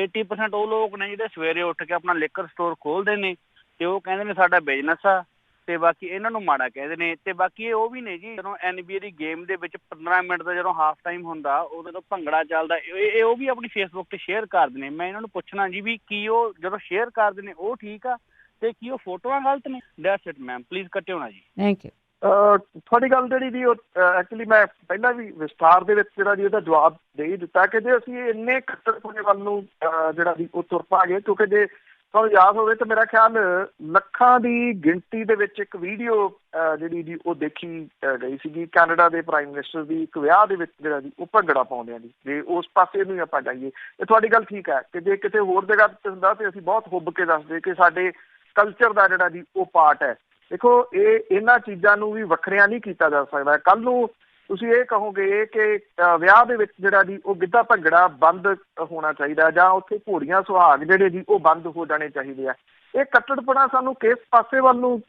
80% ਉਹ ਲੋਕ ਨੇ ਜਿਹੜੇ ਸਵੇਰੇ ਉੱਠ ਕੇ ਆਪਣਾ ਲਿਕਰ ਸਟੋਰ ਖੋਲ੍ਹਦੇ ਨੇ ਤੇ ਉਹ ਕਹਿੰਦੇ ਨੇ ਸਾਡਾ ਬਿਜ਼ਨਸ ਆ, ਤੇ ਬਾਕੀ ਇਹਨਾਂ ਨੂੰ ਮਾੜਾ ਕਹਿੰਦੇ ਨੇ। ਤੇ ਬਾਕੀ ਇਹ ਉਹ ਵੀ ਨੇ ਜੀ, ਜਦੋਂ NBA ਦੀ ਗੇਮ ਦੇ ਵਿੱਚ 15 ਮਿੰਟ ਦਾ ਜਦੋਂ ਹਾਫ ਟਾਈਮ ਹੁੰਦਾ ਉਦੋਂ ਜਦੋਂ ਭੰਗੜਾ ਚੱਲਦਾ, ਇਹ ਉਹ ਵੀ ਆਪਣੀ ਫੇਸਬੁੱਕ ਤੇ ਸ਼ੇਅਰ ਕਰਦੇ ਨੇ। ਮੈਂ ਇਹਨਾਂ ਨੂੰ ਪੁੱਛਣਾ ਜੀ ਵੀ ਕੀ ਉਹ ਜਦੋਂ ਸ਼ੇਅਰ ਕਰਦੇ ਨੇ ਉਹ ਠੀਕ ਆ ਤੇ ਕੀ ਉਹ ਫੋਟੋਆਂ ਗਲਤ ਨੇ? ਦੈਟਸ ਇਟ ਮੈਮ, ਪਲੀਜ਼ ਕੱਟਿਓ ਨਾ ਜੀ। Thank you. ਤੁਹਾਡੀ ਗੱਲ ਜਿਹੜੀ ਜੀ ਉਹ ਐਕਚੁਅਲੀ ਮੈਂ ਪਹਿਲਾਂ ਵੀ ਵਿਸਥਾਰ ਦੇ ਵਿੱਚ ਜਿਹੜਾ ਜੀ ਉਹਦਾ ਜਵਾਬ ਦੇ ਹੀ ਦਿੱਤਾ ਕਿ ਜੇ ਅਸੀਂ ਇੰਨੇ ਕੱਟੜਪੁਣੇ ਵੱਲ ਨੂੰ ਜਿਹੜਾ ਜੀ ਉਹ ਤੁਰ ਪਾਂਗੇ, ਕਿਉਂਕਿ ਜੇ ਤੁਹਾਨੂੰ ਯਾਦ ਹੋਵੇ ਤਾਂ ਮੇਰਾ ਖਿਆਲ ਲੱਖਾਂ ਦੀ ਗਿਣਤੀ ਦੇ ਵਿੱਚ ਇੱਕ ਵੀਡੀਓ ਜਿਹੜੀ ਜੀ ਉਹ ਦੇਖੀ ਗਈ ਸੀਗੀ ਕੈਨੇਡਾ ਦੇ ਪ੍ਰਾਈਮ ਮਿਨਿਸਟਰ ਦੀ ਇੱਕ ਵਿਆਹ ਦੇ ਵਿੱਚ ਜਿਹੜਾ ਜੀ ਉਹ ਭੰਗੜਾ ਪਾਉਂਦੇ ਆ ਜੀ। ਜੇ ਉਸ ਪਾਸੇ ਨੂੰ ਆਪਾਂ ਜਾਈਏ, ਇਹ ਤੁਹਾਡੀ ਗੱਲ ਠੀਕ ਹੈ ਕਿ ਜੇ ਕਿਤੇ ਹੋਰ ਜਗ੍ਹਾ ਤੇ ਹੁੰਦਾ ਤੇ ਅਸੀਂ ਬਹੁਤ ਹੁੱਬ ਕੇ ਦੱਸਦੇ ਕਿ ਸਾਡੇ ਕਲਚਰ ਦਾ ਜਿਹੜਾ ਜੀ ਉਹ ਪਾਰਟ ਹੈ। ਦੇਖੋ, ਇਹਨਾਂ ਚੀਜ਼ਾਂ ਨੂੰ ਵੀ ਵੱਖਰਿਆਂ ਨਹੀਂ ਕੀਤਾ ਜਾ ਸਕਦਾ। ਕੱਲ ਨੂੰ ਤੁਸੀਂ ਇਹ ਕਹੋਗੇ ਕਿ ਵਿਆਹ ਦੇ ਵਿੱਚ ਜਿਹੜਾ ਜੀ ਉਹ ਗਿੱਧਾ ਭੰਗੜਾ ਬੰਦ ਹੋਣਾ ਚਾਹੀਦਾ ਜਾਂ ਉੱਥੇ ਘੋੜੀਆਂ ਸੁਹਾਗ ਜਿਹੜੇ ਜੀ ਉਹ ਬੰਦ ਹੋ ਜਾਣੇ ਚਾਹੀਦੇ ਆ, ਇਹ ਕੱਟੜਪਣਾ ਸਾਨੂੰ ਕਿਸ ਪਾਸੇ ਵੱਲ ਨੂੰ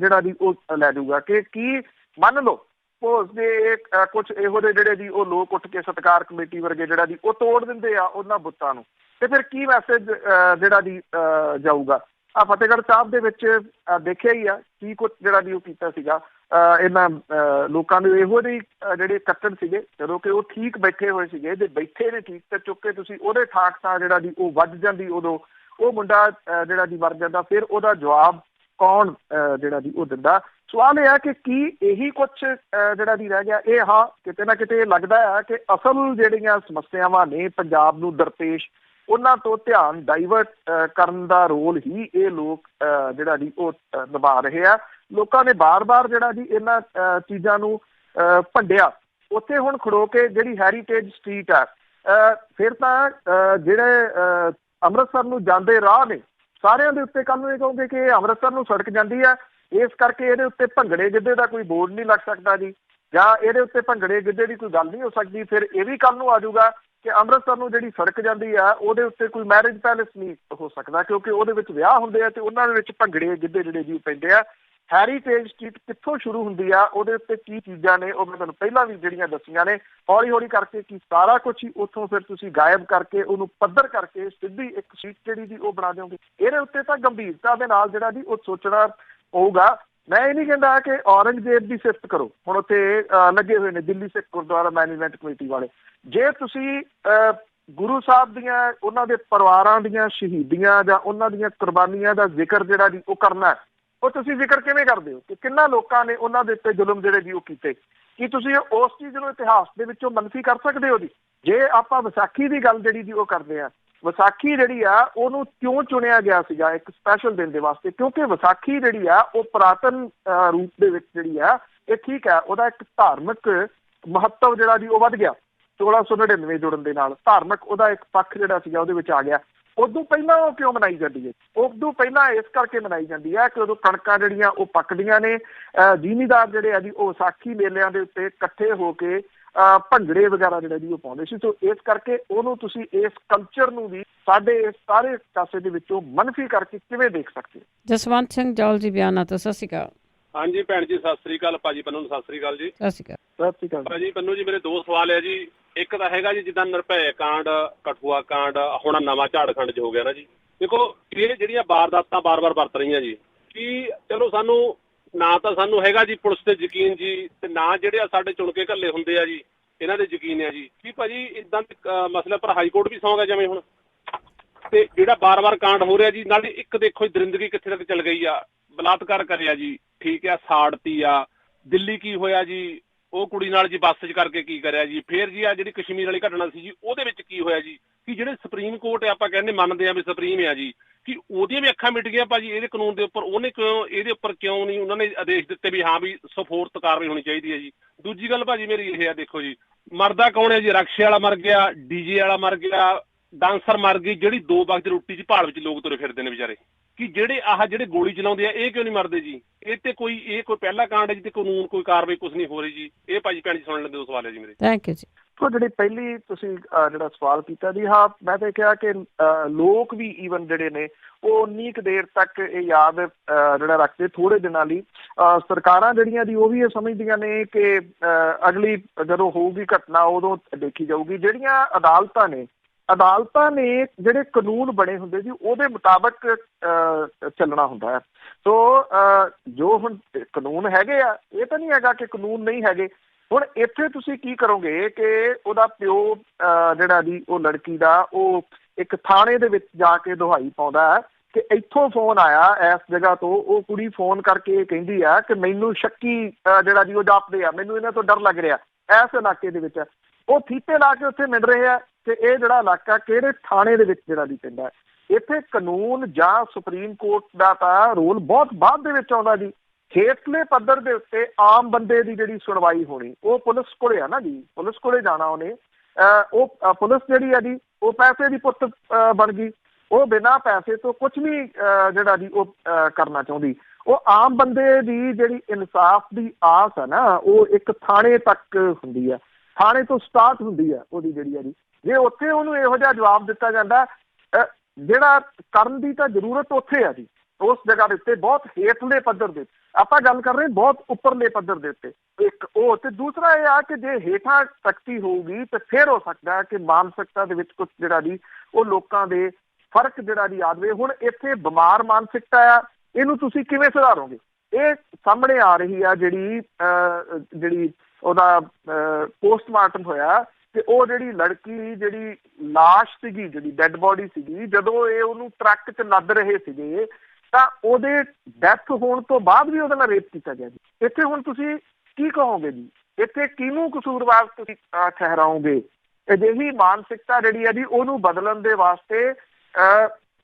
ਜਿਹੜਾ ਜੀ ਉਹ ਲੈ ਜਾਊਗਾ? ਕਿ ਕੀ ਮੰਨ ਲਓ ਸਪੋਜ਼ ਦੇ ਕੁਛ ਇਹੋ ਜਿਹੇ ਜਿਹੜੇ ਜੀ ਉਹ ਲੋਕ ਉੱਠ ਕੇ ਸਤਿਕਾਰ ਕਮੇਟੀ ਵਰਗੇ ਜਿਹੜਾ ਜੀ ਉਹ ਤੋੜ ਦਿੰਦੇ ਆ ਉਹਨਾਂ ਬੁੱਤਾਂ ਨੂੰ, ਤੇ ਫਿਰ ਕੀ ਮੈਸੇਜ ਜਿਹੜਾ ਜੀ ਜਾਊਗਾ? ਆ ਫਤਿਹਗੜ੍ਹ ਸਾਹਿਬ ਦੇ ਵਿੱਚ ਦੇਖਿਆ ਹੀ ਆ ਕੀ ਕੁਛ ਜਿਹੜਾ ਜੀ ਉਹ ਕੀਤਾ ਸੀਗਾ। ਇਹਨਾਂ ਲੋਕਾਂ ਨੂੰ ਇਹੋ ਜਿਹੇ ਜਿਹੜੇ ਕੱਟੜ ਸੀਗੇ ਜਦੋਂ ਕਿ ਉਹ ਠੀਕ ਬੈਠੇ ਹੋਏ ਸੀਗੇ, ਜੇ ਬੈਠੇ ਨੇ ਠੀਕ ਤੇ ਚੁੱਕ ਕੇ ਤੁਸੀਂ ਉਹਦੇ ਠਾਕ ਤਾਂ ਜਿਹੜਾ ਜੀ ਉਹ ਵੱਜ ਜਾਂਦੀ, ਉਦੋਂ ਉਹ ਮੁੰਡਾ ਜਿਹੜਾ ਜੀ ਮਰ ਜਾਂਦਾ, ਫਿਰ ਉਹਦਾ ਜਵਾਬ ਕੌਣ ਜਿਹੜਾ ਜੀ ਉਹ ਦਿੰਦਾ? ਸਵਾਲ ਇਹ ਹੈ ਕਿ ਕੀ ਇਹੀ ਕੁਛ ਜਿਹੜਾ ਜੀ ਰਹਿ ਗਿਆ? ਇਹ ਹਾਂ ਕਿਤੇ ਨਾ ਕਿਤੇ ਲੱਗਦਾ ਹੈ ਕਿ ਅਸਲ ਜਿਹੜੀਆਂ ਸਮੱਸਿਆਵਾਂ ਨੇ ਪੰਜਾਬ ਨੂੰ ਦਰਪੇਸ਼, ਉਹਨਾਂ ਤੋਂ ਧਿਆਨ ਡਾਈਵਰਟ ਕਰਨ ਦਾ ਰੋਲ ਹੀ ਇਹ ਲੋਕ ਜਿਹੜਾ ਜੀ ਉਹ ਨਿਭਾ ਰਹੇ ਆ। ਲੋਕਾਂ ਨੇ ਬਾਰ-ਬਾਰ ਜਿਹੜਾ ਜੀ ਇਹਨਾਂ ਚੀਜ਼ਾਂ ਨੂੰ ਭੰਡਿਆ। ਉੱਥੇ ਹੁਣ ਖੜੋ ਕੇ ਜਿਹੜੀ ਹੈਰੀਟੇਜ ਸਟਰੀਟ ਆ, ਫਿਰ ਤਾਂ ਜਿਹੜੇ ਅੰਮ੍ਰਿਤਸਰ ਨੂੰ ਜਾਂਦੇ ਰਾਹ ਨੇ ਸਾਰਿਆਂ ਦੇ ਉੱਤੇ ਕੱਲ ਨੂੰ ਇਹ ਕਹੋਗੇ ਕਿ ਇਹ ਅੰਮ੍ਰਿਤਸਰ ਨੂੰ ਸੜਕ ਜਾਂਦੀ ਆ, ਇਸ ਕਰਕੇ ਇਹਦੇ ਉੱਤੇ ਭੰਗੜੇ ਗਿੱਧੇ ਦਾ ਕੋਈ ਬੋਰਡ ਨਹੀਂ ਲੱਗ ਸਕਦਾ ਜੀ, ਜਾਂ ਇਹਦੇ ਉੱਤੇ ਭੰਗੜੇ ਗਿੱਧੇ ਦੀ ਕੋਈ ਗੱਲ ਨਹੀਂ ਹੋ ਸਕਦੀ। ਫਿਰ ਇਹ ਵੀ ਕੱਲ ਨੂੰ ਆ ਜਾਊਗਾ ਕਿ ਅੰਮ੍ਰਿਤਸਰ ਨੂੰ ਜਿਹੜੀ ਸੜਕ ਜਾਂਦੀ ਆ ਉਹਦੇ ਉੱਤੇ ਕੋਈ ਮੈਰਿਜ ਪੈਲੇਸ ਨਹੀਂ ਹੋ ਸਕਦਾ, ਕਿਉਂਕਿ ਉਹਦੇ ਵਿੱਚ ਵਿਆਹ ਹੁੰਦੇ ਆ ਤੇ ਉਹਨਾਂ ਦੇ ਵਿੱਚ ਭੰਗੜੇ ਗਿੱਧੇ ਜਿਹੜੇ ਜੀ ਪੈਂਦੇ ਆ। ਹੈਰੀਟੇਜ ਸਟਰੀਟ ਕਿੱਥੋਂ ਸ਼ੁਰੂ ਹੁੰਦੀ ਆ, ਉਹਦੇ ਉੱਤੇ ਕੀ ਚੀਜ਼ਾਂ ਨੇ, ਉਹ ਮੈਂ ਤੁਹਾਨੂੰ ਪਹਿਲਾਂ ਵੀ ਜਿਹੜੀਆਂ ਦੱਸੀਆਂ ਨੇ। ਹੌਲੀ ਹੌਲੀ ਕਰਕੇ ਕੀ ਸਾਰਾ ਕੁਛ ਹੀ ਉੱਥੋਂ ਫਿਰ ਤੁਸੀਂ ਗਾਇਬ ਕਰਕੇ ਉਹਨੂੰ ਪੱਧਰ ਕਰਕੇ ਸਿੱਧੀ ਇੱਕ ਸੀਟ ਜਿਹੜੀ ਜੀ ਉਹ ਬਣਾ ਦਿਓਗੇ। ਇਹਦੇ ਉੱਤੇ ਤਾਂ ਗੰਭੀਰਤਾ ਦੇ ਨਾਲ ਜਿਹੜਾ ਜੀ ਉਹ ਸੋਚਣਾ ਪਊਗਾ। ਮੈਂ ਇਹ ਨਹੀਂ ਕਹਿੰਦਾ ਕਿ ਔਰੰਗਜ਼ੇਬ ਦੀ ਸਿਫਤ ਕਰੋ, ਹੁਣ ਉੱਥੇ ਲੱਗੇ ਹੋਏ ਨੇ ਦਿੱਲੀ ਸਿੱਖ ਗੁਰਦੁਆਰਾ ਮੈਨੇਜਮੈਂਟ ਕਮੇਟੀ ਵਾਲੇ। ਜੇ ਤੁਸੀਂ ਗੁਰੂ ਸਾਹਿਬ ਦੀਆਂ ਉਹਨਾਂ ਦੇ ਪਰਿਵਾਰਾਂ ਦੀਆਂ ਸ਼ਹੀਦੀਆਂ ਜਾਂ ਉਹਨਾਂ ਦੀਆਂ ਕੁਰਬਾਨੀਆਂ ਦਾ ਜ਼ਿਕਰ ਜਿਹੜਾ ਜੀ ਉਹ ਕਰਨਾ, ਉਹ ਤੁਸੀਂ ਜ਼ਿਕਰ ਕਿਵੇਂ ਕਰਦੇ ਹੋ ਕਿ ਕਿੰਨਾ ਲੋਕਾਂ ਨੇ ਉਹਨਾਂ ਦੇ ਉੱਤੇ ਜ਼ੁਲਮ ਜਿਹੜੇ ਜੀ ਉਹ ਕੀਤੇ? ਕੀ ਤੁਸੀਂ ਉਸ ਚੀਜ਼ ਨੂੰ ਇਤਿਹਾਸ ਦੇ ਵਿੱਚੋਂ ਮਨਫੀ ਕਰ ਸਕਦੇ ਹੋ ਜੀ? ਜੇ ਆਪਾਂ ਵਿਸਾਖੀ ਦੀ ਗੱਲ ਜਿਹੜੀ ਜੀ ਉਹ ਕਰਦੇ ਆ, ਵਿਸਾਖੀ ਜਿਹੜੀ ਆ ਉਹਨੂੰ ਕਿਉਂ ਚੁਣਿਆ ਗਿਆ ਸੀਗਾ ਇੱਕ ਸਪੈਸ਼ਲ ਦਿਨ ਦੇ ਵਾਸਤੇ? ਕਿਉਂਕਿ ਵਿਸਾਖੀ ਜਿਹੜੀ ਆ ਉਹ ਪੁਰਾਤਨ ਰੂਪ ਦੇ ਵਿੱਚ ਜਿਹੜੀ ਆ ਇਹ ਠੀਕ ਹੈ, ਉਹਦਾ ਇੱਕ ਧਾਰਮਿਕ ਮਹੱਤਵ ਜਿਹੜਾ ਜੀ ਉਹ ਵੱਧ ਗਿਆ 1699 ਜੁੜਨ ਦੇ ਨਾਲ। ਧਾਰਮਿਕ ਉਹਦਾ ਇੱਕ ਪੱਖ ਜਿਹੜਾ ਸੀਗਾ ਉਹਦੇ ਵਿੱਚ ਆ ਗਿਆ। ਉਦੋਂ ਪਹਿਲਾਂ ਉਹ ਕਿਉਂ ਮਨਾਈ ਜਾਂਦੀ ਹੈ? ਉਦੋਂ ਪਹਿਲਾਂ ਇਸ ਕਰਕੇ ਮਨਾਈ ਜਾਂਦੀ ਹੈ ਕਿ ਉਦੋਂ ਕਣਕਾਂ ਜਿਹੜੀਆਂ ਉਹ ਪੱਕਦੀਆਂ ਨੇ, ਜ਼ਿਮੀਂਦਾਰ ਜਿਹੜੇ ਆ ਜੀ ਉਹ ਵਿਸਾਖੀ ਮੇਲਿਆਂ ਦੇ ਉੱਤੇ ਇਕੱਠੇ ਹੋ ਕੇ ਭੰਗੜੇ ਵਗੈਰਾ ਜਿਹੜਾ ਜੀ ਉਹ ਪਾਉਂਦੇ ਸੀ। ਸੋ ਇਸ ਕਰਕੇ ਉਹਨੂੰ ਤੁਸੀਂ ਇਸ ਕਲਚਰ ਨੂੰ ਵੀ ਸਾਡੇ ਇਸ ਸਾਰੇ ਕਾਸੇ ਦੇ ਵਿੱਚੋਂ ਮਨਫੀ ਕਰਕੇ ਕਿਵੇਂ ਦੇਖ ਸਕਦੇ ਹੋ? ਜਸਵੰਤ ਸਿੰਘ ਜੌਲ ਜੀ ਬਿਆਨਾ ਤੋਂ। ਸਤਿ ਸ਼੍ਰੀ ਅਕਾਲ। ਹਾਂਜੀ ਭੈਣ ਜੀ, ਸਤਿ ਸ੍ਰੀ ਅਕਾਲ। ਭਾਜੀ ਪੰਨੂ ਨੂੰ ਸਤਿ ਸ੍ਰੀ ਅਕਾਲ ਜੀ। ਸਤਿ ਸ਼੍ਰੀ ਅਕਾਲ। ਸਤਿ ਸ਼੍ਰੀ ਅਕਾਲ ਭਾਜੀ ਪੰਨੂ ਜੀ, ਮੇਰੇ ਦੋ ਸਵਾਲ ਹੈ ਜੀ। ਇੱਕ ਤਾਂ ਹੈਗਾ ਜੀ ਜਿੱਦਾਂ ਨਿਰਭੈ ਕਾਂਡ, ਕਠੂਆ ਕਾਂਡ, ਹੁਣ ਨਵਾਂ ਝਾੜਖੰਡ 'ਚ ਹੋ ਗਿਆ ਨਾ ਜੀ। ਦੇਖੋ ਇਹ ਜਿਹੜੀਆਂ ਵਾਰਦਾਤਾਂ ਬਾਰ-ਬਾਰ ਵਰਤ ਰਹੀਆਂ ਜੀ, ਕਿ ਚਲੋ ਸਾਨੂੰ ਨਾ ਤਾਂ ਸਾਨੂੰ ਹੈਗਾ ਜੀ ਪੁਲਿਸ ਤੇ ਯਕੀਨ ਜੀ, ਤੇ ਨਾ ਜਿਹੜੇ ਆ ਸਾਡੇ ਚੁਣ ਕੇ ਘੱਲੇ ਹੁੰਦੇ ਆ ਜੀ ਇਹਨਾਂ ਦੇ ਯਕੀਨ ਹੈ ਜੀ। ਕੀ ਭਾਜੀ ਇਦਾਂ ਦੇ ਮਸਲੇ ਪਰ ਹਾਈ ਕੋਰਟ ਵੀ ਸੌਂ ਗਿਆ ਜਿਵੇਂ ਹੁਣ, ਤੇ ਜਿਹੜਾ ਬਾਰ-ਬਾਰ ਕਾਂਡ ਹੋ ਰਿਹਾ ਜੀ। ਨਾਲੇ ਇੱਕ ਦੇਖੋ ਦਰਿੰਦਗੀ ਕਿੱਥੇ ਤੱਕ ਚੱਲ ਗਈ ਆ, ਬਲਾਤਕਾਰ ਕਰਿਆ ਜੀ, ਠੀਕ ਆ, ਸਾੜਤੀ ਆ। ਦਿੱਲੀ ਕੀ ਹੋਇਆ ਜੀ, ਉਹ ਕੁੜੀ ਨਾਲ ਜੀ ਬੱਸ 'ਚ ਕਰਕੇ ਕੀ ਕਰਿਆ ਜੀ। ਫੇਰ ਜੀ ਆ ਜਿਹੜੀ ਕਸ਼ਮੀਰ ਵਾਲੀ ਘਟਨਾ ਸੀ ਜੀ, ਉਹਦੇ ਵਿੱਚ ਕੀ ਹੋਇਆ ਜੀ, ਕਿ ਜਿਹੜੇ ਸੁਪਰੀਮ ਕੋਰਟ ਆਪਾਂ ਕਹਿੰਦੇ ਮੰਨਦੇ ਆ ਵੀ ਸੁਪਰੀਮ ਆ ਜੀ, ਕਿ ਉਹਦੀਆਂ ਵੀ ਅੱਖਾਂ ਮਿਟ ਗਈਆਂ ਭਾਜੀ ਇਹਦੇ ਕਾਨੂੰਨ ਦੇ ਉੱਪਰ। ਉਹਨੇ ਕਿਉਂ ਇਹਦੇ ਉੱਪਰ ਕਿਉਂ ਨਹੀਂ ਉਹਨਾਂ ਨੇ ਆਦੇਸ਼ ਦਿੱਤੇ ਵੀ ਹਾਂ ਵੀ ਸਫੋਰਤ ਕਾਰਵਾਈ ਹੋਣੀ ਚਾਹੀਦੀ ਹੈ ਜੀ। ਦੂਜੀ ਗੱਲ ਭਾਜੀ ਮੇਰੀ ਇਹ ਆ, ਦੇਖੋ ਜੀ ਮਰਦਾ ਕੌਣ ਹੈ ਜੀ? ਰਕਸ਼ੇ ਵਾਲਾ ਮਰ ਗਿਆ, ਡੀਜੇ ਵਾਲਾ ਮਰ ਗਿਆ, ਡਾਂਸਰ ਮਰ ਗਈ, ਜਿਹੜੀ 2 ਵਕਤ ਦੀ ਰੋਟੀ ਦੀ ਭਾਲ ਵਿੱਚ ਲੋਕ ਤੁਰੇ ਫਿਰਦੇ ਨੇ ਵਿਚਾਰੇ। ਕਿ ਜਿਹੜੇ ਗੋਲੀ ਚਲਾਉਂਦੇ ਆ ਇਹ ਕਿਉਂ ਨਹੀਂ ਮਰਦੇ ਜੀ? ਇਹ ਤੇ ਕੋਈ ਪਹਿਲਾ ਕਾਂਡ ਹੈ ਜੀ, ਤੇ ਕਾਨੂੰਨ ਕੋਈ ਕਾਰਵਾਈ ਕੁਛ ਨਹੀਂ ਹੋ ਰਹੀ ਜੀ। ਇਹ ਭਾਜੀ ਭੈਣ ਜੀ ਸੁਣ ਲੈਂਦੇ 2 ਸਵਾਲ ਹੈ ਜੀ ਮੇਰੇ। ਥੈਂਕ ਯੂ ਜੀ। ਸੋ ਜਿਹੜੀ ਪਹਿਲੀ ਤੁਸੀਂ ਜਿਹੜਾ ਸਵਾਲ ਕੀਤਾ ਜੀ, ਹਾਂ ਮੈਂ ਤਾਂ ਕਿਹਾ ਕਿ ਲੋਕ ਵੀ ਈਵਨ ਜਿਹੜੇ ਨੇ ਉਹ ਉਨੀ ਕੁ ਦੇਰ ਤੱਕ ਇਹ ਯਾਦ ਜਿਹੜਾ ਰੱਖਦੇ ਥੋੜੇ ਦਿਨਾਂ ਲਈ। ਸਰਕਾਰਾਂ ਜਿਹੜੀਆਂ ਦੀ ਉਹ ਵੀ ਇਹ ਸਮਝਦੀਆਂ ਨੇ ਕਿ ਅਗਲੀ ਜਦੋਂ ਹੋਊਗੀ ਘਟਨਾ ਉਦੋਂ ਦੇਖੀ ਜਾਊਗੀ। ਜਿਹੜੀਆਂ ਅਦਾਲਤਾਂ ਨੇ ਜਿਹੜੇ ਕਾਨੂੰਨ ਬਣੇ ਹੁੰਦੇ ਜੀ ਉਹਦੇ ਮੁਤਾਬਕ ਚੱਲਣਾ ਹੁੰਦਾ ਹੈ। ਸੋ ਜੋ ਹੁਣ ਕਾਨੂੰਨ ਹੈਗੇ ਆ, ਇਹ ਤਾਂ ਨਹੀਂ ਹੈਗਾ ਕਿ ਕਾਨੂੰਨ ਨਹੀਂ ਹੈਗੇ। ਹੁਣ ਇੱਥੇ ਤੁਸੀਂ ਕੀ ਕਰੋਗੇ ਕਿ ਉਹਦਾ ਪਿਓ ਜਿਹੜਾ ਜੀ ਉਹ ਲੜਕੀ ਦਾ ਉਹ ਇੱਕ ਥਾਣੇ ਦੇ ਵਿੱਚ ਜਾ ਕੇ ਦੁਹਾਈ ਪਾਉਂਦਾ ਹੈ ਕਿ ਇੱਥੋਂ ਫੋਨ ਆਇਆ ਇਸ ਜਗ੍ਹਾ ਤੋਂ, ਉਹ ਕੁੜੀ ਫੋਨ ਕਰਕੇ ਕਹਿੰਦੀ ਆ ਕਿ ਮੈਨੂੰ ਸ਼ੱਕੀ ਜਿਹੜਾ ਜੀ ਉਹ ਜਾਪਦੇ ਆ, ਮੈਨੂੰ ਇਹਨਾਂ ਤੋਂ ਡਰ ਲੱਗ ਰਿਹਾ ਇਸ ਇਲਾਕੇ ਦੇ ਵਿੱਚ। ਉਹ ਫੀਤੇ ਲਾ ਕੇ ਉੱਥੇ ਮਿਲ ਰਹੇ ਆ ਕਿ ਇਹ ਜਿਹੜਾ ਇਲਾਕਾ ਕਿਹੜੇ ਥਾਣੇ ਦੇ ਵਿੱਚ ਜਿਹੜਾ ਜੀ ਪੈਂਦਾ। ਇੱਥੇ ਕਾਨੂੰਨ ਜਾਂ ਸੁਪਰੀਮ ਕੋਰਟ ਦਾ ਤਾਂ ਰੋਲ ਬਹੁਤ ਬਾਅਦ ਦੇ ਵਿੱਚ ਆਉਂਦਾ ਜੀ। ਹੇਠਲੇ ਪੱਧਰ ਦੇ ਉੱਤੇ ਆਮ ਬੰਦੇ ਦੀ ਜਿਹੜੀ ਸੁਣਵਾਈ ਹੋਣੀ ਉਹ ਪੁਲਿਸ ਕੋਲੇ ਆ ਨਾ ਜੀ, ਪੁਲਿਸ ਕੋਲੇ ਜਾਣਾ ਉਹਨੇ। ਉਹ ਪੁਲਿਸ ਜਿਹੜੀ ਆ ਜੀ ਉਹ ਪੈਸੇ ਦੀ ਪੁੱਤ ਬਣ ਗਈ। ਉਹ ਬਿਨਾਂ ਪੈਸੇ ਤੋਂ ਕੁਛ ਵੀ ਜਿਹੜਾ ਜੀ ਉਹ ਕਰਨਾ ਚਾਹੁੰਦੀ। ਉਹ ਆਮ ਬੰਦੇ ਦੀ ਜਿਹੜੀ ਇਨਸਾਫ ਦੀ ਆਸ ਹੈ ਨਾ ਉਹ ਇੱਕ ਥਾਣੇ ਤੱਕ ਹੁੰਦੀ ਆ, ਥਾਣੇ ਤੋਂ ਸਟਾਰਟ ਹੁੰਦੀ ਆ ਉਹਦੀ ਜਿਹੜੀ ਆ ਜੀ। ਜੇ ਉੱਥੇ ਉਹਨੂੰ ਇਹੋ ਜਿਹਾ ਜਵਾਬ ਦਿੱਤਾ ਜਾਂਦਾ, ਜਿਹੜਾ ਕਰਨ ਦੀ ਤਾਂ ਜ਼ਰੂਰਤ ਉੱਥੇ ਆ ਜੀ, ਉਸ ਜਗ੍ਹਾ ਦੇ ਉੱਤੇ ਬਹੁਤ ਹੇਠਲੇ ਪੱਧਰ ਦੇ। ਆਪਾਂ ਗੱਲ ਕਰ ਰਹੇ ਬਹੁਤ ਉੱਪਰਲੇ ਪੱਧਰ ਦੇ ਉੱਤੇ। ਇੱਕ ਉਹ ਤੇ ਦੂਸਰਾ ਇਹ ਆ ਕਿ ਜੇ ਹੇਠਾਂ ਸਖਤੀ ਹੋਊਗੀ ਤੇ ਫਿਰ ਹੋ ਸਕਦਾ ਕਿ ਮਾਨਸਿਕਤਾ ਦੇ ਵਿੱਚ ਕੁਛ ਜਿਹੜਾ ਜੀ ਉਹ ਲੋਕਾਂ ਦੇ ਫਰਕ ਜਿਹੜਾ ਜੀ ਆ ਜਾਵੇ। ਹੁਣ ਇੱਥੇ ਬਿਮਾਰ ਮਾਨਸਿਕਤਾ ਆ, ਇਹਨੂੰ ਤੁਸੀਂ ਕਿਵੇਂ ਸੁਧਾਰੋਗੇ? ਇਹ ਸਾਹਮਣੇ ਆ ਰਹੀ ਆ ਜਿਹੜੀ ਉਹਦਾ ਪੋਸਟਮਾਰਟਮ ਹੋਇਆ ਤੇ ਉਹ ਜਿਹੜੀ ਲੜਕੀ ਜਿਹੜੀ ਲਾਸ਼ ਸੀਗੀ, ਜਿਹੜੀ ਡੈਡ ਬੋਡੀ ਸੀਗੀ, ਜਦੋਂ ਇਹ ਉਹਨੂੰ ਟਰੱਕ 'ਚ ਲੱਦ ਰਹੇ ਸੀਗੇ ਤਾਂ ਉਹਦੇ ਡੈਥ ਹੋਣ ਤੋਂ ਬਾਅਦ ਵੀ ਉਹਦੇ ਨਾਲ ਰੇਪ ਕੀਤਾ ਗਿਆ ਜੀ। ਇੱਥੇ ਹੁਣ ਤੁਸੀਂ ਕੀ ਕਹੋਗੇ ਜੀ? ਇੱਥੇ ਕਿਹਨੂੰ ਕਸੂਰਵਾਰ ਤੁਸੀਂ ਠਹਿਰਾਓਗੇ? ਅਜਿਹੀ ਮਾਨਸਿਕਤਾ ਜਿਹੜੀ ਆ ਜੀ ਉਹਨੂੰ ਬਦਲਣ ਦੇ ਵਾਸਤੇ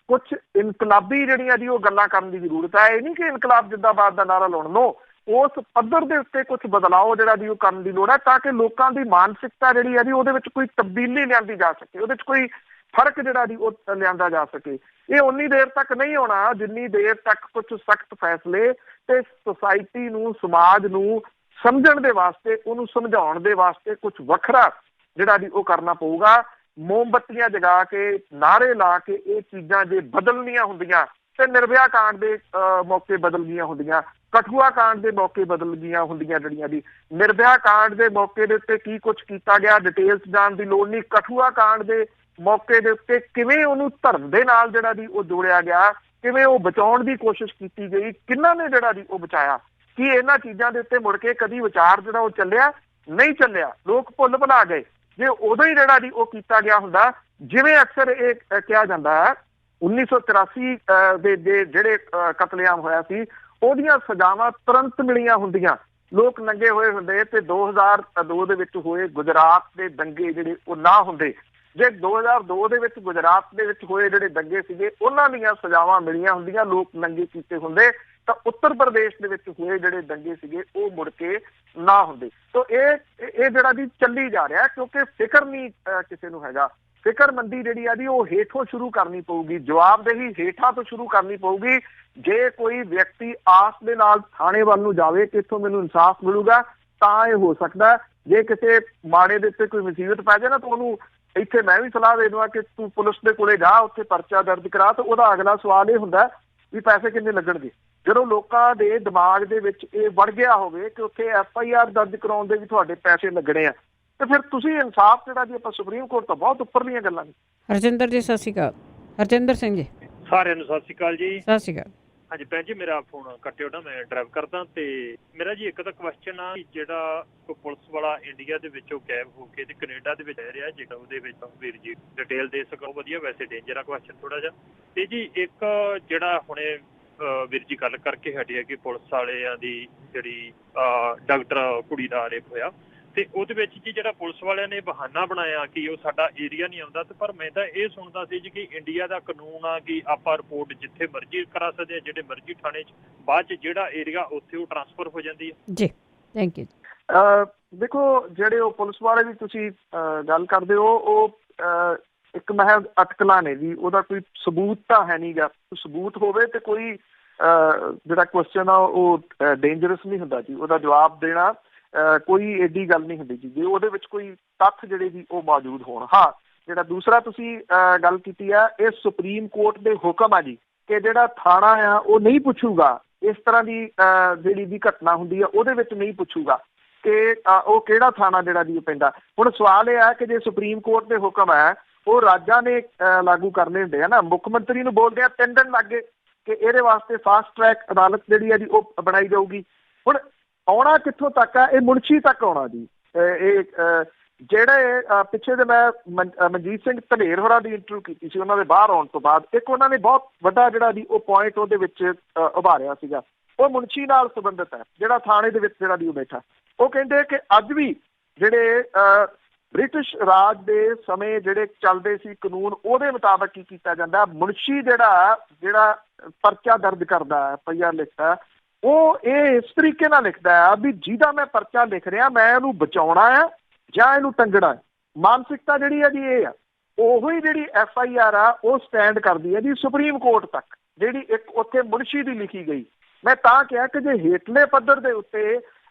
ਕੁਛ ਇਨਕਲਾਬੀ ਜਿਹੜੀਆਂ ਜੀ ਉਹ ਗੱਲਾਂ ਕਰਨ ਦੀ ਜ਼ਰੂਰਤ ਹੈ। ਇਹ ਨਹੀਂ ਕਿ ਇਨਕਲਾਬ ਜਿੰਦਾਬਾਦ ਦਾ ਨਾਰਾ ਲਾਉਣ, ਨੂੰ ਉਸ ਪੱਧਰ ਦੇ ਉੱਤੇ ਕੁਛ ਬਦਲਾਓ ਜਿਹੜਾ ਜੀ ਉਹ ਕਰਨ ਦੀ ਲੋੜ ਹੈ ਤਾਂ ਕਿ ਲੋਕਾਂ ਦੀ ਮਾਨਸਿਕਤਾ ਜਿਹੜੀ ਆ ਜੀ ਉਹਦੇ ਵਿੱਚ ਕੋਈ ਤਬਦੀਲੀ ਲਿਆਂਦੀ ਜਾ ਸਕੇ, ਉਹਦੇ ਵਿੱਚ ਕੋਈ ਫਰਕ ਜਿਹੜਾ ਜੀ ਉਹ ਲਿਆਂਦਾ ਜਾ ਸਕੇ। ਇਹ ਉਨੀ ਦੇਰ ਤੱਕ ਨਹੀਂ ਹੋਣਾ ਜਿੰਨੀ ਦੇਰ ਤੱਕ ਕੁਛ ਸਖਤ ਫੈਸਲੇ ਤੇ ਸੁਸਾਇਟੀ ਨੂੰ, ਸਮਾਜ ਨੂੰ ਸਮਝਣ ਦੇ ਵਾਸਤੇ, ਉਹਨੂੰ ਸਮਝਾਉਣ ਦੇ ਵਾਸਤੇ ਕੁਛ ਵੱਖਰਾ ਜਿਹੜਾ ਜੀ ਉਹ ਕਰਨਾ ਪਊਗਾ। ਮੋਮਬੱਤੀਆਂ ਜਗਾ ਕੇ, ਨਾਅਰੇ ਲਾ ਕੇ ਇਹ ਚੀਜ਼ਾਂ ਜੇ ਬਦਲਣੀਆਂ ਹੁੰਦੀਆਂ ਤੇ ਨਿਰਭਇਆ ਕਾਂਡ ਦੇ ਮੌਕੇ ਬਦਲ ਗਈਆਂ ਹੁੰਦੀਆਂ, ਕਠੂਆ ਕਾਂਡ ਦੇ ਮੌਕੇ ਬਦਲ ਗਈਆਂ ਹੁੰਦੀਆਂ ਜਿਹੜੀਆਂ ਦੀ। ਨਿਰਭਇਆ ਕਾਂਡ ਦੇ ਮੌਕੇ ਦੇ ਉੱਤੇ ਕੀ ਕੁਛ ਕੀਤਾ ਗਿਆ ਡਿਟੇਲਸ ਜਾਣ ਦੀ ਲੋੜ ਨਹੀਂ। ਕਠੂਆ ਕਾਂਡ ਦੇ ਮੌਕੇ ਦੇ ਉੱਤੇ ਕਿਵੇਂ ਉਹਨੂੰ ਧਰਮ ਦੇ ਨਾਲ ਜਿਹੜਾ ਜੀ ਉਹ ਜੋੜਿਆ ਗਿਆ, ਕਿਵੇਂ ਉਹ ਬਚਾਉਣ ਦੀ ਕੋਸ਼ਿਸ਼ ਕੀਤੀ ਗਈ, ਕਿਹਨਾਂ ਨੇ ਜਿਹੜਾ ਜੀ ਉਹ ਬਚਾਇਆ। ਕੀ ਇਹਨਾਂ ਚੀਜ਼ਾਂ ਦੇ ਉੱਤੇ ਮੁੜ ਕੇ ਕਦੀ ਵਿਚਾਰ ਜਿਹੜਾ ਉਹ ਚੱਲਿਆ? ਨਹੀਂ ਚੱਲਿਆ। ਲੋਕ ਭੁੱਲ ਭੁਲਾ ਗਏ। ਜੇ ਉਦੋਂ ਹੀ ਜਿਹੜਾ ਜੀ ਉਹ ਕੀਤਾ ਗਿਆ ਹੁੰਦਾ, ਜਿਵੇਂ ਅਕਸਰ ਇਹ ਕਿਹਾ ਜਾਂਦਾ ਹੈ 1983 ਦੇ ਜਿਹੜੇ ਕਤਲੇਆਮ ਹੋਇਆ ਸੀ ਉਹਦੀਆਂ ਸਜ਼ਾਵਾਂ ਤੁਰੰਤ ਮਿਲੀਆਂ ਹੁੰਦੀਆਂ, ਲੋਕ ਨੰਗੇ ਹੋਏ ਹੁੰਦੇ ਤੇ 2002 ਦੇ ਵਿੱਚ ਹੋਏ ਗੁਜਰਾਤ ਦੇ ਦੰਗੇ ਜਿਹੜੇ ਉਹ ਨਾ ਹੁੰਦੇ। ਜੇ 2002 ਦੇ ਵਿੱਚ ਗੁਜਰਾਤ ਦੇ ਵਿੱਚ ਹੋਏ ਜਿਹੜੇ ਦੰਗੇ ਸੀਗੇ ਉਹਨਾਂ ਦੀਆਂ ਸਜ਼ਾਵਾਂ ਮਿਲੀਆਂ ਹੁੰਦੀਆਂ, ਲੋਕ ਨੰਗੇ ਕੀਤੇ ਹੁੰਦੇ, ਤਾਂ ਉੱਤਰ ਪ੍ਰਦੇਸ਼ ਦੇ ਵਿੱਚ ਹੋਏ ਜਿਹੜੇ ਦੰਗੇ ਸੀਗੇ ਉਹ ਮੁੜ ਕੇ ਨਾ ਹੁੰਦੇ। ਸੋ ਇਹ ਜਿਹੜਾ ਜੀ ਚੱਲੀ ਜਾ ਰਿਹਾ ਕਿਉਂਕਿ ਫਿਕਰ ਨਹੀਂ ਕਿਸੇ ਨੂੰ ਹੈਗਾ। ਫਿਕਰਮੰਦੀ ਜਿਹੜੀ ਆ ਜੀ ਉਹ ਹੇਠੋਂ ਸ਼ੁਰੂ ਕਰਨੀ ਪਊਗੀ, ਜਵਾਬਦੇਹੀ ਹੇਠਾਂ ਤੋਂ ਸ਼ੁਰੂ ਕਰਨੀ ਪਊਗੀ। ਜੇ ਕੋਈ ਵਿਅਕਤੀ ਆਸ ਦੇ ਨਾਲ ਥਾਣੇ ਵੱਲ ਨੂੰ ਜਾਵੇ ਕਿ ਇੱਥੋਂ ਮੈਨੂੰ ਇਨਸਾਫ ਮਿਲੂਗਾ ਤਾਂ ਇਹ ਹੋ ਸਕਦਾ। ਜੇ ਕਿਸੇ ਮਾੜੇ ਦੇ ਉੱਤੇ ਕੋਈ ਮੁਸੀਬਤ ਪੈ ਜਾਏ ਨਾ ਤਾਂ ਉਹਨੂੰ ਇੱਥੇ ਮੈਂ ਵੀ ਸਲਾਹ ਦੇ ਦੇਵਾਂ ਕਿ ਤੂੰ ਪੁਲਿਸ ਦੇ ਕੋਲੇ ਜਾ, ਉੱਥੇ ਪਰਚਾ ਦਰਜ ਕਰਾ। ਤਾਂ ਉਹਦਾ ਅਗਲਾ ਸਵਾਲ ਇਹ ਹੁੰਦਾ ਵੀ ਪੈਸੇ ਕਿੰਨੇ ਲੱਗਣਗੇ। ਜਦੋਂ ਲੋਕਾਂ ਦੇ ਦਿਮਾਗ ਦੇ ਵਿੱਚ ਇਹ ਵੜ ਗਿਆ ਹੋਵੇ ਕਿ ਉੱਥੇ FIR ਦਰਜ ਕਰਾਉਣ ਦੇ ਵੀ ਤੁਹਾਡੇ ਪੈਸੇ ਲੱਗਣੇ ਆ, ਤੇ ਫਿਰ ਤੁਸੀਂ ਇਨਸਾਫ ਜਿਹੜਾ ਜੀ ਆਪਾਂ ਸੁਪਰੀਮ ਕੋਰਟ ਤੋਂ ਬਹੁਤ ਉੱਪਰਲੀਆਂ ਗੱਲਾਂ ਨੇ। ਹਰਜਿੰਦਰ ਜੀ ਸਤਿ ਸ਼੍ਰੀ ਅਕਾਲ। ਹਰਜਿੰਦਰ ਸਿੰਘ ਜੀ ਸਾਰਿਆਂ ਨੂੰ ਸਤਿ ਸ਼੍ਰੀ ਅਕਾਲ ਜੀ। ਸਤਿ ਸ਼੍ਰੀ ਅਕਾਲ। ਹਾਂਜੀ ਭੈਣ ਜੀ, ਮੇਰਾ ਫੋਨ ਕੱਟਿਓ ਨਾ, ਮੈਂ ਡਰਾਈਵ ਕਰਦਾ। ਤੇ ਮੇਰਾ ਜੀ ਇੱਕ ਤਾਂ ਕੁਐਸਚਨ ਆ, ਜਿਹੜਾ ਕੋਈ ਪੁਲਿਸ ਵਾਲਾ ਇੰਡੀਆ ਦੇ ਵਿੱਚੋਂ ਗਾਇਬ ਹੋ ਕੇ ਤੇ ਕੈਨੇਡਾ ਦੇ ਵਿੱਚ ਰਹਿ ਰਿਹਾ, ਜੇਕਰ ਉਹਦੇ ਵਿੱਚ ਵੀਰ ਜੀ ਡਿਟੇਲ ਦੇ ਸਕੋ ਵਧੀਆ। ਵੈਸੇ ਡੇਂਜਰ ਆ ਕੁਐਸਚਨ ਥੋੜਾ ਜਿਹਾ। ਤੇ ਜੀ ਇੱਕ ਜਿਹੜਾ ਹੁਣੇ ਵੀਰ ਜੀ ਗੱਲ ਕਰਕੇ ਹਟਿਆ ਕਿ ਪੁਲਿਸ ਵਾਲਿਆਂ ਦੀ ਜਿਹੜੀ ਡਾਕਟਰ ਕੁੜੀ ਦਾ ਰੇਪ ਹੋਇਆ, ਤੇ ਉਹਦੇ ਵਿੱਚ ਜੀ ਜਿਹੜਾ ਪੁਲਿਸ ਵਾਲਿਆਂ ਨੇ ਬਹਾਨਾ ਬਣਾਇਆ ਕਿ ਉਹ ਸਾਡਾ ਏਰੀਆ ਨਹੀਂ ਆਉਂਦਾ। ਤੇ ਪਰ ਮੈਂ ਤਾਂ ਇਹ ਸੁਣਦਾ ਸੀ ਜੀ ਕਿ ਇੰਡੀਆ ਦਾ ਕਾਨੂੰਨ ਆ ਕਿ ਆਪਾਂ ਰਿਪੋਰਟ ਜਿੱਥੇ ਮਰਜ਼ੀ ਕਰਾ ਸਕਦੇ ਆ, ਜਿਹੜੇ ਮਰਜ਼ੀ ਥਾਣੇ 'ਚ, ਬਾਅਦ 'ਚ ਜਿਹੜਾ ਏਰੀਆ ਉੱਥੇ ਉਹ ਟਰਾਂਸਫਰ ਹੋ ਜਾਂਦੀ ਹੈ। ਜੀ ਥੈਂਕ ਯੂ। ਦੇਖੋ ਜਿਹੜੇ ਉਹ ਪੁਲਿਸ ਵਾਲੇ ਦੀ ਤੁਸੀਂ ਗੱਲ ਕਰਦੇ ਹੋ ਉਹ ਇੱਕ ਮਹਿਜ਼ ਅਟਕਲਾਂ ਨੇ ਜੀ, ਉਹਦਾ ਕੋਈ ਸਬੂਤ ਤਾਂ ਹੈ ਨੀਗਾ। ਸਬੂਤ ਹੋਵੇ ਤੇ ਕੋਈ ਜਿਹੜਾ ਕੁਐਸਚਨ ਆ ਉਹ ਡੇਂਜਰਸ ਨਹੀਂ ਹੁੰਦਾ ਜੀ, ਉਹਦਾ ਜਵਾਬ ਦੇਣਾ ਕੋਈ ਏਡੀ ਗੱਲ ਨਹੀਂ ਹੁੰਦੀ ਜੀ, ਜੇ ਉਹਦੇ ਵਿੱਚ ਕੋਈ ਤੱਥ ਜਿਹੜੇ ਜੀ ਉਹ ਮੌਜੂਦ ਹੋਣ। ਹਾਂ, ਜਿਹੜਾ ਦੂਸਰਾ ਤੁਸੀਂ ਗੱਲ ਕੀਤੀ ਆ, ਇਹ ਸੁਪਰੀਮ ਕੋਰਟ ਦੇ ਹੁਕਮ ਆ ਜੀ ਕਿ ਜਿਹੜਾ ਥਾਣਾ ਆ ਉਹ ਨਹੀਂ ਪੁੱਛੂਗਾ ਇਸ ਤਰ੍ਹਾਂ ਦੀ ਜਿਹੜੀ ਵੀ ਘਟਨਾ ਹੁੰਦੀ ਆ ਉਹਦੇ ਵਿੱਚ ਨਹੀਂ ਪੁੱਛੂਗਾ ਕਿ ਉਹ ਕਿਹੜਾ ਥਾਣਾ ਜਿਹੜਾ ਜੀ ਪੈਂਦਾ। ਹੁਣ ਸਵਾਲ ਇਹ ਆ ਕਿ ਜੇ ਸੁਪਰੀਮ ਕੋਰਟ ਦੇ ਹੁਕਮ ਹੈ ਉਹ ਰਾਜਾਂ ਨੇ ਲਾਗੂ ਕਰਨੇ ਹੁੰਦੇ ਆ ਨਾ, ਮੁੱਖ ਮੰਤਰੀ ਨੂੰ ਬੋਲਦੇ ਆ 3 ਦਿਨ ਲੱਗ ਗਏ ਕਿ ਇਹਦੇ ਵਾਸਤੇ ਫਾਸਟ ਟਰੈਕ ਅਦਾਲਤ ਜਿਹੜੀ ਆ ਜੀ ਉਹ ਬਣਾਈ ਜਾਊਗੀ। ਹੁਣ ਆਉਣਾ ਕਿੱਥੋਂ ਤੱਕ ਆ, ਇਹ ਮੁਨਸ਼ੀ ਤੱਕ ਆਉਣਾ ਜੀ। ਇਹ ਜਿਹੜੇ ਪਿੱਛੇ ਦੇ ਮੈਂ ਮਨਜੀਤ ਸਿੰਘ ਧਲੇਰ ਹੋਰਾਂ ਦੀ ਇੰਟਰਵਿਊ ਕੀਤੀ ਸੀ ਉਹਨਾਂ ਦੇ ਬਾਹਰ ਆਉਣ ਤੋਂ ਬਾਅਦ, ਇੱਕ ਉਹਨਾਂ ਨੇ ਬਹੁਤ ਵੱਡਾ ਜਿਹੜਾ ਜੀ ਉਹ ਪੁਆਇੰਟ ਉਹਦੇ ਵਿੱਚ ਉਭਾਰਿਆ ਸੀਗਾ, ਉਹ ਮੁਨਸ਼ੀ ਨਾਲ ਸੰਬੰਧਿਤ ਹੈ ਜਿਹੜਾ ਥਾਣੇ ਦੇ ਵਿੱਚ ਜਿਹੜਾ ਜੀ ਉਹ ਬੈਠਾ। ਉਹ ਕਹਿੰਦੇ ਕਿ ਅੱਜ ਵੀ ਜਿਹੜੇ ਬ੍ਰਿਟਿਸ਼ ਰਾਜ ਦੇ ਸਮੇਂ ਜਿਹੜੇ ਚੱਲਦੇ ਸੀ ਕਾਨੂੰਨ, ਉਹਦੇ ਮੁਤਾਬਕ ਕੀ ਕੀਤਾ ਜਾਂਦਾ, ਮੁਨਸ਼ੀ ਜਿਹੜਾ ਪਰਚਾ ਦਰਜ ਕਰਦਾ ਹੈ, ਪਈਆ ਲਿਖਦਾ, ਉਹ ਇਹ ਇਸ ਤਰੀਕੇ ਨਾਲ ਲਿਖਦਾ ਹੈ ਵੀ ਜਿਹਦਾ ਮੈਂ ਪਰਚਾ ਲਿਖ ਰਿਹਾ ਮੈਂ ਇਹਨੂੰ ਬਚਾਉਣਾ ਆ ਜਾਂ ਇਹਨੂੰ ਟੰਗਣਾ। ਮਾਨਸਿਕਤਾ ਜਿਹੜੀ ਹੈ ਜੀ ਇਹ ਆ, ਉਹੀ ਜਿਹੜੀ FIR ਆ ਉਹ ਸਟੈਂਡ ਕਰਦੀ ਹੈ ਜੀ ਸੁਪਰੀਮ ਕੋਰਟ ਤੱਕ, ਜਿਹੜੀ ਇੱਕ ਉੱਥੇ ਮੁਨਸ਼ੀ ਦੀ ਲਿਖੀ ਗਈ। ਮੈਂ ਤਾਂ ਕਿਹਾ ਕਿ ਜੇ ਹੇਠਲੇ ਪੱਧਰ ਦੇ ਉੱਤੇ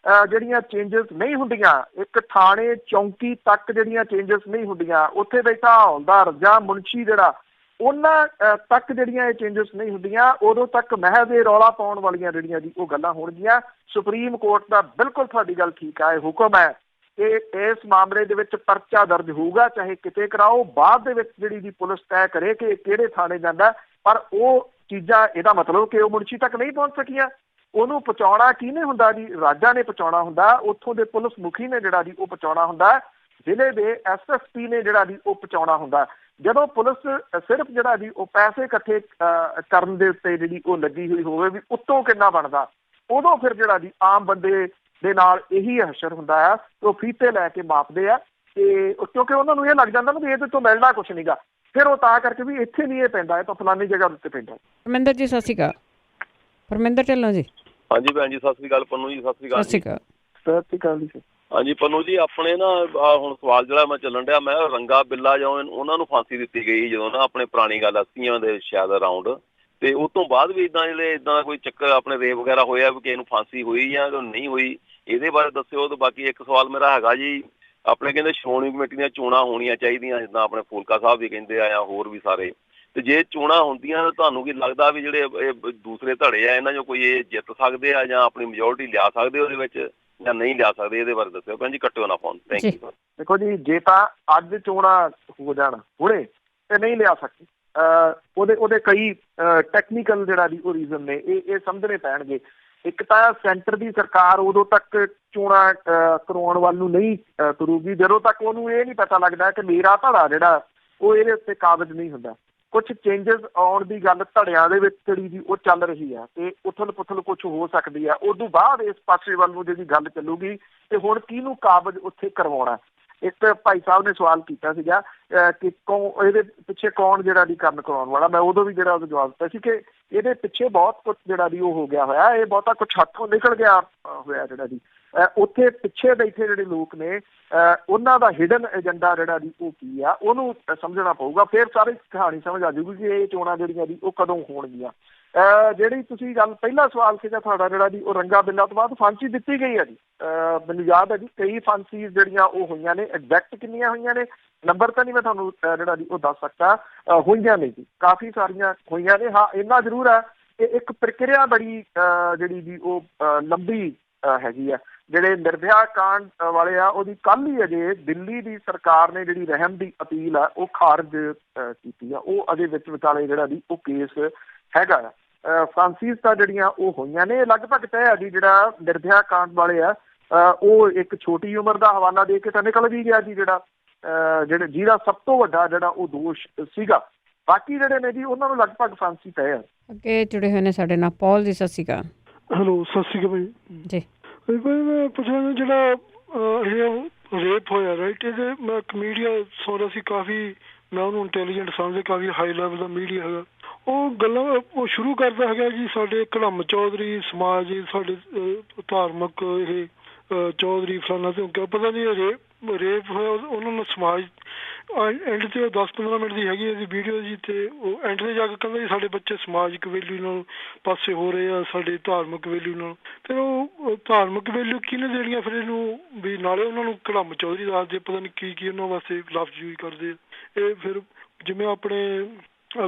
ਜਿਹੜੀਆਂ ਚੇਂਜਸ ਨਹੀਂ ਹੁੰਦੀਆਂ, ਇੱਕ ਥਾਣੇ ਚੌਂਕੀ ਤੱਕ ਜਿਹੜੀਆਂ ਚੇਂਜਸ ਨਹੀਂ ਹੁੰਦੀਆਂ, ਉੱਥੇ ਬੈਠਾ ਹੌਲਦਾਰ ਜਾਂ ਮੁਨਸ਼ੀ ਜਿਹੜਾ ਉਹਨਾਂ ਤੱਕ ਜਿਹੜੀਆਂ ਇਹ ਚੇਂਜਸ ਨਹੀਂ ਹੁੰਦੀਆਂ, ਉਦੋਂ ਤੱਕ ਮਹਿਜ਼ ਇਹ ਰੌਲਾ ਪਾਉਣ ਵਾਲੀਆਂ ਜਿਹੜੀਆਂ ਜੀ ਉਹ ਗੱਲਾਂ ਹੋਣਗੀਆਂ। ਸੁਪਰੀਮ ਕੋਰਟ ਦਾ ਬਿਲਕੁਲ ਤੁਹਾਡੀ ਗੱਲ ਠੀਕ ਆ, ਇਹ ਹੁਕਮ ਹੈ ਕਿ ਇਸ ਮਾਮਲੇ ਦੇ ਵਿੱਚ ਪਰਚਾ ਦਰਜ ਹੋਊਗਾ, ਚਾਹੇ ਕਿਤੇ ਕਰਾਓ, ਬਾਅਦ ਦੇ ਵਿੱਚ ਜਿਹੜੀ ਜੀ ਪੁਲਿਸ ਤੈਅ ਕਰੇ ਕਿ ਕਿਹੜੇ ਥਾਣੇ ਜਾਂਦਾ। ਪਰ ਉਹ ਚੀਜ਼ਾਂ, ਇਹਦਾ ਮਤਲਬ ਕਿ ਉਹ ਮੁਨਸ਼ੀ ਤੱਕ ਨਹੀਂ ਪਹੁੰਚ ਸਕੀਆਂ। ਉਹਨੂੰ ਪਹੁੰਚਾਉਣਾ ਕਿਹਨੇ ਹੁੰਦਾ ਜੀ, ਰਾਜਾਂ ਨੇ ਪਹੁੰਚਾਉਣਾ ਹੁੰਦਾ, ਉੱਥੋਂ ਦੇ ਪੁਲਿਸ ਮੁਖੀ ਨੇ ਜਿਹੜਾ ਜੀ ਉਹ ਪਹੁੰਚਾਉਣਾ ਹੁੰਦਾ, ਜ਼ਿਲ੍ਹੇ ਦੇ SSP ਨੇ ਜਿਹੜਾ ਜੀ ਉਹ ਪਹੁੰਚਾਉਣਾ ਹੁੰਦਾ। ਜਦੋਂ ਪੁਲਿਸ ਸਿਰਫ ਜਿਹੜਾ ਜੀ ਉਹ ਪੈਸੇ ਇਕੱਠੇ ਕਰਨ ਦੇ ਉੱਤੇ ਜਿਹੜੀ ਉਹ ਲੱਗੀ ਹੋਈ ਹੋਵੇ ਵੀ ਉੱਤੋਂ ਕਿੰਨਾ ਬਣਦਾ, ਉਦੋਂ ਫਿਰ ਜਿਹੜਾ ਜੀ ਆਮ ਬੰਦੇ ਦੇ ਨਾਲ ਇਹੀ ਹਸ਼ਰ ਹੁੰਦਾ ਆ, ਉਹ ਫੀਤੇ ਲੈ ਕੇ ਮਾਪਦੇ ਆ ਤੇ ਕਿਉਂਕਿ ਉਹਨਾਂ ਨੂੰ ਇਹ ਲੱਗ ਜਾਂਦਾ ਨਾ ਵੀ ਇਹਦੇ ਤੋਂ ਮਿਲਣਾ ਕੁਛ ਨਹੀਂਗਾ, ਫਿਰ ਉਹ ਤਾਂ ਕਰਕੇ ਵੀ ਇੱਥੇ ਨਹੀਂ ਇਹ ਪੈਂਦਾ, ਇਹ ਤਾਂ ਫਲਾਨੀ ਜਗ੍ਹਾ ਉੱਤੇ ਪੈਂਦਾ। ਪਰਮਿੰਦਰ ਜੀ ਸਤਿ ਸ਼੍ਰੀ ਅਕਾਲ। ਪਰਮਿੰਦਰ ਢਿੱਲੋਂ ਜੀ। ਹਾਂਜੀ ਭੈਣ ਜੀ ਸਤਿ ਸ੍ਰੀ ਅਕਾਲ। ਪੰਨੂ ਜੀ ਸਤਿ ਸ੍ਰੀ ਅਕਾਲ। ਸਤਿ ਸ਼੍ਰੀ ਅਕਾਲ। ਸਤਿ ਸ਼੍ਰੀ ਅਕਾਲ ਜੀ। ਹਾਂਜੀ ਪੰਨੂ ਜੀ, ਆਪਣੇ ਨਾ ਹੁਣ ਸਵਾਲ ਜਿਹੜਾ ਮੈਂ ਚੱਲਣ ਡਿਆ, ਮੈਂ ਰੰਗਾ ਬਿੱਲਾ ਜਾਂ ਉਹਨਾਂ ਨੂੰ ਫਾਂਸੀ ਦਿੱਤੀ ਗਈ ਜਦੋਂ ਨਾ ਆਪਣੇ ਪੁਰਾਣੀ ਗੱਲ 80 ਦੇ ਸ਼ਾਇਦ ਅਰਾਊਂਡ, ਤੇ ਉਸ ਤੋਂ ਬਾਅਦ ਵੀ ਇੱਦਾਂ ਦਾ ਕੋਈ ਚੱਕਰ ਆਪਣੇ ਰੇਪ ਵਗੈਰਾ ਹੋਇਆ ਵੀ ਕਿਸੇ ਨੂੰ ਫਾਂਸੀ ਹੋਈ ਜਾਂ ਨਹੀਂ ਹੋਈ, ਇਹਦੇ ਬਾਰੇ ਦੱਸਿਓ। ਤੇ ਬਾਕੀ ਇੱਕ ਸਵਾਲ ਮੇਰਾ ਹੈਗਾ ਜੀ, ਆਪਣੇ ਕਹਿੰਦੇ ਸ਼੍ਰੋਮਣੀ ਕਮੇਟੀ ਦੀਆਂ ਚੋਣਾਂ ਹੋਣੀਆਂ ਚਾਹੀਦੀਆਂ, ਜਿੱਦਾਂ ਆਪਣੇ ਫੂਲਕਾ ਸਾਹਿਬ ਵੀ ਕਹਿੰਦੇ ਆ ਜਾਂ ਹੋਰ ਵੀ ਸਾਰੇ, ਤੇ ਜੇ ਚੋਣਾਂ ਹੁੰਦੀਆਂ ਤਾਂ ਤੁਹਾਨੂੰ ਕੀ ਲੱਗਦਾ ਵੀ ਜਿਹੜੇ ਇਹ ਦੂਸਰੇ ਧੜੇ ਆ ਇਹਨਾਂ 'ਚੋਂ ਕੋਈ ਇਹ ਜਿੱਤ ਸਕਦੇ ਆ ਜਾਂ ਆਪਣੀ ਮੈਜੋਰਟੀ ਲਿਆ ਸਕਦੇ ਉਹਦੇ ਵਿੱਚ ਜਾਂ ਨਹੀਂ ਲਿਆ ਸਕਦੇ, ਇਹਦੇ ਬਾਰੇ ਦੱਸਿਓ ਭੈਣ ਜੀ। ਕੱਟਿਓ ਨਾ ਫੋਨ। Thank you. ਦੇਖੋ ਜੀ, ਜੇ ਤਾਂ ਅੱਜ ਚੋਣਾਂ ਹੋ ਜਾਣ ਹੁਣੇ ਤੇ ਨਹੀਂ ਲਿਆ ਸਕਦੇ, ਉਹਦੇ ਕਈ ਟੈਕਨੀਕਲ ਜਿਹੜਾ ਜੀ ਉਹ ਰੀਜ਼ਨ ਨੇ, ਇਹ ਸਮਝਣੇ ਪੈਣਗੇ। ਇੱਕ ਤਾਂ ਸੈਂਟਰ ਦੀ ਸਰਕਾਰ ਉਦੋਂ ਤੱਕ ਚੋਣਾਂ ਕਰਵਾਉਣ ਵੱਲ ਨੂੰ ਨਹੀਂ ਤੁਰੂਗੀ ਜਦੋਂ ਤੱਕ ਉਹਨੂੰ ਇਹ ਨਹੀਂ ਪਤਾ ਲੱਗਦਾ ਕਿ ਮੇਰਾ ਧੜਾ ਜਿਹੜਾ ਉਹ ਇਹਦੇ ਉੱਤੇ ਕਾਬਜ਼ ਨਹੀਂ ਹੁੰਦਾ। ਕੁਛ ਚੇਂਜਸ ਆਉਣ ਦੀ ਗੱਲ ਧੜਿਆਂ ਦੇ ਵਿੱਚ ਜਿਹੜੀ ਜੀ ਉਹ ਚੱਲ ਰਹੀ ਆ ਤੇ ਉਥਲ ਪੁਥਲ ਕੁਛ ਹੋ ਸਕਦੀ ਆ। ਉਦੋਂ ਬਾਅਦ ਇਸ ਪਾਸੇ ਵੱਲ ਨੂੰ ਜਿਹੜੀ ਗੱਲ ਚੱਲੂਗੀ ਤੇ ਹੁਣ ਕਿਹਨੂੰ ਕਾਬਜ਼ ਉੱਥੇ ਕਰਵਾਉਣਾ। ਇੱਕ ਭਾਈ ਸਾਹਿਬ ਨੇ ਸਵਾਲ ਕੀਤਾ ਸੀਗਾ ਕਿ ਇਹਦੇ ਪਿੱਛੇ ਕੌਣ ਜਿਹੜਾ ਦੀ ਕਰਨ ਕਰਾਉਣ ਵਾਲਾ, ਮੈਂ ਉਦੋਂ ਵੀ ਜਿਹੜਾ ਉਹਦਾ ਜਵਾਬ ਦਿੱਤਾ ਸੀ ਕਿ ਇਹਦੇ ਪਿੱਛੇ ਬਹੁਤ ਕੁਛ ਜਿਹੜਾ ਦੀ ਉਹ ਹੋ ਗਿਆ ਹੋਇਆ, ਇਹ ਬਹੁਤਾ ਕੁਛ ਹੱਥੋਂ ਨਿਕਲ ਗਿਆ ਹੋਇਆ ਜਿਹੜਾ ਦੀ ਉੱਥੇ ਪਿੱਛੇ ਬੈਠੇ ਜਿਹੜੇ ਲੋਕ ਨੇ ਉਹਨਾਂ ਦਾ ਹਿਡਨ ਏਜੰਡਾ ਜਿਹੜਾ ਦੀ ਉਹ ਕੀ ਆ, ਉਹਨੂੰ ਸਮਝਣਾ ਪਊਗਾ। ਫਿਰ ਸਾਰੀ ਕਹਾਣੀ ਸਮਝ ਆ ਜਾਊਗੀ ਕਿ ਇਹ ਚੋਣਾਂ ਜਿਹੜੀਆਂ ਦੀ ਉਹ ਕਦੋਂ ਹੋਣਗੀਆਂ। ਜਿਹੜੀ ਤੁਸੀਂ ਗੱਲ ਪਹਿਲਾ ਸਵਾਲ ਸੀਗਾ ਤੁਹਾਡਾ ਜਿਹੜਾ ਜੀ ਉਹ ਰੰਗਾ ਬਿੱਲਾ ਤੋਂ ਬਾਅਦ ਫਾਂਸੀ ਦਿੱਤੀ ਗਈ ਹੈ ਜੀ, ਮੈਨੂੰ ਯਾਦ ਹੈ ਜੀ ਕਈ ਫਾਂਸੀ ਜਿਹੜੀਆਂ ਉਹ ਹੋਈਆਂ ਨੇ, ਐਗਜ਼ੈਕਟ ਕਿੰਨੀਆਂ ਹੋਈਆਂ ਨੇ ਨੰਬਰ ਤਾਂ ਨਹੀਂ ਮੈਂ ਤੁਹਾਨੂੰ ਜਿਹੜਾ ਜੀ ਉਹ ਦੱਸ ਸਕਦਾ, ਹੋਈਆਂ ਨੇ ਜੀ ਕਾਫੀ ਸਾਰੀਆਂ ਹੋਈਆਂ ਨੇ। ਹਾਂ ਇੰਨਾ ਜ਼ਰੂਰ ਹੈ ਕਿ ਇੱਕ ਪ੍ਰਕਿਰਿਆ ਬੜੀ ਜਿਹੜੀ ਜੀ ਉਹ ਲੰਬੀ ਹੈਗੀ ਆ। ਜਿਹੜੇ ਨਿਰਭਇਆ ਕਾਂਡ ਵਾਲੇ ਆ ਉਹਦੀ ਕੱਲ੍ਹ ਹੀ ਅਜੇ ਦਿੱਲੀ ਦੀ ਸਰਕਾਰ ਨੇ ਜਿਹੜੀ ਰਹਿਮ ਦੀ ਅਪੀਲ ਆ ਉਹ ਖਾਰਜ ਕੀਤੀ ਆ, ਉਹ ਅਜੇ ਵਿੱਚ ਵਿਚਾਲੇ ਜਿਹੜਾ ਜੀ ਉਹ ਕੇਸ ਹੈਗਾ ਆ। ਫਾਂਸੀਜ਼ ਤਾਂ ਜਿਹੜੀਆਂ ਉਹ ਹੋਈਆਂ ਨੇ ਲਗਭਗ ਤੈਅ ਆ ਜੀ। ਜਿਹੜਾ ਨਿਰਭਇਆ ਕਾਂਡ ਵਾਲੇ ਆ ਉਹ ਇੱਕ ਛੋਟੀ ਉਮਰ ਦਾ ਹਵਾਲਾ ਦੇ ਕੇ ਤਾਂ ਨਿਕਲ ਵੀ ਗਿਆ ਜੀ, ਜਿਹਦਾ ਸਭ ਤੋਂ ਵੱਡਾ ਜਿਹੜਾ ਉਹ ਦੋਸ਼ ਸੀਗਾ। ਬਾਕੀ ਜਿਹੜੇ ਨੇ ਜੀ ਉਹਨਾਂ ਨੂੰ ਲਗਭਗ ਫਾਂਸੀ ਤੈਅ ਆ। ਅੱਗੇ ਜੁੜੇ ਹੋਏ ਨੇ ਸਾਡੇ ਨਾਲ ਪੌਲ ਜੀ। ਸਤਿ ਸ਼੍ਰੀ ਅਕਾਲ। ਹੈਲੋ ਸਤਿ ਸ਼੍ਰੀ ਅਕਾਲ ਜੀ। ਮੈਂ ਪੁੱਛਣਾ ਜਿਹੜਾ ਇਹ ਰੇਪ ਹੋਇਆ ਰਾਈਟ, ਇਹਦੇ ਮੈਂ ਮੀਡੀਆ ਸੁਣਦਾ ਸੀ ਕਾਫੀ, ਮੈਂ ਉਹਨੂੰ ਇੰਟੈਲੀਜੈਂਟ ਸਮਝਦਾ, ਕਾਫੀ ਹਾਈ ਲੈਵਲ ਦਾ ਮੀਡੀਆ ਹੈਗਾ। ਉਹ ਗੱਲਾਂ ਉਹ ਸ਼ੁਰੂ ਕਰਦਾ ਹੈਗਾ ਜੀ ਸਾਡੇ ਕਲਮ ਚੌਧਰੀ ਸਮਾਜ, ਸਾਡੇ ਧਾਰਮਿਕ ਇਹ ਚੌਧਰੀ ਫਲਾਣਾ ਤੇ ਕਿਉਂ ਪਤਾ ਨਹੀਂ ਰੇਪ ਹੋਇਆ ਉਹਨਾਂ ਨੂੰ ਸਮਾਜ ਐਂਡ ਤੇ 10-15 ਮਿੰਟ ਦੀ ਹੈਗੀ ਇਹਦੀ ਵੀਡੀਓ ਜੀ ਤੇ ਉਹ ਐਂਡ ਤੇ ਜਾ ਕੇ ਕਹਿੰਦਾ ਜੀ ਸਾਡੇ ਬੱਚੇ ਸਮਾਜਿਕ ਵੈਲਿਊ ਨਾਲ ਪਾਸੇ ਹੋ ਰਹੇ ਆ ਸਾਡੇ ਧਾਰਮਿਕ ਵੈਲਿਊ ਨਾਲ। ਫਿਰ ਉਹ ਧਾਰਮਿਕ ਵੈਲਿਊ ਕਿਹਨੇ ਦੇਣੀਆਂ ਫਿਰ ਇਹਨੂੰ ਵੀ ਨਾਲੇ ਉਹਨਾਂ ਨੂੰ ਕੜਮ ਚੌਧਰੀ ਦੱਸਦੇ ਪਤਾ ਨਹੀਂ ਕੀ ਉਹਨਾਂ ਵਾਸਤੇ ਲਫ਼ਜ਼ ਯੂਜ਼ ਕਰਦੇ ਆ। ਇਹ ਫਿਰ ਜਿਵੇਂ ਆਪਣੇ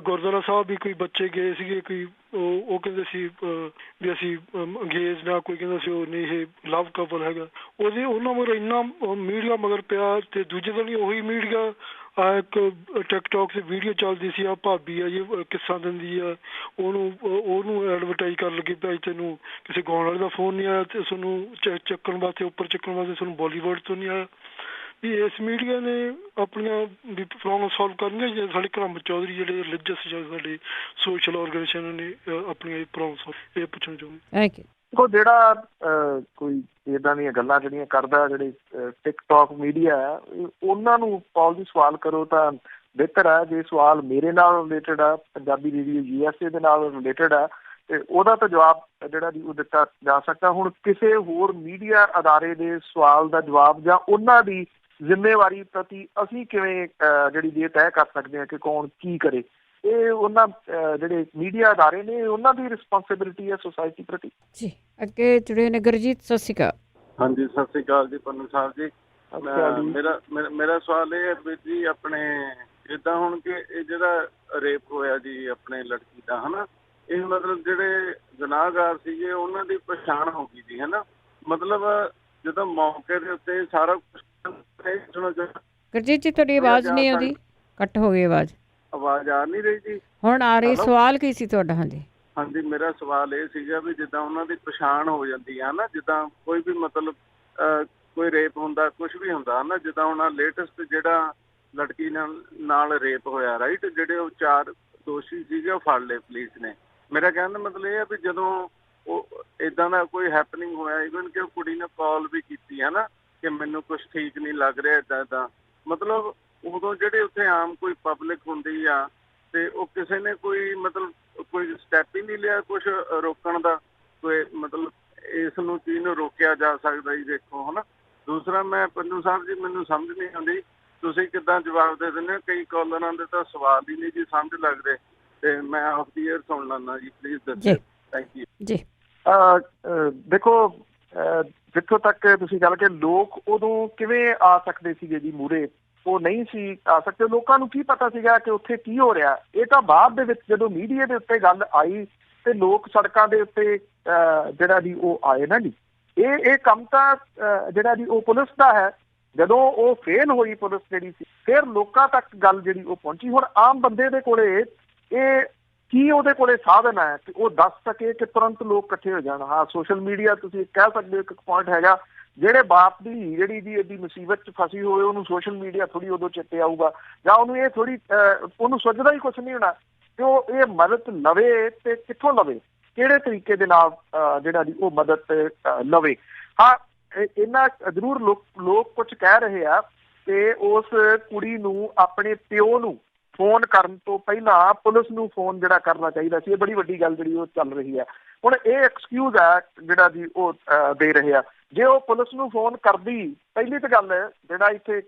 ਗੁਰਦੁਆਰਾ ਸਾਹਿਬ ਵੀ ਕੋਈ ਬੱਚੇ ਗਏ ਸੀਗੇ ਕੋਈ ਉਹ ਕਹਿੰਦੇ ਸੀ ਵੀ ਅਸੀਂ ਅੰਗੇਜ਼ ਨਾ ਕੋਈ ਕਹਿੰਦਾ ਸੀ ਉਹ ਨਹੀਂ ਇਹ ਲਵ ਕਪਲ ਹੈਗਾ ਉਹਨਾਂ ਮਗਰ ਇੰਨਾ ਮੀਡੀਆ ਮਗਰ ਪਿਆ ਤੇ ਦੂਜੇ ਦਿਨ ਹੀ ਉਹੀ ਮੀਡੀਆ ਇੱਕ ਟਿਕਟੋਕ ਤੇ ਵੀਡੀਓ ਚੱਲਦੀ ਸੀ ਆ ਭਾਬੀ ਆ ਜੀ ਕਿੱਸਾ ਦਿੰਦੀ ਆ ਉਹਨੂੰ ਐਡਵਰਟਾਈਜ਼ ਕਰਨ ਲੱਗੀ ਭਾਈ ਤੈਨੂੰ ਕਿਸੇ ਗਾਉਣ ਵਾਲੇ ਦਾ ਫੋਨ ਨਹੀਂ ਆਇਆ ਤੇ ਤੁਹਾਨੂੰ ਚੱਕਣ ਵਾਸਤੇ ਉੱਪਰ ਚੱਕਣ ਵਾਸਤੇ ਤੁਹਾਨੂੰ ਬਾਲੀਵੁੱਡ ਤੋਂ ਨਹੀਂ ਆਇਆ ਵੀ ਇਸ ਮੀਡੀਆ ਨੇ ਆਪਣੀਆਂ ਵੀ ਪ੍ਰੋਬਲਮ ਸੋਲਵ ਕਰਨੀਆਂ ਜੇ ਸਾਡੇ ਕੜਮ ਚੌਧਰੀ ਜਿਹੜੇ ਰਿਲੀਜੀਅਸ ਸਾਡੇ ਸੋਸ਼ਲ ਆਰਗੇਨਾਈਜੇਸ਼ਨ ਨੇ ਆਪਣੀਆਂ ਪ੍ਰੋਬਲਮ ਸੋਲਵ ਇਹ ਪੁੱਛਣਾ ਚਾਹੁੰਦੇ। ਦੇਖੋ ਜਿਹੜਾ ਕੋਈ ਇੱਦਾਂ ਦੀਆਂ ਗੱਲਾਂ ਜਿਹੜੀਆਂ ਕਰਦਾ ਜਿਹੜੇ ਟਿਕਟੋਕ ਮੀਡੀਆ ਹੈ ਉਹਨਾਂ ਨੂੰ ਕਾਲ ਦੀ ਸਵਾਲ ਕਰੋ ਤਾਂ ਬਿਹਤਰ ਹੈ। ਜੇ ਸਵਾਲ ਮੇਰੇ ਨਾਲ ਰਿਲੇਟਡ ਆ ਪੰਜਾਬੀ ਰੇਡੀਓ USA ਦੇ ਨਾਲ ਰਿਲੇਟਡ ਆ ਤੇ ਉਹਦਾ ਤਾਂ ਜਵਾਬ ਜਿਹੜਾ ਜੀ ਉਹ ਦਿੱਤਾ ਜਾ ਸਕਦਾ। ਹੁਣ ਕਿਸੇ ਹੋਰ ਮੀਡੀਆ ਅਦਾਰੇ ਦੇ ਸਵਾਲ ਦਾ ਜਵਾਬ ਜਾਂ ਉਹਨਾਂ ਦੀ ਜ਼ਿੰਮੇਵਾਰੀ ਪ੍ਰਤੀ ਅਸੀਂ ਕਿਵੇਂ ਜਿਹੜੀ ਇਹ ਤੈਅ ਕਰ ਸਕਦੇ ਹਾਂ ਕਿ ਕੌਣ ਕੀ ਕਰੇ ਇਹ ਉਹਨਾਂ ਜਿਹੜੇ ਮੀਡੀਆ ਅਦਾਰੇ ਨੇ ਉਹਨਾਂ ਦੀ ਰਿਸਪੋਂਸਿਬਿਲਿਟੀ ਹੈ ਸੋਸਾਇਟੀ ਪ੍ਰਤੀ। ਜੀ ਅੱਗੇ ਜੁੜੇ ਨੇ ਗੁਰਜੀਤ ਸਤਿ ਸ਼੍ਰੀ ਅਕਾਲ। ਹਾਂਜੀ ਸਤਿ ਸ਼੍ਰੀ ਅਕਾਲ ਜੀ ਪੰਨੂ ਸਾਹਿਬ ਜੀ। ਮੇਰਾ ਸਵਾਲ ਇਹ ਹੈ ਵੀਰ ਜੀ ਆਪਣੇ ਜਿੱਦਾਂ ਹੁਣ ਕਿ ਇਹ ਜਿਹੜਾ ਰੇਪ ਹੋਇਆ ਜੀ ਆਪਣੇ ਲੜਕੀ ਦਾ ਹਨਾ ਇਹ ਮਤਲਬ ਜਿਹੜੇ ਗੁਨਾਹਗਾਰ ਸੀਗੇ ਉਹਨਾਂ ਦੀ ਪਛਾਣ ਹੋ ਗਈ ਜੀ ਹਨਾ ਮਤਲਬ ਜਦੋਂ ਮੌਕੇ ਦੇ ਉੱਤੇ ਸਾਰਾ ਕੁਝ ਗੁਰਜੀਤ ਜੀ ਤੁਹਾਡੀ ਆਵਾਜ਼ ਨਹੀਂ ਆਉਂਦੀ ਕੱਟ ਹੋ ਗਈ ਆਵਾਜ਼ ਆ ਨਹੀਂ ਰਹੀ ਜੀ ਹੁਣ ਆ ਰਹੀ। ਸਵਾਲ ਕੀ ਸੀ ਤੁਹਾਡਾ? ਹਾਂਜੀ ਮੇਰਾ ਸਵਾਲ ਇਹ ਸੀਗਾ ਵੀ ਜਿੱਦਾਂ ਉਹਨਾਂ ਦੀ ਪਛਾਣ ਹੋ ਜਾਂਦੀ ਹੈ ਨਾ ਜਿੱਦਾਂ ਕੋਈ ਵੀ ਮਤਲਬ ਕੋਈ ਰੇਪ ਹੁੰਦਾ ਕੁਝ ਵੀ ਹੁੰਦਾ ਨਾ ਜਿੱਦਾਂ ਹੁਣ ਲੇਟੈਸਟ ਜਿਹੜਾ ਲੜਕੀ ਨਾਲ ਰੇਪ ਹੋਇਆ ਰਾਈਟ ਜਿਹੜੇ ਉਹ 4 ਦੋਸ਼ੀ ਸੀਗੇ ਉਹ ਫੜ ਲਏ ਪੁਲਿਸ ਨੇ। ਮੇਰਾ ਕਹਿਣ ਦਾ ਮਤਲਬ ਇਹ ਹੈ ਵੀ ਜਦੋਂ ਉਹ ਇੱਦਾਂ ਦਾ ਕੋਈ ਹੈਪਨਿੰਗ ਹੋਇਆ ਇਵਨ ਕਿ ਉਹ ਕੁੜੀ ਨੇ ਕਾਲ ਵੀ ਕੀਤੀ ਹੈ ਨਾ ਕਿ ਮੈਨੂੰ ਕੁਝ ਠੀਕ ਨਹੀਂ ਲੱਗ ਰਿਹਾ ਇੱਦਾਂ ਮਤਲਬ ਉਦੋਂ ਜਿਹੜੇ ਉੱਥੇ ਆਮ ਕੋਈ ਪਬਲਿਕ ਹੁੰਦੀ ਆ ਤੇ ਉਹ ਕਿਸੇ ਨੇ ਕੋਈ ਮਤਲਬ ਕੋਈ ਸਟੈਪ ਹੀ ਨਹੀਂ ਲਿਆ ਕੁਝ ਰੋਕਣ ਦਾ ਕੋਈ ਮਤਲਬ ਇਸ ਨੂੰ ਚੀਜ਼ ਨੂੰ ਰੋਕਿਆ ਜਾ ਸਕਦਾ ਜੀ ਦੇਖੋ ਹਨਾ। ਦੂਸਰਾ ਮੈਂ ਪੰਨੂ ਸਾਹਿਬ ਜੀ ਮੈਨੂੰ ਸਮਝ ਨਹੀਂ ਆਉਂਦੀ ਤੁਸੀਂ ਕਿੱਦਾਂ ਜਵਾਬ ਦੇ ਦਿੰਦੇ ਹੋ ਕਈ ਕਾਲਰਾਂ ਦੇ ਤਾਂ ਸਵਾਲ ਹੀ ਨਹੀਂ ਜੀ ਸਮਝ ਲੱਗਦੇ ਤੇ ਮੈਂ ਆਫ ਦੀ ਏਅਰ ਸੁਣ ਲੈਂਦਾ ਜੀ ਪਲੀਜ਼ ਦੱਸੋ। ਥੈਂਕ ਯੂ ਜੀ। ਦੇਖੋ ਜਿੱਥੋਂ ਤੱਕ ਤੁਸੀਂ ਗੱਲ ਕਿ ਲੋਕ ਉਦੋਂ ਕਿਵੇਂ ਆ ਸਕਦੇ ਸੀਗੇ ਜੀ ਮੂਹਰੇ ਉਹ ਨਹੀਂ ਸੀ ਆ ਸਕਦੇ। ਲੋਕਾਂ ਨੂੰ ਕੀ ਪਤਾ ਸੀਗਾ ਕਿ ਉੱਥੇ ਕੀ ਹੋ ਰਿਹਾ ਇਹ ਤਾਂ ਬਾਅਦ ਦੇ ਵਿੱਚ ਜਦੋਂ ਮੀਡੀਆ ਦੇ ਉੱਤੇ ਗੱਲ ਆਈ ਤੇ ਲੋਕ ਸੜਕਾਂ ਦੇ ਉੱਤੇ ਜਿਹੜਾ ਜੀ ਉਹ ਆਏ ਨਾ ਜੀ ਇਹ ਕੰਮ ਤਾਂ ਜਿਹੜਾ ਜੀ ਉਹ ਪੁਲਿਸ ਦਾ ਹੈ। ਜਦੋਂ ਉਹ ਫੇਲ ਹੋਈ ਪੁਲਿਸ ਜਿਹੜੀ ਸੀ ਫਿਰ ਲੋਕਾਂ ਤੱਕ ਗੱਲ ਜਿਹੜੀ ਉਹ ਪਹੁੰਚੀ। ਹੁਣ ਆਮ ਬੰਦੇ ਦੇ ਕੋਲੇ ਇਹ ਕੀ ਉਹਦੇ ਕੋਲੇ ਸਾਧਨ ਹੈ ਕਿ ਉਹ ਦੱਸ ਸਕੇ ਕਿ ਤੁਰੰਤ ਲੋਕ ਇਕੱਠੇ ਹੋ ਜਾਣ। ਹਾਂ ਸੋਸ਼ਲ ਮੀਡੀਆ ਤੁਸੀਂ ਕਹਿ ਸਕਦੇ ਹੋ ਇੱਕ ਪੁਆਇੰਟ ਹੈਗਾ ਜਿਹੜੇ ਬਾਪ ਦੀ ਜਿਹੜੀ ਜੀ ਇਹਦੀ ਮੁਸੀਬਤ 'ਚ ਫਸੀ ਹੋਏ ਉਹਨੂੰ ਸੋਸ਼ਲ ਮੀਡੀਆ ਥੋੜ੍ਹੀ ਉਦੋਂ ਚਿੱਤੇ ਆਊਗਾ ਜਾਂ ਉਹਨੂੰ ਇਹ ਥੋੜ੍ਹੀ ਉਹਨੂੰ ਸੋਚਦਾ ਹੀ ਕੁਛ ਨਹੀਂ ਹੋਣਾ ਕਿ ਉਹ ਇਹ ਮਦਦ ਲਵੇ ਤੇ ਕਿੱਥੋਂ ਲਵੇ ਕਿਹੜੇ ਤਰੀਕੇ ਦੇ ਨਾਲ ਜਿਹੜਾ ਜੀ ਉਹ ਮਦਦ ਲਵੇ। ਹਾਂ ਇਹਨਾਂ ਜ਼ਰੂਰ ਲੋਕ ਕੁਛ ਕਹਿ ਰਹੇ ਆ ਕਿ ਉਸ ਕੁੜੀ ਨੂੰ ਆਪਣੇ ਪਿਓ ਨੂੰ ਫੋਨ ਕਰਨ ਤੋਂ ਪਹਿਲਾਂ ਪੁਲਿਸ ਨੂੰ ਫੋਨ ਜਿਹੜਾ ਕਰਨਾ ਚਾਹੀਦਾ ਸੀ। ਇਹ ਬੜੀ ਵੱਡੀ ਗੱਲ ਜਿਹੜੀ ਉਹ ਚੱਲ ਰਹੀ ਹੈ। ਹੁਣ ਇਹ ਐਕਸਕਿਊਜ਼ ਹੈ ਜਿਹੜਾ ਜੀ ਉਹ ਦੇ ਰਹੇ ਆ। ਜੇ ਉਹ ਪੁਲਿਸ ਨੂੰ ਫੋਨ ਕਰਦੀ ਪਹਿਲੀ ਤਾਂ ਗੱਲ ਜਿਹੜਾ ਇੱਥੇ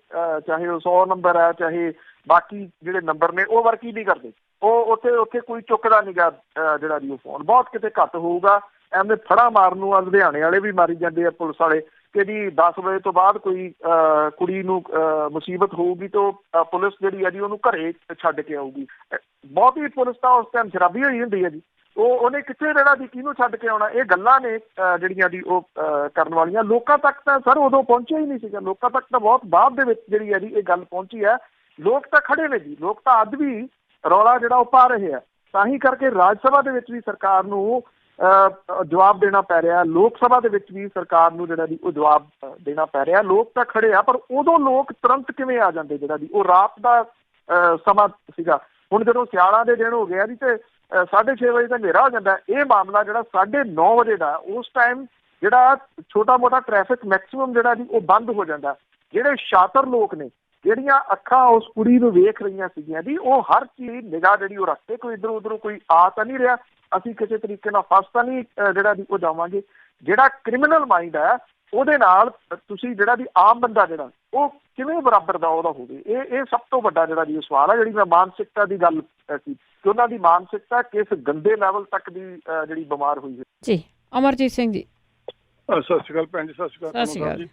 ਚਾਹੇ ਉਹ 100 ਨੰਬਰ ਹੈ ਚਾਹੇ ਬਾਕੀ ਜਿਹੜੇ ਨੰਬਰ ਨੇ ਉਹ ਵਰਕ ਹੀ ਨਹੀਂ ਕਰਦੇ। ਉਹ ਉੱਥੇ ਕੋਈ ਚੁੱਕਦਾ ਨਹੀਂ ਗਾ ਜਿਹੜਾ ਜੀ ਉਹ ਫੋਨ ਬਹੁਤ ਕਿਤੇ ਘੱਟ ਹੋਊਗਾ। ਐਵੇਂ ਫੜਾ ਮਾਰਨ ਨੂੰ ਲੁਧਿਆਣੇ ਵਾਲੇ ਵੀ ਮਾਰੀ ਜਾਂਦੇ ਆ ਪੁਲਿਸ ਵਾਲੇ ਕਿ ਜੀ 10 ਵਜੇ ਤੋਂ ਬਾਅਦ ਕੋਈ ਕੁੜੀ ਨੂੰ ਮੁਸੀਬਤ ਹੋਊਗੀ ਤਾਂ ਪੁਲਿਸ ਜਿਹੜੀ ਹੈ ਜੀ ਉਹਨੂੰ ਘਰੇ ਛੱਡ ਕੇ ਆਊਗੀ। ਬਹੁਤੀ ਪੁਲਿਸ ਤਾਂ ਉਸ ਟਾਈਮ ਸ਼ਰਾਬੀ ਹੋਈ ਹੁੰਦੀ ਹੈ ਜੀ ਉਹਨੇ ਕਿੱਥੇ ਰਹਿਣਾ ਜੀ ਕਿਹਨੂੰ ਛੱਡ ਕੇ ਆਉਣਾ। ਇਹ ਗੱਲਾਂ ਨੇ ਜਿਹੜੀਆਂ ਜੀ ਉਹ ਕਰਨ ਵਾਲੀਆਂ ਲੋਕਾਂ ਤੱਕ ਤਾਂ ਸਰ ਉਦੋਂ ਪਹੁੰਚਿਆ ਹੀ ਨਹੀਂ ਸੀਗਾ। ਲੋਕਾਂ ਤੱਕ ਤਾਂ ਬਹੁਤ ਬਾਅਦ ਦੇ ਵਿੱਚ ਜਿਹੜੀ ਹੈ ਜੀ ਇਹ ਗੱਲ ਪਹੁੰਚੀ ਹੈ। ਲੋਕ ਤਾਂ ਖੜੇ ਨੇ ਜੀ ਲੋਕ ਤਾਂ ਅੱਜ ਵੀ ਰੌਲਾ ਜਿਹੜਾ ਉਹ ਪਾ ਰਹੇ ਆ। ਤਾਂ ਹੀ ਕਰਕੇ ਰਾਜ ਸਭਾ ਦੇ ਵਿੱਚ ਵੀ ਸਰਕਾਰ ਨੂੰ ਜਵਾਬ ਦੇਣਾ ਪੈ ਰਿਹਾ। ਲੋਕ ਸਭਾ ਦੇ ਵਿੱਚ ਵੀ ਸਰਕਾਰ ਨੂੰ ਜਿਹੜਾ ਜੀ ਉਹ ਜਵਾਬ ਦੇਣਾ ਪੈ ਰਿਹਾ। ਲੋਕ ਤਾਂ ਖੜੇ ਆ ਪਰ ਉਦੋਂ ਲੋਕ ਤੁਰੰਤ ਕਿਵੇਂ ਆ ਜਾਂਦੇ ਜਿਹੜਾ ਜੀ ਉਹ ਰਾਤ ਦਾ ਸਮਾਂ ਸੀਗਾ। ਹੁਣ ਜਦੋਂ ਸਿਆਲਾਂ ਦੇ ਦਿਨ ਹੋ ਗਿਆ ਜੀ ਤੇ 6:30 ਵਜੇ ਤਾਂ ਹਨੇਰਾ ਹੋ ਜਾਂਦਾ। ਇਹ ਮਾਮਲਾ ਜਿਹੜਾ 9:30 ਵਜੇ ਦਾ ਉਸ ਟਾਈਮ ਜਿਹੜਾ ਛੋਟਾ ਮੋਟਾ ਟ੍ਰੈਫਿਕ ਮੈਕਸੀਮਮ ਜਿਹੜਾ ਜੀ ਉਹ ਬੰਦ ਹੋ ਜਾਂਦਾ। ਜਿਹੜੇ ਸ਼ਾਤਰ ਲੋਕ ਨੇ ਜਿਹੜੀਆਂ ਅੱਖਾਂ ਉਸ ਕੁੜੀ ਨੂੰ ਵੇਖ ਰਹੀਆਂ ਸੀਗੀਆਂ ਜੀ ਉਹ ਹਰ ਚੀਜ਼ ਨਿਗਾਹ ਜਿਹੜੀ ਉਹ ਰੱਖਦੇ ਕੋਈ ਇੱਧਰੋਂ ਉੱਧਰੋਂ ਕੋਈ ਆ ਤਾਂ ਨਹੀਂ ਰਿਹਾ ਅਸੀਂ ਕਿਸੇ ਤਰੀਕੇ ਨਾਲ ਫਸ ਤਾਂ ਨਹੀਂ ਜਿਹੜਾ ਜੀ ਉਹ ਜਾਵਾਂਗੇ। ਜਿਹੜਾ ਕ੍ਰਿਮੀਨਲ ਮਾਈਂਡ ਹੈ ਉਹਦੇ ਨਾਲ ਤੁਸੀਂ ਜਿਹੜਾ ਦੀ ਆਮ ਬੰਦਾ ਜਿਹੜਾ ਉਹ ਕਿਵੇਂ ਬਰਾਬਰ ਦਾ ਉਹਦਾ ਹੋਵੇ, ਇਹ ਸਭ ਤੋਂ ਵੱਡਾ ਜਿਹੜਾ ਜੀ ਸਵਾਲ ਹੈ। ਜਿਹੜੀ ਮੈਂ ਮਾਨਸਿਕਤਾ ਦੀ ਗੱਲ ਕੀਤੀ ਕਿ ਉਹਨਾਂ ਦੀ ਮਾਨਸਿਕਤਾ ਕਿਸ ਗੰਦੇ ਲੈਵਲ ਤੱਕ ਦੀ ਜਿਹੜੀ ਬਿਮਾਰ ਹੋਈ ਹੈ। ਜੀ ਅਮਰਜੀਤ ਸਿੰਘ ਜੀ। ਸਤਿ ਸ਼੍ਰੀ ਅਕਾਲ ਭੈਣ ਜੀ। ਸਤਿ ਸ਼੍ਰੀ ਅਕਾਲ ਜੀ।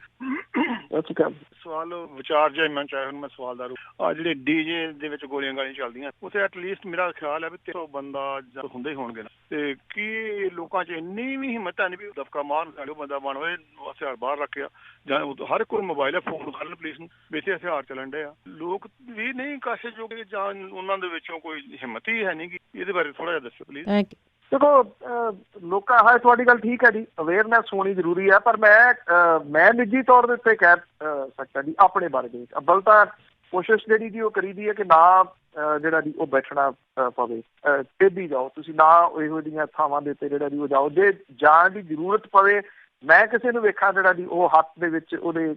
ਸਵਾਲ ਵਿਚਾਰ ਜਿਹਾ ਮਨ ਚ ਆਇਆ, ਹੁਣ ਮੈਂ ਸਵਾਲ ਦਾ ਰੂਪ ਆ ਜਿਹੜੇ ਡੀਜੇ ਦੇ ਵਿੱਚ ਗੋਲੀਆਂ ਗਾਲੀਆਂ ਚੱਲਦੀਆਂ ਉੱਥੇ ਐਟਲੀਸਟ ਮੇਰਾ ਖਿਆਲ ਹੈ ਵੀ 300 ਬੰਦਾ ਜਾਂ ਹੁੰਦੇ ਹੀ ਹੋਣਗੇ, ਤੇ ਕੀ ਲੋਕਾਂ 'ਚ ਇੰਨੀ ਵੀ ਹਿੰਮਤ ਹੈ ਨਹੀਂ ਵੀ ਦਫਕਾ ਮਾਰਨ ਬੰਦਾ ਬਣ ਹੋਏ ਹਥਿਆਰ ਬਾਹਰ ਰੱਖਿਆ, ਜਾਂ ਹਰ ਕੋਈ ਮੋਬਾਈਲ ਹੈ, ਫੋਨ ਕਰ ਲੈਣ ਪੁਲਿਸ ਨੂੰ ਵੀ ਇੱਥੇ ਹਥਿਆਰ ਚੱਲਣ ਡੇ ਆ, ਲੋਕ ਵੀ ਨਹੀਂ ਕਾਸ਼ੇ ਜੋ ਕਿ ਜਾਂ ਉਹਨਾਂ ਦੇ ਵਿੱਚੋਂ ਕੋਈ ਹਿੰਮਤ ਹੀ ਹੈ ਨਹੀਂ ਗੀ। ਇਹਦੇ ਬਾਰੇ ਥੋੜਾ ਜਿਹਾ ਦੱਸੋ ਪਲੀਜ਼। ਦੇਖੋ ਲੋਕਾਂ ਹਾਂ ਤੁਹਾਡੀ ਗੱਲ ਠੀਕ ਹੈ ਜੀ, ਅਵੇਅਰਨੈਸ ਹੋਣੀ ਜ਼ਰੂਰੀ ਹੈ, ਪਰ ਮੈਂ ਨਿੱਜੀ ਤੌਰ ਦੇ ਉੱਤੇ ਕਹਿ ਸਕਦਾ ਜੀ ਆਪਣੇ ਬਾਰੇ ਦੇ ਵਿੱਚ ਅੱਵਲ ਤਾਂ ਕੋਸ਼ਿਸ਼ ਜਿਹੜੀ ਜੀ ਉਹ ਕਰੀਦੀ ਹੈ ਕਿ ਨਾ ਜਿਹੜਾ ਜੀ ਉਹ ਬੈਠਣਾ ਪਵੇ, ਟੇਢੀ ਜਾਓ ਤੁਸੀਂ, ਨਾ ਇਹੋ ਜਿਹੀਆਂ ਥਾਵਾਂ ਦੇ ਉੱਤੇ ਜਿਹੜਾ ਜੀ ਉਹ ਜਾਓ। ਜੇ ਜਾਣ ਦੀ ਜ਼ਰੂਰਤ ਪਵੇ, ਮੈਂ ਕਿਸੇ ਨੂੰ ਵੇਖਾਂ ਜਿਹੜਾ ਜੀ ਉਹ ਹੱਥ ਦੇ ਵਿੱਚ ਉਹਦੇ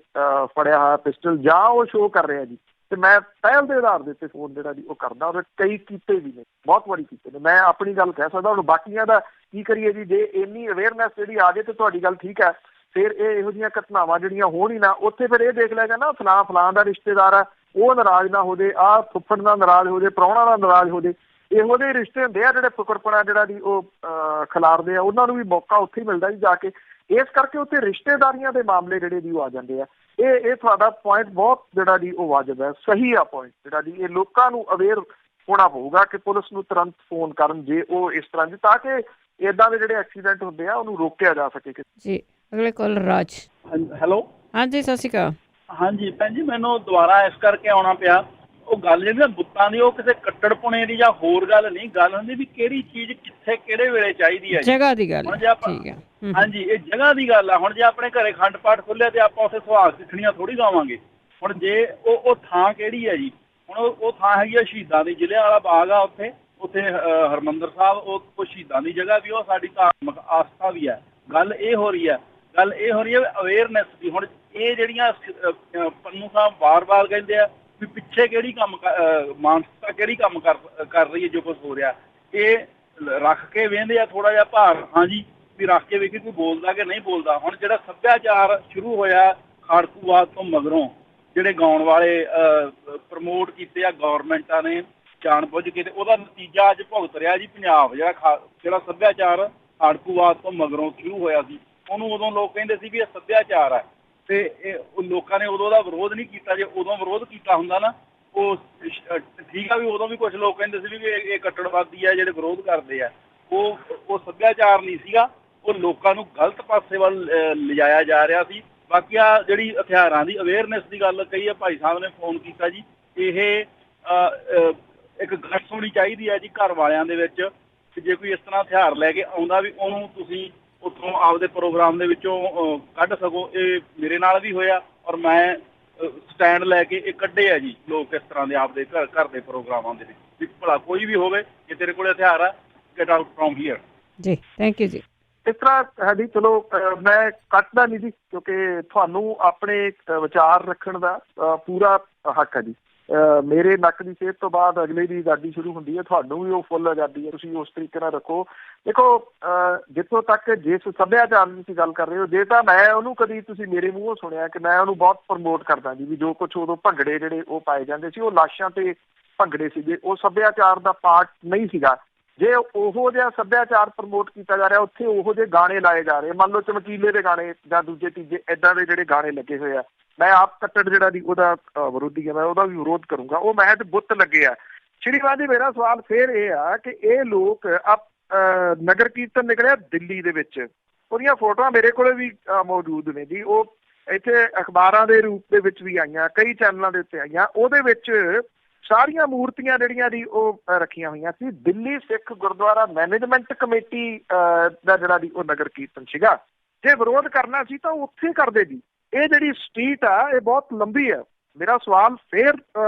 ਫੜਿਆ ਹੋਇਆ ਪਿਸਟਲ ਜਾਂ ਉਹ ਸ਼ੋਅ ਕਰ ਰਿਹਾ ਜੀ, ਤੇ ਮੈਂ ਪਹਿਲ ਦੇ ਆਧਾਰ ਦੇ ਉੱਤੇ ਫੋਨ ਜਿਹੜਾ ਜੀ ਉਹ ਕਰਦਾ, ਔਰ ਕਈ ਕੀਤੇ ਵੀ ਨੇ, ਬਹੁਤ ਵਾਰੀ ਕੀਤੇ ਨੇ। ਮੈਂ ਆਪਣੀ ਗੱਲ ਕਹਿ ਸਕਦਾ। ਹੁਣ ਬਾਕੀਆਂ ਦਾ ਕੀ ਕਰੀਏ ਜੀ, ਜੇ ਇੰਨੀ ਅਵੇਅਰਨੈਸ ਜਿਹੜੀ ਆ ਜਾਏ ਤੇ ਤੁਹਾਡੀ ਗੱਲ ਠੀਕ ਹੈ, ਫਿਰ ਇਹ ਇਹੋ ਜਿਹੀਆਂ ਘਟਨਾਵਾਂ ਜਿਹੜੀਆਂ ਹੋਣ ਹੀ ਨਾ, ਉੱਥੇ ਫਿਰ ਇਹ ਦੇਖ ਲਿਆ ਜਾਂਦਾ ਫਲਾਂ ਦਾ ਰਿਸ਼ਤੇਦਾਰ ਆ ਉਹ ਨਾਰਾਜ਼ ਨਾ ਹੋ ਜਾਏ, ਆਹ ਫੁੱਫੜ ਦਾ ਨਾਰਾਜ਼ ਹੋ ਜਾਏ, ਪ੍ਰਾਹੁਣਾ ਦਾ ਨਾਰਾਜ਼ ਹੋ ਜਾਏ। ਇਹੋ ਜਿਹੇ ਰਿਸ਼ਤੇ ਹੁੰਦੇ ਆ ਜਿਹੜੇ ਫੁਕਰਪਣਾ ਜਿਹੜਾ ਜੀ ਉਹ ਖਿਲਾਰਦੇ ਆ, ਉਹਨਾਂ ਨੂੰ ਵੀ ਮੌਕਾ ਉੱਥੇ ਹੀ ਮਿਲਦਾ ਜੀ ਜਾ ਕੇ। ਇਸ ਕਰਕੇ ਉੱਥੇ ਰਿਸ਼ਤੇਦਾਰੀਆਂ ਦੇ ਮਾਮਲੇ ਜਿਹੜੇ ਜੀ ਉਹ ਆ ਜਾਂਦੇ ਆ। ਇਹ ਤੁਹਾਡਾ ਪੁਆਇੰਟ ਬਹੁਤ ਜਿਹੜਾ ਜੀ ਉਹ ਵਾਜਬ ਹੈ, ਸਹੀ ਆ ਪੁਆਇੰਟ ਜਿਹੜਾ ਜੀ। ਇਹ ਲੋਕਾਂ ਨੂੰ ਅਵੇਅਰ ਹੋਣਾ ਪਊਗਾ ਕਿ ਪੁਲਿਸ ਨੂੰ ਤੁਰੰਤ ਫੋਨ ਕਰਨ ਜੇ ਉਹ ਇਸ ਤਰ੍ਹਾਂ ਦੀ, ਤਾਂ ਕਿ ਏਦਾਂ ਦੇ ਜਿਹੜੇ ਐਕਸੀਡੈਂਟ ਹੁੰਦੇ ਆ ਉਹਨੂੰ ਰੋਕਿਆ ਜਾ ਸਕੇ ਜੀ। ਅਗਲੇ ਕਾਲ ਰਾਜ। ਹੈਲੋ ਹਾਂਜੀ ਸਤਿ ਸ਼੍ਰੀ ਅਕਾਲ। ਹਾਂਜੀ ਭੈਣ ਜੀ, ਮੈਨੂੰ ਦੁਬਾਰਾ ਇਸ ਕਰਕੇ ਆਉਣਾ ਪਿਆ, ਉਹ ਗੱਲ ਜਿਹੜੀ ਨਾ ਬੁੱਤਾਂ ਦੀ, ਉਹ ਕਿਸੇ ਕੱਟੜਪੁਣੇ ਦੀ ਜਾਂ ਹੋਰ ਗੱਲ ਨਹੀਂ, ਗੱਲ ਹੁੰਦੀ ਵੀ ਕਿਹੜੀ ਚੀਜ਼ ਕਿੱਥੇ ਕਿਹੜੇ ਵੇਲੇ ਚਾਹੀਦੀ ਹੈ, ਜਗ੍ਹਾ ਦੀ ਗੱਲ। ਹੁਣ ਜੇ ਆਪਾਂ ਹਾਂਜੀ ਇਹ ਜਗ੍ਹਾ ਦੀ ਗੱਲ ਆ। ਹੁਣ ਜੇ ਆਪਣੇ ਘਰੇ ਅਖੰਡ ਪਾਠ ਖੁੱਲਿਆ ਤੇ ਆਪਾਂ ਉੱਥੇ ਸੁਹਾਗ ਸਿੱਠਣੀਆਂ ਥੋੜੀ ਗਾਵਾਂਗੇ। ਹੁਣ ਜੇ ਉਹ ਥਾਂ ਕਿਹੜੀ ਹੈ ਜੀ, ਹੁਣ ਉਹ ਥਾਂ ਹੈਗੀ ਆ ਸ਼ਹੀਦਾਂ ਦੀ, ਜ਼ਿਲ੍ਹਿਆਂਵਾਲਾ ਬਾਗ ਆ ਉੱਥੇ ਹਰਿਮੰਦਰ ਸਾਹਿਬ, ਉਹ ਸ਼ਹੀਦਾਂ ਦੀ ਜਗ੍ਹਾ ਵੀ, ਉਹ ਸਾਡੀ ਧਾਰਮਿਕ ਆਸਥਾ ਵੀ ਹੈ। ਗੱਲ ਇਹ ਹੋ ਰਹੀ ਹੈ ਅਵੇਅਰਨੈਸ ਦੀ। ਹੁਣ ਇਹ ਜਿਹੜੀਆਂ ਪੰਨੂ ਸਾਹਿਬ ਵਾਰ-ਵਾਰ ਕਹਿੰਦੇ ਆ ਵੀ ਪਿੱਛੇ ਕਿਹੜੀ ਕੰਮ ਮਾਨਸਿਕਤਾ ਕਿਹੜੀ ਕੰਮ ਕਰ ਰਹੀ ਹੈ, ਜੋ ਕੁਛ ਹੋ ਰਿਹਾ ਇਹ ਰੱਖ ਕੇ ਵੇਂਦੇ ਆ ਥੋੜਾ ਜਿਹਾ ਭਾਰ। ਹਾਂਜੀ ਵੀ ਰੱਖ ਕੇ ਵੇਖੀ ਕੋਈ ਬੋਲਦਾ ਕਿ ਨਹੀਂ ਬੋਲਦਾ। ਹੁਣ ਜਿਹੜਾ ਸੱਭਿਆਚਾਰ ਸ਼ੁਰੂ ਹੋਇਆ ਖਾੜਕੂਵਾਦ ਤੋਂ ਮਗਰੋਂ, ਜਿਹੜੇ ਗਾਉਣ ਵਾਲੇ ਪ੍ਰਮੋਟ ਕੀਤੇ ਆ ਗੌਰਮੈਂਟਾਂ ਨੇ ਜਾਣ ਬੁੱਝ ਕੇ, ਤੇ ਉਹਦਾ ਨਤੀਜਾ ਅੱਜ ਭੁਗਤ ਰਿਹਾ ਜੀ ਪੰਜਾਬ। ਜਿਹੜਾ ਸੱਭਿਆਚਾਰ ਖਾੜਕੂਵਾਦ ਤੋਂ ਮਗਰੋਂ ਸ਼ੁਰੂ ਹੋਇਆ ਸੀ, ਉਹਨੂੰ ਉਦੋਂ ਲੋਕ ਕਹਿੰਦੇ ਸੀ ਵੀ ਇਹ ਸੱਭਿਆਚਾਰ ਹੈ, ਤੇ ਇਹ ਲੋਕਾਂ ਨੇ ਉਦੋਂ ਦਾ ਵਿਰੋਧ ਨਹੀਂ ਕੀਤਾ। ਜੇ ਉਦੋਂ ਵਿਰੋਧ ਕੀਤਾ ਹੁੰਦਾ ਨਾ, ਉਹ ਠੀਕ ਆ ਵੀ ਉਦੋਂ ਵੀ ਕੁਝ ਲੋਕ ਕਹਿੰਦੇ ਸੀ ਵੀ ਇਹ ਕੱਟੜਵਾਦੀ ਆ ਜਿਹੜੇ ਵਿਰੋਧ ਕਰਦੇ ਆ, ਉਹ ਸੱਭਿਆਚਾਰ ਨਹੀਂ ਸੀਗਾ, ਉਹ ਲੋਕਾਂ ਨੂੰ ਗਲਤ ਪਾਸੇ ਵੱਲ ਲਿਜਾਇਆ ਜਾ ਰਿਹਾ ਸੀ। ਬਾਕੀ ਆ ਜਿਹੜੀ ਹਥਿਆਰਾਂ ਦੀ ਅਵੇਅਰਨੈਸ ਦੀ ਗੱਲ ਕਹੀ ਹੈ, ਭਾਈ ਸਾਹਿਬ ਨੇ ਫੋਨ ਕੀਤਾ ਜੀ, ਇਹ ਇੱਕ ਗੱਲ ਹੋਣੀ ਚਾਹੀਦੀ ਹੈ ਜੀ ਘਰ ਵਾਲਿਆਂ ਦੇ ਵਿੱਚ, ਕਿ ਜੇ ਕੋਈ ਇਸ ਤਰ੍ਹਾਂ ਹਥਿਆਰ ਲੈ ਕੇ ਆਉਂਦਾ ਵੀ ਉਹਨੂੰ ਤੁਸੀਂ ਉੱਥੋਂ ਆਪਦੇ ਪ੍ਰੋਗਰਾਮ ਦੇ ਵਿੱਚੋਂ ਕੱਢ ਸਕੋ। ਇਹ ਮੇਰੇ ਨਾਲ ਵੀ ਹੋਇਆ, ਔਰ ਮੈਂ ਸਟੈਂਡ ਲੈ ਕੇ ਇਹ ਕੱਢੇ ਆ ਜੀ ਲੋਕ ਇਸ ਤਰ੍ਹਾਂ ਦੇ ਆਪਦੇ ਘਰ ਦੇ ਪ੍ਰੋਗਰਾਮਾਂ ਦੇ ਵਿੱਚ, ਵੀ ਭਲਾ ਕੋਈ ਵੀ ਹੋਵੇ, ਜੇ ਤੇਰੇ ਕੋਲ ਹਥਿਆਰ ਆ, ਗੈਟ ਆਊਟ ਫਰੋਮ ਹੀਅਰ। ਜੀ ਥੈਂਕ ਯੂ ਜੀ। ਇਸ ਤਰ੍ਹਾਂ ਹੈ ਜੀ। ਚਲੋ ਮੈਂ ਕੱਟਦਾ ਨਹੀਂ ਜੀ, ਕਿਉਂਕਿ ਤੁਹਾਨੂੰ ਆਪਣੇ ਵਿਚਾਰ ਰੱਖਣ ਦਾ ਪੂਰਾ ਹੱਕ ਹੈ ਜੀ। ਮੇਰੇ ਨੱਕ ਦੀ ਸਿਹਤ ਤੋਂ ਬਾਅਦ ਅਗਲੇ ਦੀ ਆਜ਼ਾਦੀ ਸ਼ੁਰੂ ਹੁੰਦੀ ਹੈ, ਤੁਹਾਨੂੰ ਵੀ ਉਹ ਫੁੱਲ ਆਜ਼ਾਦੀ ਹੈ, ਤੁਸੀਂ ਉਸ ਤਰੀਕੇ ਨਾਲ ਰੱਖੋ। ਦੇਖੋ ਜਿੱਥੋਂ ਤੱਕ ਜਿਸ ਸੱਭਿਆਚਾਰ ਦੀ ਤੁਸੀਂ ਗੱਲ ਕਰ ਰਹੇ ਹੋ, ਜੇ ਤਾਂ ਮੈਂ ਉਹਨੂੰ ਕਦੀ ਤੁਸੀਂ ਮੇਰੇ ਮੂੰਹੋਂ ਸੁਣਿਆ ਕਿ ਮੈਂ ਉਹਨੂੰ ਬਹੁਤ ਪ੍ਰਮੋਟ ਕਰਦਾ ਜੀ, ਵੀ ਜੋ ਕੁਛ ਉਦੋਂ ਭੰਗੜੇ ਜਿਹੜੇ ਉਹ ਪਾਏ ਜਾਂਦੇ ਸੀ, ਉਹ ਲਾਸ਼ਾਂ ਤੇ ਭੰਗੜੇ ਸੀਗੇ, ਉਹ ਸੱਭਿਆਚਾਰ ਦਾ ਪਾਰਟ ਨਹੀਂ ਸੀਗਾ। ਜੇ ਉਹੋ ਜਿਹਾ ਸੱਭਿਆਚਾਰ ਪ੍ਰਮੋਟ ਕੀਤਾ ਜਾ ਰਿਹਾ, ਉੱਥੇ ਉਹੋ ਜਿਹੇ ਗਾਣੇ ਲਾਏ ਜਾ ਰਹੇ, ਮੰਨ ਲਓ ਚਮਕੀਲੇ ਦੇ ਗਾਣੇ ਜਾਂ ਦੂਜੇ ਤੀਜੇ ਏਦਾਂ ਦੇ ਜਿਹੜੇ ਗਾਣੇ ਲੱਗੇ ਹੋਏ ਆ, ਮੈਂ ਆਪ ਕੱਟੜ ਜਿਹੜਾ ਦੀ ਉਹਦਾ ਵਿਰੋਧੀ ਆ, ਮੈਂ ਉਹਦਾ ਵੀ ਵਿਰੋਧ ਕਰੂੰਗਾ। ਉਹ ਮਹਿਜ ਬੁੱਤ ਲੱਗੇ ਆ। ਸ਼੍ਰੀਮਾਨ ਜੀ, ਮੇਰਾ ਸਵਾਲ ਫਿਰ ਇਹ ਆ ਕਿ ਇਹ ਲੋਕ ਨਗਰ ਕੀਰਤਨ ਨਿਕਲਿਆ ਦਿੱਲੀ ਦੇ ਵਿੱਚ, ਉਹਦੀਆਂ ਫੋਟੋਆਂ ਮੇਰੇ ਕੋਲ ਵੀ ਮੌਜੂਦ ਨੇ ਜੀ, ਉਹ ਇੱਥੇ ਅਖਬਾਰਾਂ ਦੇ ਰੂਪ ਦੇ ਵਿੱਚ ਵੀ ਆਈਆਂ, ਕਈ ਚੈਨਲਾਂ ਦੇ ਉੱਤੇ ਆਈਆਂ। ਉਹਦੇ ਵਿੱਚ ਸਾਰੀਆਂ ਮੂਰਤੀਆਂ ਜਿਹੜੀਆਂ ਦੀ ਉਹ ਰੱਖੀਆਂ ਹੋਈਆਂ ਸੀ। ਦਿੱਲੀ ਸਿੱਖ ਗੁਰਦੁਆਰਾ ਮੈਨੇਜਮੈਂਟ ਕਮੇਟੀ ਦਾ ਜਿਹੜਾ ਦੀ ਉਹ ਨਗਰ ਕੀਰਤਨ ਸੀਗਾ। ਜੇ ਵਿਰੋਧ ਕਰਨਾ ਸੀ ਤਾਂ ਉੱਥੇ ਕਰਦੇ ਜੀ। ਇਹ ਜਿਹੜੀ ਸਟਰੀਟ ਆ ਇਹ ਬਹੁਤ ਲੰਬੀ ਆ। ਮੇਰਾ ਸਵਾਲ ਫਿਰ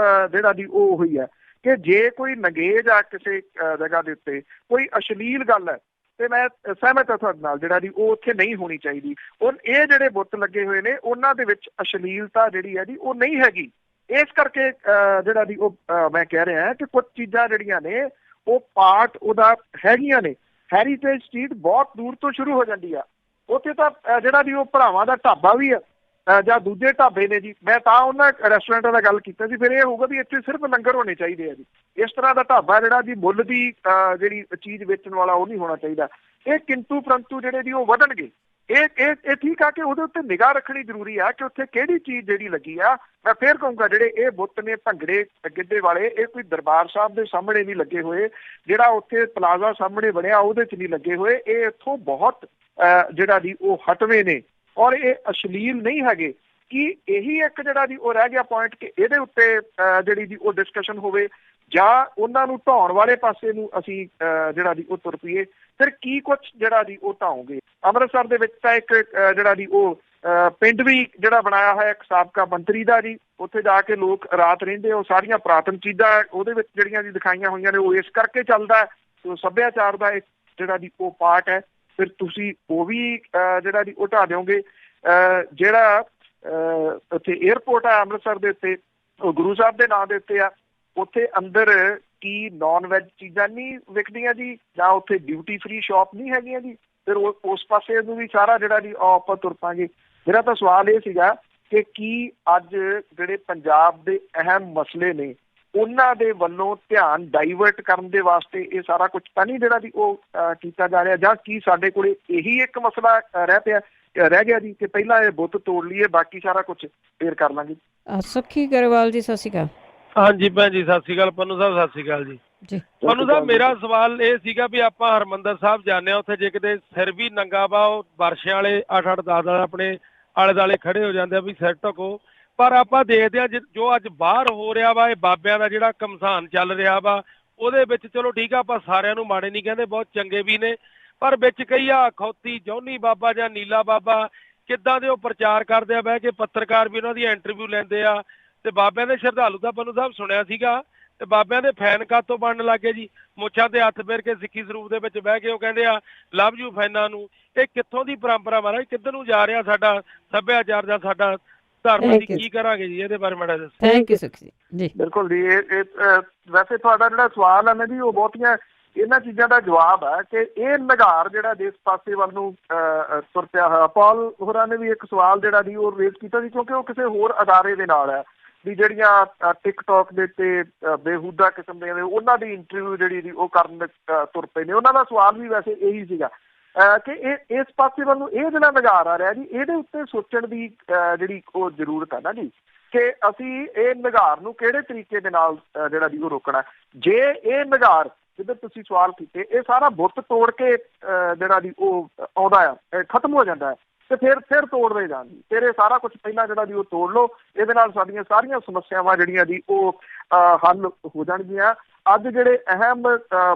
ਜਿਹੜਾ ਦੀ ਉਹ ਹੋਈ ਹੈ ਕਿ ਜੇ ਕੋਈ ਨੰਗੇਜ ਆ ਕਿਸੇ ਜਗ੍ਹਾ ਦੇ ਉੱਤੇ, ਕੋਈ ਅਸ਼ਲੀਲ ਗੱਲ ਹੈ, ਤੇ ਮੈਂ ਸਹਿਮਤ ਹਾਂ ਤੁਹਾਡੇ ਨਾਲ, ਜਿਹੜਾ ਦੀ ਉਹ ਉੱਥੇ ਨਹੀਂ ਹੋਣੀ ਚਾਹੀਦੀ। ਇਹ ਜਿਹੜੇ ਬੁੱਤ ਲੱਗੇ ਹੋਏ ਨੇ ਉਹਨਾਂ ਦੇ ਵਿੱਚ ਅਸ਼ਲੀਲਤਾ ਜਿਹੜੀ ਹੈ ਜੀ ਉਹ ਨਹੀਂ ਹੈਗੀ। ਇਸ ਕਰਕੇ ਜਿਹੜਾ ਦੀ ਉਹ ਮੈਂ ਕਹਿ ਰਿਹਾ ਕਿ ਕੁਝ ਚੀਜ਼ਾਂ ਜਿਹੜੀਆਂ ਨੇ ਉਹ ਪਾਰਟ ਉਹਦਾ ਹੈਗੀਆਂ ਨੇ। ਹੈਰੀਟੇਜ ਸਟਰੀਟ ਬਹੁਤ ਦੂਰ ਤੋਂ ਸ਼ੁਰੂ ਹੋ ਜਾਂਦੀ ਆ, ਉੱਥੇ ਤਾਂ ਜਿਹੜਾ ਜੀ ਉਹ ਭਰਾਵਾਂ ਦਾ ਢਾਬਾ ਵੀ ਆ ਜਾਂ ਦੂਜੇ ਢਾਬੇ ਨੇ ਜੀ। ਮੈਂ ਤਾਂ ਉਹਨਾਂ ਰੈਸਟੋਰੈਂਟਾਂ ਦਾ ਗੱਲ ਕੀਤਾ ਸੀ। ਫਿਰ ਇਹ ਹੋਊਗਾ ਵੀ ਇੱਥੇ ਸਿਰਫ ਲੰਗਰ ਹੋਣੇ ਚਾਹੀਦੇ ਆ ਜੀ। ਇਸ ਤਰ੍ਹਾਂ ਦਾ ਢਾਬਾ ਜਿਹੜਾ ਜੀ ਮੁੱਲ ਦੀ ਜਿਹੜੀ ਚੀਜ਼ ਵੇਚਣ ਵਾਲਾ ਉਹ ਨਹੀਂ ਹੋਣਾ ਚਾਹੀਦਾ। ਇਹ ਕਿੰਤੂ ਪ੍ਰੰਤੂ ਜਿਹੜੇ ਜੀ ਉਹ ਵਧਣਗੇ। ਇਹ ਠੀਕ ਆ ਕਿ ਉਹਦੇ ਉੱਤੇ ਨਿਗਾਹ ਰੱਖਣੀ ਜ਼ਰੂਰੀ ਆ ਕਿ ਉੱਥੇ ਕਿਹੜੀ ਚੀਜ਼ ਜਿਹੜੀ ਲੱਗੀ ਆ। ਮੈਂ ਫੇਰ ਕਹੂੰਗਾ ਜਿਹੜੇ ਇਹ ਬੁੱਤ ਨੇ ਭੰਗੜੇ ਗਿੱਧੇ ਵਾਲੇ, ਇਹ ਕੋਈ ਦਰਬਾਰ ਸਾਹਿਬ ਦੇ ਸਾਹਮਣੇ ਨਹੀਂ ਲੱਗੇ ਹੋਏ, ਜਿਹੜਾ ਉੱਥੇ ਪਲਾਜ਼ਾ ਸਾਹਮਣੇ ਬਣਿਆ ਉਹਦੇ 'ਚ ਨਹੀਂ ਲੱਗੇ ਹੋਏ। ਇਹ ਇੱਥੋਂ ਬਹੁਤ ਜਿਹੜਾ ਜੀ ਉਹ ਹਟਵੇਂ ਨੇ ਔਰ ਇਹ ਅਸ਼ਲੀਲ ਨਹੀਂ ਹੈਗੇ। ਕਿ ਇਹੀ ਇੱਕ ਜਿਹੜਾ ਜੀ ਉਹ ਰਹਿ ਗਿਆ ਪੁਆਇੰਟ ਕਿ ਇਹਦੇ ਉੱਤੇ ਜਿਹੜੀ ਜੀ ਉਹ ਡਿਸਕਸ਼ਨ ਹੋਵੇ ਜਾਂ ਉਹਨਾਂ ਨੂੰ ਢਾਉਣ ਵਾਲੇ ਪਾਸੇ ਨੂੰ ਅਸੀਂ ਜਿਹੜਾ ਜੀ ਉਹ ਤੁਰ ਪਈਏ। ਫਿਰ ਕੀ ਕੁਛ ਜਿਹੜਾ ਜੀ ਉਹ ਢਾਉਂਗੇ। ਅੰਮ੍ਰਿਤਸਰ ਦੇ ਵਿੱਚ ਤਾਂ ਇੱਕ ਜਿਹੜਾ ਜੀ ਉਹ ਪਿੰਡ ਵੀ ਜਿਹੜਾ ਬਣਾਇਆ ਹੋਇਆ ਇੱਕ ਸਾਬਕਾ ਮੰਤਰੀ ਦਾ ਜੀ, ਉੱਥੇ ਜਾ ਕੇ ਲੋਕ ਰਾਤ ਰਹਿੰਦੇ। ਉਹ ਸਾਰੀਆਂ ਪੁਰਾਤਨ ਚੀਜ਼ਾਂ ਉਹਦੇ ਵਿੱਚ ਜਿਹੜੀਆਂ ਜੀ ਦਿਖਾਈਆਂ ਹੋਈਆਂ ਨੇ ਉਹ ਇਸ ਕਰਕੇ ਚੱਲਦਾ। ਉਹ ਸੱਭਿਆਚਾਰ ਦਾ ਇੱਕ ਜਿਹੜਾ ਜੀ ਉਹ ਪਾਰਟ ਹੈ। ਫਿਰ ਤੁਸੀਂ ਉਹ ਵੀ ਜਿਹੜਾ ਜੀ ਉਹ ਢਾ ਦਿਓਗੇ। ਜਿਹੜਾ ਉੱਥੇ ਏਅਰਪੋਰਟ ਆ ਅੰਮ੍ਰਿਤਸਰ ਦੇ ਉੱਤੇ, ਉਹ ਗੁਰੂ ਸਾਹਿਬ ਦੇ ਨਾਂ ਦੇ ਉੱਤੇ ਆ। ਉੱਥੇ ਅੰਦਰ ਕੀ ਨਾਨ ਵੈਜ ਚੀਜ਼ਾਂ ਨਹੀਂ ਵਿਕਦੀਆਂ ਜੀ, ਜਾਂ ਉੱਥੇ ਡਿਊਟੀ ਫ੍ਰੀ ਸ਼ਾਪ ਨਹੀਂ ਹੈਗੀਆਂ ਜੀ। ਫਿਰ ਉਸ ਪਾਸੇ ਨੂੰ ਵੀ ਸਾਰਾ ਜਿਹੜਾ ਜੀ ਆਪਾਂ ਤੁਰ ਪਾਂਗੇ। ਮੇਰਾ ਤਾਂ ਸਵਾਲ ਇਹ ਸੀਗਾ ਕਿ ਕੀ ਅੱਜ ਜਿਹੜੇ ਪੰਜਾਬ ਦੇ ਅਹਿਮ ਮਸਲੇ ਨੇ ਉਹਨਾਂ ਦੇ ਵੱਲੋਂ ਧਿਆਨ ਡਾਈਵਰਟ ਕਰਨ ਦੇ ਵਾਸਤੇ ਇਹ ਸਾਰਾ ਕੁਝ ਤਾਂ ਨਹੀਂ ਜਿਹੜਾ ਜੀ ਉਹ ਕੀਤਾ ਜਾ ਰਿਹਾ, ਜਾਂ ਕੀ ਸਾਡੇ ਕੋਲੇ ਇਹੀ ਇੱਕ ਮਸਲਾ ਰਹਿ ਗਿਆ ਜੀ ਕਿ ਪਹਿਲਾਂ ਇਹ ਬੁੱਤ ਤੋੜ ਲਈਏ, ਬਾਕੀ ਸਾਰਾ ਕੁਝ ਫੇਰ ਕਰ ਲਾਂਗੇ। ਸੁੱਖੀ ਗਰੇਵਾਲ ਜੀ, ਸਤਿ ਸ਼੍ਰੀ ਅਕਾਲ। ਹਾਂਜੀ ਭੈਣ ਜੀ, ਸਤਿ ਸ਼੍ਰੀ ਅਕਾਲ। ਪੰਨੂ ਸਾਹਿਬ ਸਤਿ ਸ਼੍ਰੀ ਅਕਾਲ ਜੀ। ਪੰਨੂ ਸਾਹਿਬ, ਮੇਰਾ ਸਵਾਲ ਇਹ ਸੀਗਾ ਵੀ ਆਪਾਂ ਹਰਿਮੰਦਰ ਸਾਹਿਬ ਜਾਂਦੇ ਹਾਂ, ਉੱਥੇ ਜੇ ਕਿਤੇ ਸਿਰ ਵੀ ਨੰਗਾ ਵਾ, ਉਹ ਵਰਸ਼ਿਆਂ ਵਾਲੇ 8-8 10 ਆਪਣੇ ਆਲੇ ਦੁਆਲੇ ਖੜੇ ਹੋ ਜਾਂਦੇ ਆ ਵੀ ਸਿਰ ਢੱਕੋ। ਪਰ ਆਪਾਂ ਦੇਖਦੇ ਹਾਂ ਜੋ ਅੱਜ ਬਾਹਰ ਹੋ ਰਿਹਾ ਵਾ, ਇਹ ਬਾਬਿਆਂ ਦਾ ਜਿਹੜਾ ਘਮਸਾਨ ਚੱਲ ਰਿਹਾ ਵਾ, ਉਹਦੇ ਵਿੱਚ ਚਲੋ ਠੀਕ ਆ, ਆਪਾਂ ਸਾਰਿਆਂ ਨੂੰ ਮਾੜੇ ਨਹੀਂ ਕਹਿੰਦੇ, ਬਹੁਤ ਚੰਗੇ ਵੀ ਨੇ, ਪਰ ਵਿੱਚ ਕਈ ਆ ਖੌਤੀ ਜੌਨੀ ਬਾਬਾ ਜਾਂ ਨੀਲਾ ਬਾਬਾ ਕਿੱਦਾਂ ਦੇ ਉਹ ਪ੍ਰਚਾਰ ਕਰਦੇ ਆ, ਬਹਿ ਕੇ ਪੱਤਰਕਾਰ ਵੀ ਉਹਨਾਂ ਦੀ ਇੰਟਰਵਿਊ ਲੈਂਦੇ ਆ। ਤੇ ਬਾਬਿਆਂ ਦੇ ਸ਼ਰਧਾਲੂ ਦਾ ਪੰਨੂ ਸਾਹਿਬ ਸੁਣਿਆ ਸੀਗਾ, ਤੇ ਬਾਬਿਆਂ ਦੇ ਫੈਨ ਕਾਤੋਂ ਬਣਨ ਲੱਗੇ ਜੀ, ਮੁੱਛਾਂ ਤੇ ਹੱਥ ਫੇਰ ਕੇ ਸਿੱਖੀ ਸਰੂਪ ਦੇ ਵਿੱਚ ਬਹਿ ਕੇ ਉਹ ਕਹਿੰਦੇ ਆ ਲਵ ਯੂ ਫੈਨਾਂ ਨੂੰ। ਇਹ ਕਿੱਥੋਂ ਦੀ ਪਰੰਪਰਾ ਮਹਾਰਾਜ, ਕਿੱਧਰ ਨੂੰ ਜਾ ਰਿਹਾ ਸਾਡਾ ਸੱਭਿਆਚਾਰ ਜਾਂ ਸਾਡਾ ਧਰਮ? ਦੀ ਕੀ ਕਰਾਂਗੇ ਜੀ ਇਹਦੇ ਬਾਰੇ ਮਾੜਾ ਦੱਸੋ। ਥੈਂਕ ਯੂ ਸੁਖੀ ਜੀ। ਬਿਲਕੁਲ ਜੀ, ਇਹ ਵੈਸੇ ਤੁਹਾਡਾ ਜਿਹੜਾ ਸਵਾਲ ਹੈ ਨਾ ਜੀ, ਉਹ ਬਹੁਤੀਆਂ ਇਹਨਾਂ ਚੀਜ਼ਾਂ ਦਾ ਜਵਾਬ ਹੈ ਕਿ ਇਹ ਨਿਗਾਰ ਜਿਹੜਾ ਜਿਸ ਪਾਸੇ ਵੱਲ ਨੂੰ ਤੁਰ ਪਿਆ ਹੋਇਆ। ਪੌਲ ਹੋਰਾਂ ਨੇ ਵੀ ਇੱਕ ਸਵਾਲ ਜਿਹੜਾ ਜੀ ਉਹ ਰੇਜ਼ ਕੀਤਾ ਸੀ, ਕਿਉਂਕਿ ਉਹ ਕਿਸੇ ਹੋਰ ਅਦਾਰੇ ਦੇ ਨਾਲ ਹੈ ਵੀ ਜਿਹੜੀਆਂ ਟਿਕਟੋਕ ਦੇ ਉੱਤੇ ਬੇਹੂਦਾ ਕਿਸਮ ਦੇ ਉਹਨਾਂ ਦੀ ਇੰਟਰਵਿਊ ਜਿਹੜੀ ਜੀ ਉਹ ਕਰਨ ਤੁਰ ਪਏ ਨੇ। ਉਹਨਾਂ ਦਾ ਸਵਾਲ ਵੀ ਵੈਸੇ ਇਹੀ ਸੀਗਾ ਕਿ ਇਹ ਇਸ ਪਾਸੇ ਵੱਲ ਨੂੰ ਇਹ ਜਿਹੜਾ ਨਿਗਾਰ ਆ ਰਿਹਾ ਜੀ, ਇਹਦੇ ਉੱਤੇ ਸੋਚਣ ਦੀ ਜਿਹੜੀ ਉਹ ਜ਼ਰੂਰਤ ਹੈ ਨਾ ਜੀ, ਕਿ ਅਸੀਂ ਇਹ ਨਿਗਾਰ ਨੂੰ ਕਿਹੜੇ ਤਰੀਕੇ ਦੇ ਨਾਲ ਜਿਹੜਾ ਜੀ ਉਹ ਰੋਕਣਾ। ਜੇ ਇਹ ਨਿਗਾਰ ਜਿੱਦਾਂ ਤੁਸੀਂ ਸਵਾਲ ਕੀਤੇ, ਇਹ ਸਾਰਾ ਬੁੱਤ ਤੋੜ ਕੇ ਜਿਹੜਾ ਜੀ ਉਹ ਆਉਂਦਾ ਆ, ਖਤਮ ਹੋ ਜਾਂਦਾ ਹੈ, ਤੇ ਫਿਰ ਤੋੜਦੇ ਜਾਣਗੇ। ਫਿਰ ਇਹ ਸਾਰਾ ਕੁਝ ਪਹਿਲਾਂ ਜਿਹੜਾ ਜੀ ਉਹ ਤੋੜ ਲਓ, ਇਹਦੇ ਨਾਲ ਸਾਡੀਆਂ ਸਾਰੀਆਂ ਸਮੱਸਿਆਵਾਂ ਜਿਹੜੀਆਂ ਜੀ ਉਹ ਹੱਲ ਹੋ ਜਾਣਗੀਆਂ। ਅੱਜ ਜਿਹੜੇ ਅਹਿਮ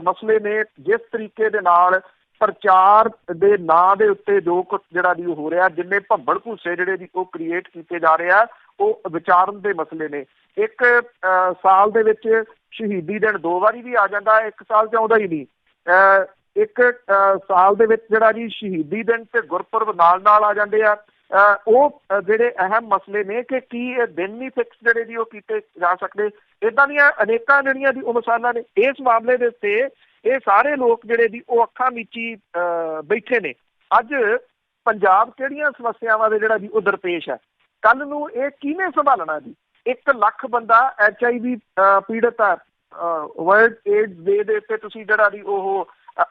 ਮਸਲੇ ਨੇ, ਜਿਸ ਤਰੀਕੇ ਦੇ ਨਾਲ ਪ੍ਰਚਾਰ ਦੇ ਨਾਂ ਦੇ ਉੱਤੇ ਜੋ ਕੁਛ ਜਿਹੜਾ ਜੀ ਉਹ ਹੋ ਰਿਹਾ, ਜਿੰਨੇ ਭੰਬਲ ਭੂਸੇ ਜਿਹੜੇ ਜੀ ਉਹ ਕ੍ਰੀਏਟ ਕੀਤੇ ਜਾ ਰਹੇ ਆ, ਉਹ ਵਿਚਾਰਨ ਦੇ ਮਸਲੇ ਨੇ। ਇੱਕ ਸਾਲ ਦੇ ਵਿੱਚ ਸ਼ਹੀਦੀ ਦਿਨ 2 ਵਾਰੀ ਵੀ ਆ ਜਾਂਦਾ, ਇੱਕ ਸਾਲ 'ਚ ਆਉਂਦਾ ਹੀ ਨਹੀਂ। ਇੱਕ ਸਾਲ ਦੇ ਵਿੱਚ ਜਿਹੜਾ ਜੀ ਸ਼ਹੀਦੀ ਦਿਨ ਤੇ ਗੁਰਪੁਰਬ ਨਾਲ ਆ ਜਾਂਦੇ ਆ। ਉਹ ਜਿਹੜੇ ਅਹਿਮ ਮਸਲੇ ਨੇ ਕਿ ਕੀ ਇਹ ਦਿਨ ਨਹੀਂ ਫਿਕਸ ਜਿਹੜੇ ਜੀ ਉਹ ਕੀਤੇ ਜਾ ਸਕਦੇ। ਇੱਦਾਂ ਦੀਆਂ ਅਨੇਕਾਂ ਜਿਹੜੀਆਂ ਜੀ ਉਹ ਮਿਸਾਲਾਂ ਨੇ। ਇਸ ਮਾਮਲੇ ਦੇ ਉੱਤੇ ਇਹ ਸਾਰੇ ਲੋਕ ਜਿਹੜੇ ਜੀ ਉਹ ਅੱਖਾਂ ਮੀਚੀ ਬੈਠੇ ਨੇ। ਅੱਜ ਪੰਜਾਬ ਕਿਹੜੀਆਂ ਸਮੱਸਿਆਵਾਂ ਦੇ ਜਿਹੜਾ ਜੀ ਉਹ ਦਰਪੇਸ਼ ਹੈ, ਕੱਲ ਨੂੰ ਇਹ ਕਿਹਨੇ ਸੰਭਾਲਣਾ ਜੀ। 1 ਲੱਖ ਬੰਦਾ HIV ਪੀੜਤ ਹੈ। ਵਰਲਡ ਏਡਸ ਡੇ ਦੇ ਉੱਤੇ ਤੁਸੀਂ ਜਿਹੜਾ ਜੀ ਉਹ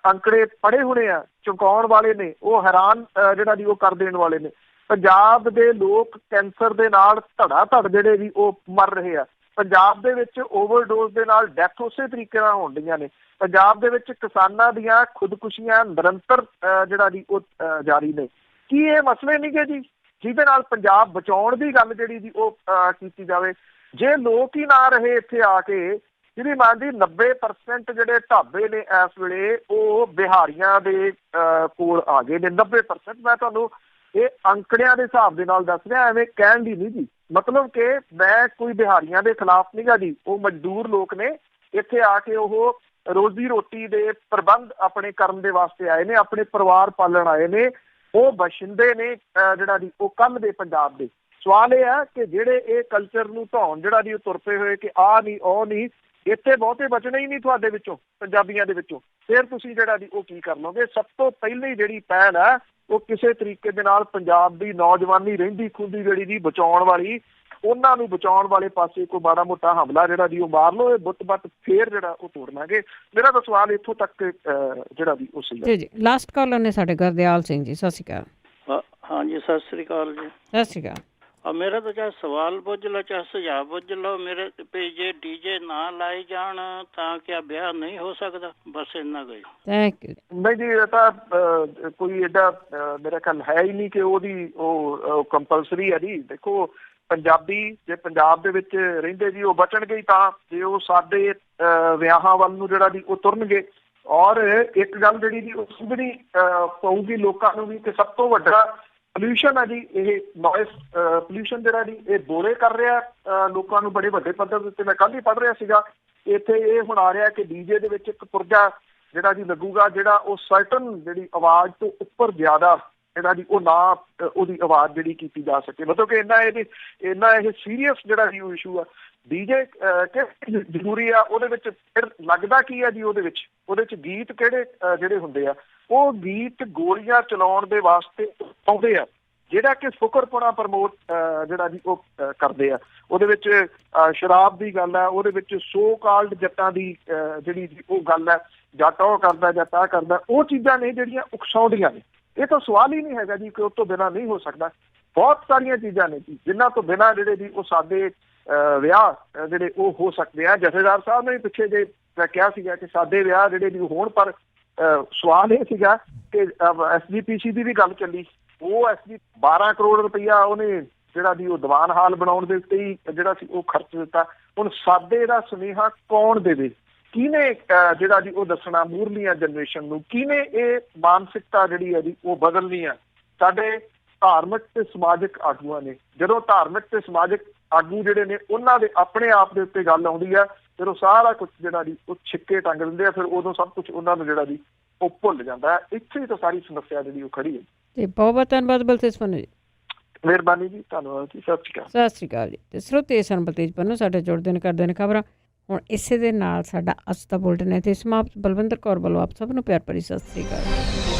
ਅੰਕੜੇ ਪੜ੍ਹੇ ਹੋਣੇ ਆ, ਚੁਕਾਉਣ ਵਾਲੇ ਨੇ, ਉਹ ਹੈਰਾਨ ਜਿਹੜਾ ਜੀ ਉਹ ਕਰ ਦੇਣ ਵਾਲੇ ਨੇ। ਪੰਜਾਬ ਦੇ ਲੋਕ ਕੈਂਸਰ ਦੇ ਨਾਲ ਧੜਾ-ਧੜ ਜਿਹੜੇ ਜੀ ਉਹ ਮਰ ਰਹੇ ਆ। ਪੰਜਾਬ ਦੇ ਵਿੱਚ ਓਵਰਡੋਜ਼ ਦੇ ਨਾਲ ਡੈਥ ਉਸੇ ਤਰੀਕੇ ਨਾਲ ਹੋਣ ਡੀਆਂ ਨੇ। ਪੰਜਾਬ ਦੇ ਵਿੱਚ ਕਿਸਾਨਾਂ ਦੀਆਂ ਖੁਦਕੁਸ਼ੀਆਂ ਨਿਰੰਤਰ ਜਿਹੜਾ ਜੀ ਉਹ ਜਾਰੀ ਨੇ। ਕੀ ਇਹ ਮਸਲੇ ਨਹੀਂ ਗੇ ਜੀ ਜਿਹਦੇ ਨਾਲ ਪੰਜਾਬ ਬਚਾਉਣ ਦੀ ਗੱਲ ਜਿਹੜੀ ਜੀ ਉਹ ਕੀਤੀ ਜਾਵੇ? ਜੇ ਲੋਕ ਹੀ ਨਾ ਰਹੇ ਇੱਥੇ ਆ ਕੇ, ਜਿਹਦੀ ਮੰਨਦੀ 90% ਜਿਹੜੇ ਢਾਬੇ ਨੇ ਇਸ ਵੇਲੇ ਉਹ ਬਿਹਾਰੀਆਂ ਦੇ ਕੋਲ ਆ ਗਏ ਨੇ। 90%। ਮੈਂ ਤੁਹਾਨੂੰ ਇਹ ਅੰਕੜਿਆਂ ਦੇ ਹਿਸਾਬ ਦੇ ਨਾਲ ਦੱਸ ਰਿਹਾ, ਐਵੇਂ ਕਹਿਣ ਦੀ ਨਹੀਂ ਜੀ। ਮਤਲਬ ਕਿ ਮੈਂ ਕੋਈ ਬਿਹਾਰੀਆਂ ਦੇ ਖਿਲਾਫ ਨਹੀਂ ਗਾ ਜੀ। ਉਹ ਮਜ਼ਦੂਰ ਲੋਕ ਨੇ, ਇੱਥੇ ਆ ਕੇ ਉਹ ਰੋਜ਼ੀ ਰੋਟੀ ਦੇ ਪ੍ਰਬੰਧ ਆਪਣੇ ਕਰਨ ਦੇ ਵਾਸਤੇ ਆਏ ਨੇ, ਆਪਣੇ ਪਰਿਵਾਰ ਪਾਲਣ ਆਏ ਨੇ। ਉਹ ਬਸ਼ਿੰਦੇ ਨੇ ਜਿਹੜਾ ਜੀ ਉਹ ਕੱਲ੍ਹ ਦੇ ਪੰਜਾਬ ਦੇ। ਸਵਾਲ ਇਹ ਹੈ ਕਿ ਜਿਹੜੇ ਇਹ ਕਲਚਰ ਨੂੰ ਢਾਉਣ ਜਿਹੜਾ ਜੀ ਉਹ ਤੁਰ ਪਏ ਹੋਏ ਕਿ ਆਹ ਨਹੀਂ ਉਹ ਨਹੀਂ, ਇੱਥੇ ਬਹੁਤੇ ਬਚਣੇ ਹੀ ਨਹੀਂ ਤੁਹਾਡੇ ਵਿੱਚੋਂ, ਪੰਜਾਬੀਆਂ ਦੇ ਵਿੱਚੋਂ। ਫਿਰ ਤੁਸੀਂ ਜਿਹੜਾ ਜੀ ਉਹ ਕੀ ਕਰ ਲਓਗੇ? ਸਭ ਤੋਂ ਪਹਿਲੀ ਜਿਹੜੀ ਪਹਿਲ ਹੈ ਉਹ ਕਿਸੇ ਤਰੀਕੇ ਦੇ ਨਾਲ ਪੰਜਾਬ ਦੀ ਨੌਜਵਾਨੀ ਰਹਿੰਦੀ ਖੁੰਦੀ ਜਿਹੜੀ ਜੀ ਬਚਾਉਣ ਵਾਲੀ, ਉਹਨਾਂ ਨੂੰ ਬਚਾਉਣ ਵਾਲੇ ਪਾਸੇ ਕੋਈ ਮਾੜਾ ਮੋਟਾ ਹਮਲਾ ਜਿਹੜਾ ਜੀ ਉਹ ਮਾਰ ਲਓ, ਇਹ ਬੁੱਤ ਫੇਰ ਜਿਹੜਾ ਉਹ ਤੋੜ ਲਾਂਗੇ। ਮੇਰਾ ਤਾਂ ਸਵਾਲ ਇੱਥੋਂ ਤੱਕ ਜਿਹੜਾ ਵੀ ਉਹ ਸੀ ਜੀ। ਲਾਸਟ ਕਾਲਰ ਨੇ ਸਾਡੇ ਗੁਰਦਿਆਲ ਸਿੰਘ ਜੀ, ਸਤਿ ਸ਼੍ਰੀ ਅਕਾਲ। ਹਾਂਜੀ ਸਤਿ ਸ੍ਰੀ ਅਕਾਲ ਜੀ। ਸਤਿ ਸ਼੍ਰੀ ਅਕਾਲ। ਮੇਰਾ ਤਾਂ ਚਾਹੇ ਸਵਾਲ ਪੁੱਛ ਲਓ ਚਾਹੇ ਸੁਝਾਅ ਪੁੱਛ ਲਓ, ਮੇਰੇ ਤੇ ਜੇ ਡੀਜੇ ਨਾ ਲਾਏ ਜਾਣ ਤਾਂ ਕਿਆ ਵਿਆਹ ਨਹੀਂ ਹੋ ਸਕਦਾ? ਬਸ ਇੰਨਾ ਕੁ। Thank you. ਨਹੀਂ ਜੀ, ਇਹ ਤਾਂ ਕੋਈ ਏਡਾ ਮੇਰਾ ਖਿਆਲ ਹੈ ਹੀ ਨਹੀਂ ਕਿ ਉਹਦੀ ਉਹ ਕੰਪਲਸਰੀ ਹੈ ਜੀ। ਦੇਖੋ ਪੰਜਾਬੀ ਜੇ ਪੰਜਾਬ ਦੇ ਵਿੱਚ ਰਹਿੰਦੇ ਜੀ ਉਹ ਬਚਣਗੇ ਹੀ ਤਾਂ ਜੇ ਉਹ ਸਾਡੇ ਵਿਆਹਾਂ ਵੱਲ ਨੂੰ ਜਿਹੜਾ ਜੀ ਉਹ ਤੁਰਨਗੇ। ਔਰ ਇੱਕ ਗੱਲ ਜਿਹੜੀ ਜੀ ਉਹ ਸਮਝਣੀ ਪਊਗੀ ਲੋਕਾਂ ਨੂੰ ਵੀ ਕਿ ਸਭ ਤੋਂ ਵੱਡਾ ਪੋਲਿਊਸ਼ਨ ਹੈ ਜੀ ਇਹ ਨੋਇਸ ਪੋਲਿਊਸ਼ਨ ਜਿਹੜਾ ਜੀ ਇਹ ਬੋਰੇ ਕਰ ਰਿਹਾ ਲੋਕਾਂ ਨੂੰ ਬੜੇ ਵੱਡੇ ਪੱਧਰ ਦੇ ਉੱਤੇ। ਮੈਂ ਕੱਲ੍ਹ ਹੀ ਪੜ੍ਹ ਰਿਹਾ ਸੀਗਾ ਇੱਥੇ ਇਹ ਹੁਣ ਆ ਰਿਹਾ ਕਿ ਡੀਜੇ ਦੇ ਵਿੱਚ ਇੱਕ ਪੁਰਜਾ ਜਿਹੜਾ ਜੀ ਲੱਗੂਗਾ ਜਿਹੜਾ ਉਹ ਸਰਟਨ ਜਿਹੜੀ ਆਵਾਜ਼ ਤੋਂ ਉੱਪਰ ਜ਼ਿਆਦਾ ਜਿਹੜਾ ਜੀ ਉਹ ਨਾ ਉਹਦੀ ਆਵਾਜ਼ ਜਿਹੜੀ ਕੀਤੀ ਜਾ ਸਕੇ। ਮਤਲਬ ਕਿ ਇੰਨਾ ਇਹ ਸੀਰੀਅਸ ਜਿਹੜਾ ਜੀ ਉਹ ਇਸ਼ੂ ਆ। ਡੀਜੇ ਕਿ ਜ਼ਰੂਰੀ ਆ ਉਹਦੇ ਵਿੱਚ ਫਿਰ ਲੱਗਦਾ ਕੀ ਆ ਜੀ ਉਹਦੇ ਵਿੱਚ ਗੀਤ ਕਿਹੜੇ ਜਿਹੜੇ ਹੁੰਦੇ ਆ ਉਹ ਗੀਤ ਗੋਲੀਆਂ ਚਲਾਉਣ ਦੇ ਵਾਸਤੇ ਆਉਂਦੇ ਆ ਜਿਹੜਾ ਕਿ ਫੁਕਰਪੁਣਾ ਪ੍ਰਮੋਟ ਜਿਹੜਾ ਜੀ ਉਹ ਕਰਦੇ ਆ। ਉਹਦੇ ਵਿੱਚ ਸ਼ਰਾਬ ਦੀ ਗੱਲ ਹੈ, ਉਹਦੇ ਵਿੱਚ ਸੋ ਕਾਲਡ ਜੱਟਾਂ ਦੀ ਜਿਹੜੀ ਉਹ ਗੱਲ ਹੈ, ਜੱਟ ਉਹ ਕਰਦਾ ਜੱਟ ਆਹ ਕਰਦਾ, ਉਹ ਚੀਜ਼ਾਂ ਨੇ ਜਿਹੜੀਆਂ ਉਕਸਾਉਂਦੀਆਂ ਨੇ। ਇਹ ਤਾਂ ਸਵਾਲ ਹੀ ਨਹੀਂ ਹੈਗਾ ਜੀ ਕਿ ਉਹ ਤੋਂ ਬਿਨਾਂ ਨਹੀਂ ਹੋ ਸਕਦਾ। ਬਹੁਤ ਸਾਰੀਆਂ ਚੀਜ਼ਾਂ ਨੇ ਜੀ ਜਿਨ੍ਹਾਂ ਤੋਂ ਬਿਨਾਂ ਜਿਹੜੇ ਜੀ ਉਹ ਸਾਡੇ ਵਿਆਹ ਜਿਹੜੇ ਉਹ ਹੋ ਸਕਦੇ ਆ। ਜਥੇਦਾਰ ਸਾਹਿਬ ਨੇ ਪਿੱਛੇ ਜੇ ਕਿਹਾ ਸੀਗਾ ਕਿ ਸਾਡੇ ਵਿਆਹ ਜਿਹੜੇ ਜੀ ਹੋਣ, ਪਰ ਸਵਾਲ ਇਹ ਸੀਗਾ ਕਿ SGPC ਦੀ ਵੀ ਗੱਲ ਚੱਲੀ, ਉਹ 12 ਕਰੋੜ ਰੁਪਈਆ ਉਹਨੇ ਜਿਹੜਾ ਜੀ ਉਹ ਦੀਵਾਨ ਹਾਲ ਬਣਾਉਣ ਦੇ ਉੱਤੇ ਹੀ ਜਿਹੜਾ ਸੀ ਉਹ ਖਰਚ ਦਿੱਤਾ। ਹੁਣ ਸਾਡੇ ਦਾ ਸੁਨੇਹਾ ਕੌਣ ਦੇਵੇ? ਕਿਹਨੇ ਜਿਹੜਾ ਜੀ ਉਹ ਦੱਸਣਾ ਮੂਹਰਲੀਆਂ ਜਨਰੇਸ਼ਨ ਨੂੰ? ਕਿਹਨੇ ਇਹ ਮਾਨਸਿਕਤਾ ਜਿਹੜੀ ਹੈ ਜੀ ਉਹ ਬਦਲਣੀ ਆ? ਸਾਡੇ ਧਾਰਮਿਕ ਤੇ ਸਮਾਜਿਕ ਆਗੂਆਂ ਨੇ। ਜਦੋਂ ਧਾਰਮਿਕ ਤੇ ਸਮਾਜਿਕ ਆਗੂ ਜਿਹੜੇ ਨੇ ਉਹਨਾਂ ਦੇ ਆਪਣੇ ਆਪ ਦੇ ਉੱਤੇ ਗੱਲ ਆਉਂਦੀ ਆ ਫਿਰ ਉਹ ਸਾਰਾ ਕੁਛ ਜਿਹੜਾ ਜੀ ਉਹ ਛਿੱਕੇ ਟੰਗ ਦਿੰਦੇ ਆ। ਫਿਰ ਉਦੋਂ ਸਭ ਕੁਛ ਉਹਨਾਂ ਨੂੰ ਜਿਹੜਾ ਜੀ ਉਹ ਭੁੱਲ ਜਾਂਦਾ ਹੈ। ਇੱਥੇ ਹੀ ਤਾਂ ਸਾਰੀ ਸਮੱਸਿਆ ਜਿਹੜੀ ਉਹ ਖੜੀ ਹੈ ਜੀ। ਬਹੁਤ ਬਹੁਤ ਧੰਨਵਾਦ ਬਲਤੇਜ ਪੰਨੂ ਜੀ। ਮਿਹਰਬਾਨੀ ਜੀ, ਧੰਨਵਾਦ ਜੀ, ਸਤਿ ਸ਼੍ਰੀ ਅਕਾਲ। ਸਤਿ ਸ਼੍ਰੀ ਅਕਾਲ ਜੀ। ਤੇ ਸਰੋਤੇ ਸਨ ਬਲਤੇਜ ਪੰਨੂ ਸਾਡੇ ਜੁੜਦੇ ਨੇ, ਕਰਦੇ ਨੇ ਖਬਰਾਂ। ਹੁਣ ਇਸੇ ਦੇ ਨਾਲ ਸਾਡਾ ਅੱਜ ਦਾ ਬੁਲਟਨ ਇੱਥੇ ਸਮਾਪਤ। ਬਲਵਿੰਦਰ ਕੌਰ ਵੱਲੋਂ ਆਪ ਸਭ ਨੂੰ ਪਿਆਰ ਭਰੀ ਸਤਿ ਸ਼੍ਰੀ ਅਕਾਲ।